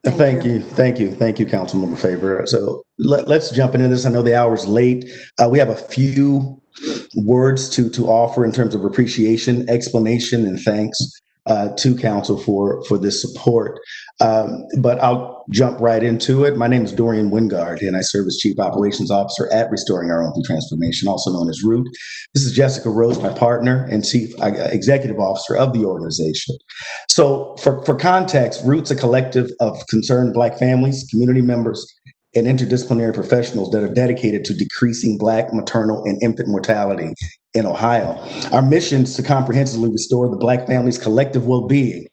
Speaker 13: Thank you, Councilmember Favor. So let's jump into this. I know the hour's late. We have a few words to offer in terms of appreciation, explanation, and thanks to Council for this support. But I'll jump right into it. My name is Dorian Wingard, and I serve as Chief Operations Officer at Restoring Our Own Through Transformation, also known as Root. This is Jessica Rose, my partner and Chief Executive Officer of the organization. So for context, Root's a collective of concerned Black families, community members, and interdisciplinary professionals that are dedicated to decreasing Black maternal and infant mortality in Ohio. Our mission is to comprehensively restore the Black family's collective well-being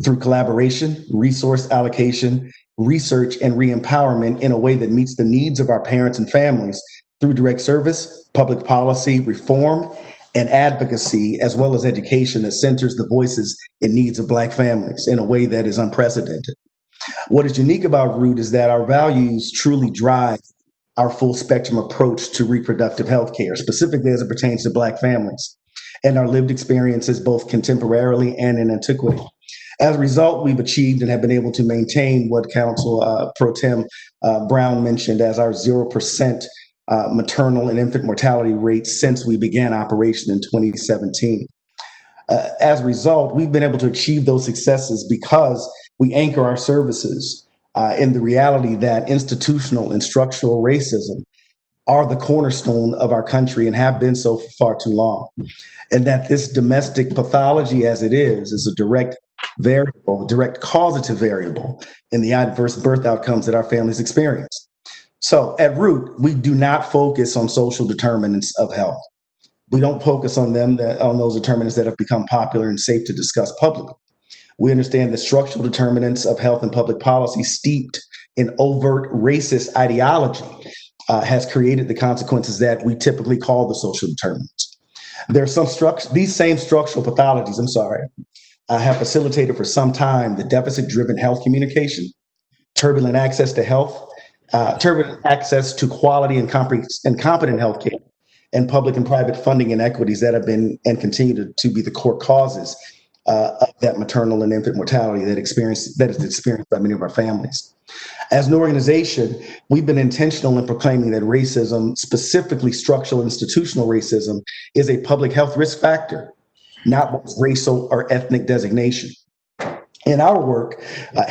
Speaker 13: through collaboration, resource allocation, research, and re-empowerment in a way that meets the needs of our parents and families through direct service, public policy, reform, and advocacy, as well as education that centers the voices and needs of Black families in a way that is unprecedented. What is unique about Root is that our values truly drive our full spectrum approach to reproductive health care, specifically as it pertains to Black families, and our lived experiences both contemporarily and in antiquity. As a result, we've achieved and have been able to maintain what Council Pro Tem Brown mentioned as our 0% maternal and infant mortality rate since we began operation in 2017. As a result, we've been able to achieve those successes because we anchor our services in the reality that institutional and structural racism are the cornerstone of our country and have been so for far too long. And that this domestic pathology as it is a direct variable, direct causative variable in the adverse birth outcomes that our families experience. So at Root, we do not focus on social determinants of health. We don't focus on those determinants that have become popular and safe to discuss publicly. We understand the structural determinants of health and public policy steeped in overt racist ideology has created the consequences that we typically call the social determinants. These same structural pathologies, have facilitated for some time the deficit-driven health communication, turbulent access to health, turbulent access to quality and competent health care, and public and private funding inequities that have been and continue to be the core causes of that maternal and infant mortality that is experienced by many of our families. As an organization, we've been intentional in proclaiming that racism, specifically structural institutional racism, is a public health risk factor, not racial or ethnic designation. In our work, with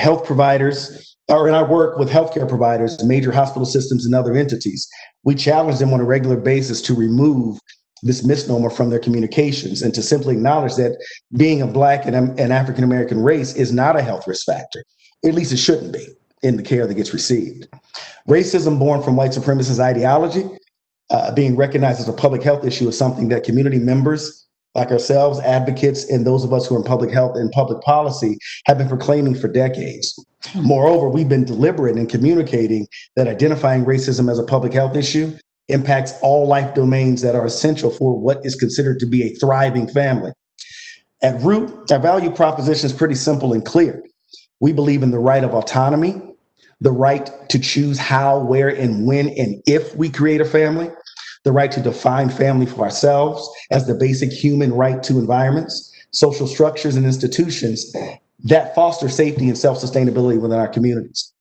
Speaker 13: healthcare providers, major hospital systems, and other entities, we challenge them on a regular basis to remove this misnomer from their communications and to simply acknowledge that being a Black and an African American race is not a health risk factor. At least it shouldn't be in the care that gets received. Racism born from white supremacist ideology, being recognized as a public health issue, is something that community members like ourselves, advocates, and those of us who are in public health and public policy have been proclaiming for decades. Moreover, we've been deliberate in communicating that identifying racism as a public health issue impacts all life domains that are essential for what is considered to be a thriving family. At root, our value proposition is pretty simple and clear. We believe in the right of autonomy, the right to choose how, where, and when, and if we create a family, the right to define family for ourselves as the basic human right to environments, social structures, and institutions that foster safety and self-sustainability within our communities.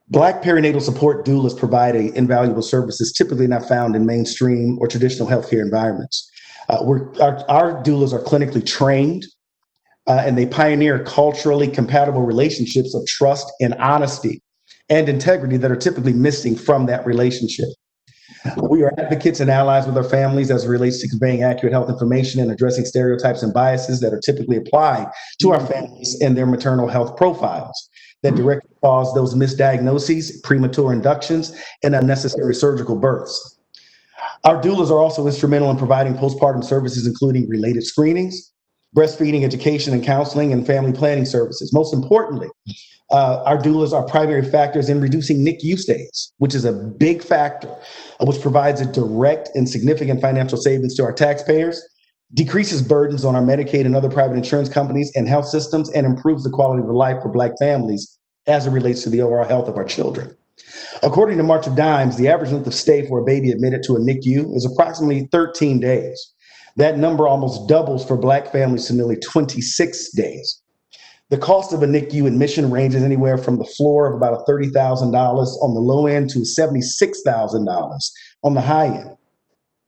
Speaker 13: Black perinatal support doulas provide invaluable services typically not found in mainstream or traditional healthcare environments. Our doulas are clinically trained, and they pioneer culturally compatible relationships of trust and honesty and integrity that are typically missing from that relationship. We are advocates and allies with our families as it relates to conveying accurate health information and addressing stereotypes and biases that are typically applied to our families and their maternal health profiles that directly cause those misdiagnoses, premature inductions, and unnecessary surgical births. Our doulas are also instrumental in providing postpartum services, including related screenings, breastfeeding, education and counseling, and family planning services. Most importantly, our doulas are primary factors in reducing NICU stays, which is a big factor, which provides a direct and significant financial savings to our taxpayers, decreases burdens on our Medicaid and other private insurance companies and health systems, and improves the quality of life for Black families as it relates to the overall health of our children. According to March of Dimes, the average length of stay for a baby admitted to a NICU is approximately 13 days. That number almost doubles for Black families to nearly 26 days. The cost of a NICU admission ranges anywhere from the floor of about $30,000 on the low end to $76,000 on the high end.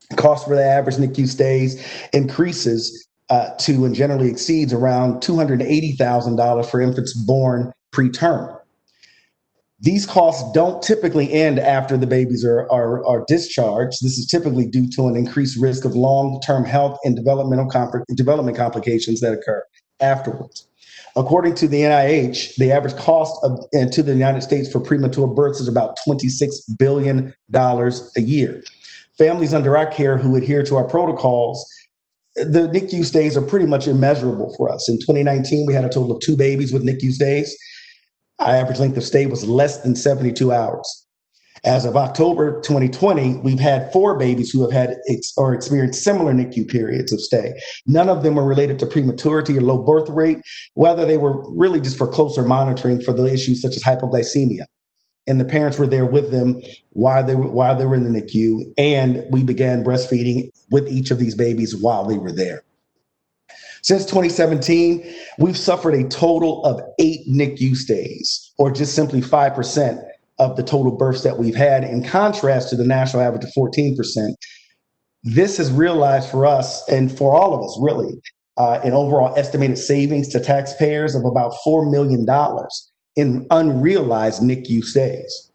Speaker 13: The cost for the average NICU stays increases to and generally exceeds around $280,000 for infants born preterm. These costs don't typically end after the babies are discharged. This is typically due to an increased risk of long-term health and development complications that occur afterwards. According to the NIH, the average cost to the United States for premature births is about $26 billion a year. Families under our care who adhere to our protocols, the NICU stays are pretty much immeasurable for us. In 2019, we had a total of 2 babies with NICU stays. Our average length of stay was less than 72 hours. As of October 2020, we've had 4 babies who have had or experienced similar NICU periods of stay. None of them were related to prematurity or low birth rate, whether they were really just for closer monitoring for the issues such as hypoglycemia. And the parents were there with them while they were in the NICU, and we began breastfeeding with each of these babies while they were there. Since 2017, we've suffered a total of 8 NICU stays, or just simply 5% of the total births that we've had, in contrast to the national average of 14%. This has realized for us, and for all of us really, an overall estimated savings to taxpayers of about $4 million in unrealized NICU stays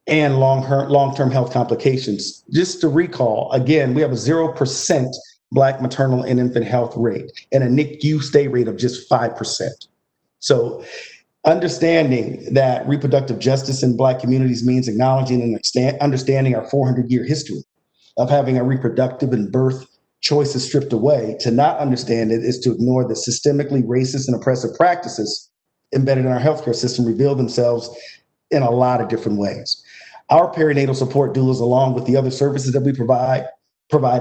Speaker 13: and long-term health complications. Just to recall, again, we have a 0% Black maternal and infant health rate and a NICU stay rate of just 5%. So understanding that reproductive justice in Black communities means acknowledging and understanding our 400-year history of having our reproductive and birth choices stripped away. To not understand it is to ignore the systemically racist and oppressive practices embedded in our healthcare system reveal themselves in a lot of different ways. Our perinatal support doulas, along with the other services that we provide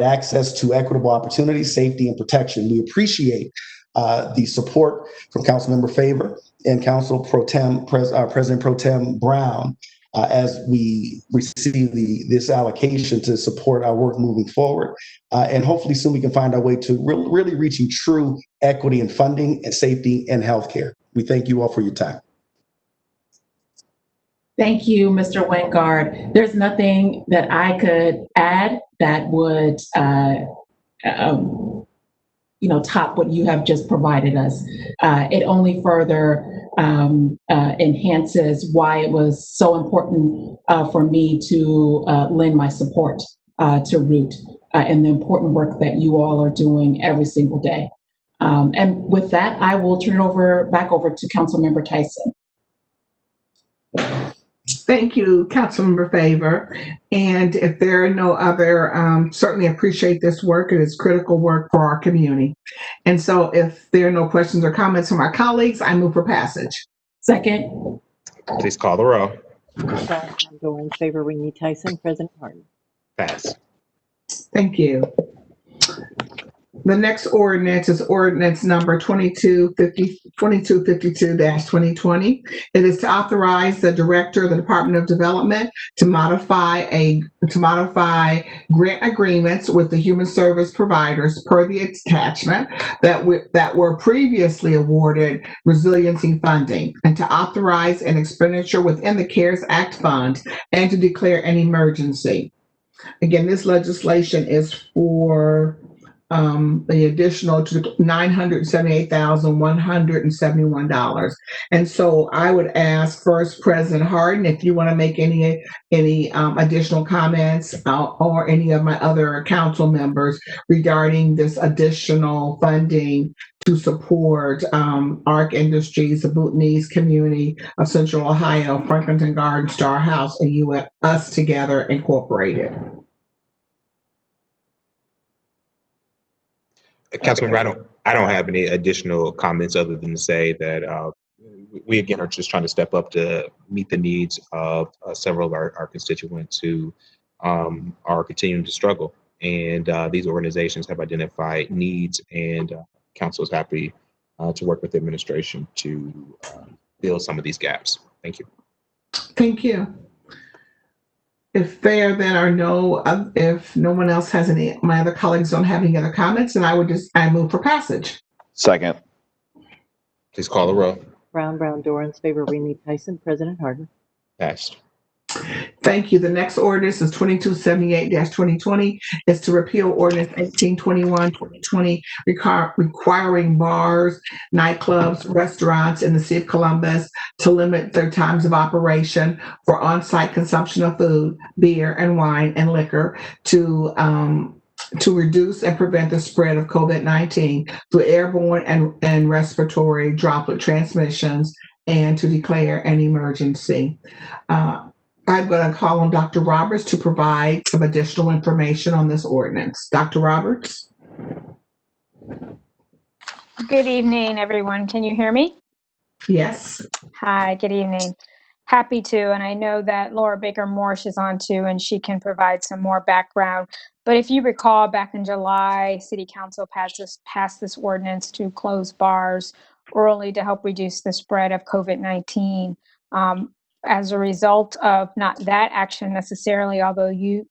Speaker 13: access to equitable opportunities, safety, and protection. We appreciate the support from Councilmember Favor and President Pro Tem Brown as we receive this allocation to support our work moving forward. And hopefully soon we can find our way to really reaching true equity in funding and safety and healthcare. We thank you all for your time.
Speaker 7: Thank you, Mr. Wingard. There's nothing that I could add that would, top what you have just provided us. It only further enhances why it was so important for me to lend my support to Root. and the important work that you all are doing every single day. And with that, I will turn it back over to Councilmember Tyson.
Speaker 8: Thank you, Councilmember Favor. And if there are no other, certainly appreciate this work. It is critical work for our community. And so if there are no questions or comments from our colleagues, I move for passage.
Speaker 7: Second.
Speaker 1: Please call the row.
Speaker 4: Brown, Brown, Dorans, favor, Remy Tyson, President Harden.
Speaker 1: Pass.
Speaker 8: Thank you. The next ordinance is ordinance number 2252-2020. It is to authorize the director of the Department of Development to modify grant agreements with the human service providers per the attachment that were previously awarded resiliency funding, and to authorize an expenditure within the CARES Act fund and to declare an emergency. Again, this legislation is for the additional to $978,171. And so I would ask first President Harden if you want to make any additional comments or any of my other council members regarding this additional funding to support ARC Industries, the Bhutanese community of Central Ohio, Franklinton Garden, Star House, and Us Together Incorporated.
Speaker 1: Councilmember, I don't have any additional comments other than to say that we again are just trying to step up to meet the needs of several of our constituents who are continuing to struggle. And these organizations have identified needs, and council is happy to work with the administration to fill some of these gaps. Thank you.
Speaker 8: Thank you. If no one else has any, my other colleagues don't have any other comments, then I move for passage.
Speaker 11: Second.
Speaker 1: Please call the row.
Speaker 4: Brown, Brown, Dorans, favor, Remy Tyson, President Harden.
Speaker 1: Passed.
Speaker 8: Thank you. The next ordinance is 2278-2020. It's to repeal ordinance 1821-2020 requiring bars, nightclubs, restaurants in the city of Columbus to limit their times of operation for on-site consumption of food, beer, and wine and liquor to reduce and prevent the spread of COVID-19 through airborne and respiratory droplet transmissions, and to declare an emergency. I'm going to call on Dr. Roberts to provide some additional information on this ordinance. Dr. Roberts?
Speaker 14: Good evening, everyone. Can you hear me?
Speaker 8: Yes.
Speaker 14: Hi, good evening. Happy to, and I know that Laura Baker Morse is on too, and she can provide some more background. But if you recall, back in July, City Council passed this ordinance to close bars early to help reduce the spread of COVID-19. As a result of not that action necessarily, although you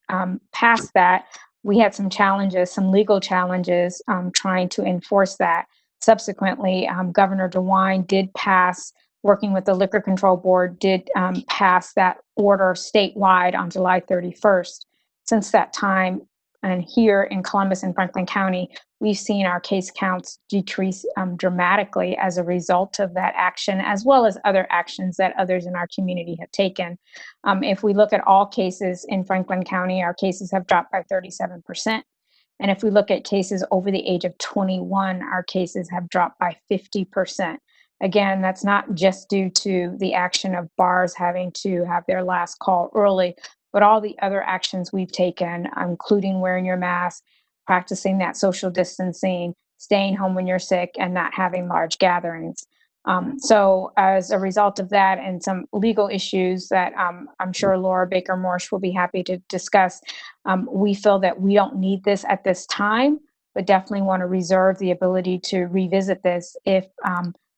Speaker 14: passed that, we had some challenges, some legal challenges trying to enforce that. Subsequently, Governor DeWine did pass, working with the Liquor Control Board, did pass that order statewide on July 31st. Since that time, and here in Columbus and Franklin County, we've seen our case counts decrease dramatically as a result of that action, as well as other actions that others in our community have taken. If we look at all cases in Franklin County, our cases have dropped by 37%. And if we look at cases over the age of 21, our cases have dropped by 50%. Again, that's not just due to the action of bars having to have their last call early, but all the other actions we've taken, including wearing your mask, practicing that social distancing, staying home when you're sick, and not having large gatherings. So as a result of that and some legal issues that I'm sure Laura Baker Morse will be happy to discuss, we feel that we don't need this at this time, but definitely want to reserve the ability to revisit this if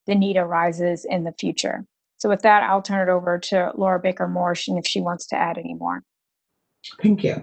Speaker 14: the need arises in the future. So with that, I'll turn it over to Laura Baker Morse, and if she wants to add any more.
Speaker 8: Thank you.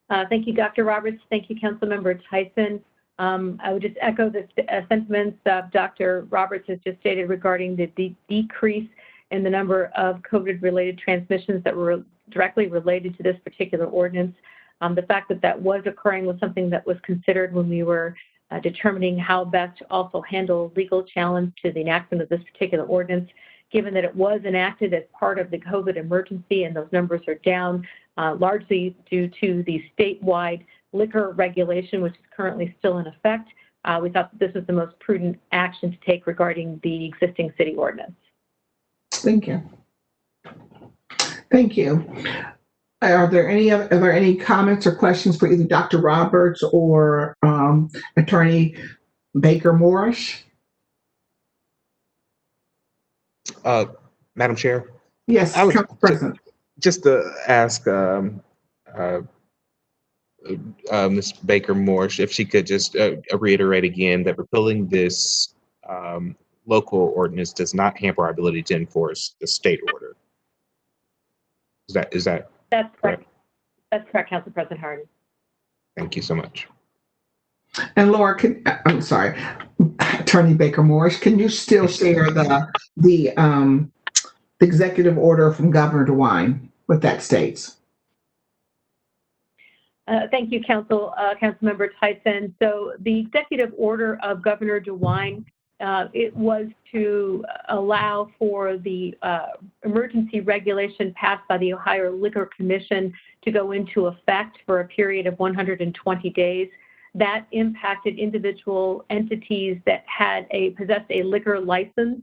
Speaker 10: Thank you, Dr. Roberts. Thank you, Councilmember Tyson. I would just echo the sentiments that Dr. Roberts has just stated regarding the decrease in the number of COVID-related transmissions that were directly related to this particular ordinance. The fact that that was occurring was something that was considered when we were determining how best to also handle legal challenge to the enactment of this particular ordinance. Given that it was enacted as part of the COVID emergency and those numbers are down, largely due to the statewide liquor regulation, which is currently still in effect. We thought that this was the most prudent action to take regarding the existing city ordinance.
Speaker 8: Thank you. Thank you. Are there any comments or questions for either Dr. Roberts or Attorney Baker Morris?
Speaker 1: Madam Chair?
Speaker 8: Yes,
Speaker 1: I was
Speaker 8: Council President.
Speaker 1: just to ask Ms. Baker Morse if she could just reiterate again that repealing this local ordinance does not hamper our ability to enforce the state order. Is that
Speaker 10: That's correct? That's correct, Council President Harden.
Speaker 1: Thank you so much.
Speaker 8: And Laura, I'm sorry, Attorney Baker Morris, can you still share the executive order from Governor DeWine, what that states?
Speaker 10: Thank you, Councilmember Tyson. So the executive order of Governor DeWine, it was to allow for the emergency regulation passed by the Ohio Liquor Commission to go into effect for a period of 120 days. That impacted individual entities that possessed a liquor license.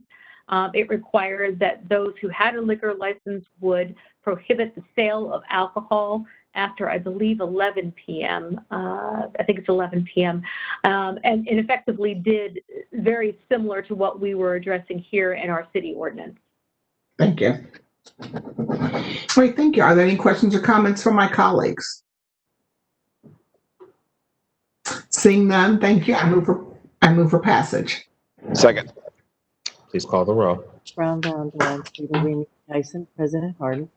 Speaker 10: It required that those who had a liquor license would prohibit the sale of alcohol after, I believe, 11 p.m. I think it's 11 p.m. And effectively did very similar to what we were addressing here in our city ordinance.
Speaker 8: Thank you. Great, thank you. Are there any questions or comments from my colleagues? Seeing none, thank you. I move for passage.
Speaker 11: Second.
Speaker 1: Please call the roll.
Speaker 4: Brown, Dorans, Faber, Remy, Tyson, President Harden.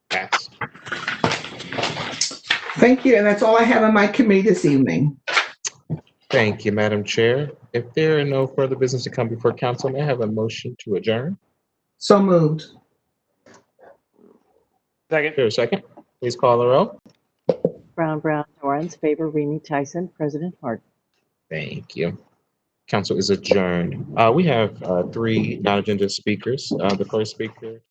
Speaker 1: Pass.
Speaker 8: Thank you, and that's all I have on my committee this evening.
Speaker 1: Thank you, Madam Chair. If there are no further business to come before council, may I have a motion to adjourn?
Speaker 8: So moved.
Speaker 5: Second.
Speaker 1: Here, a second. Please call the roll.
Speaker 4: Brown, Dorans, Faber, Remy, Tyson, President Harden.
Speaker 1: Thank you. Council is adjourned. We have three non-agenda speakers. The first speaker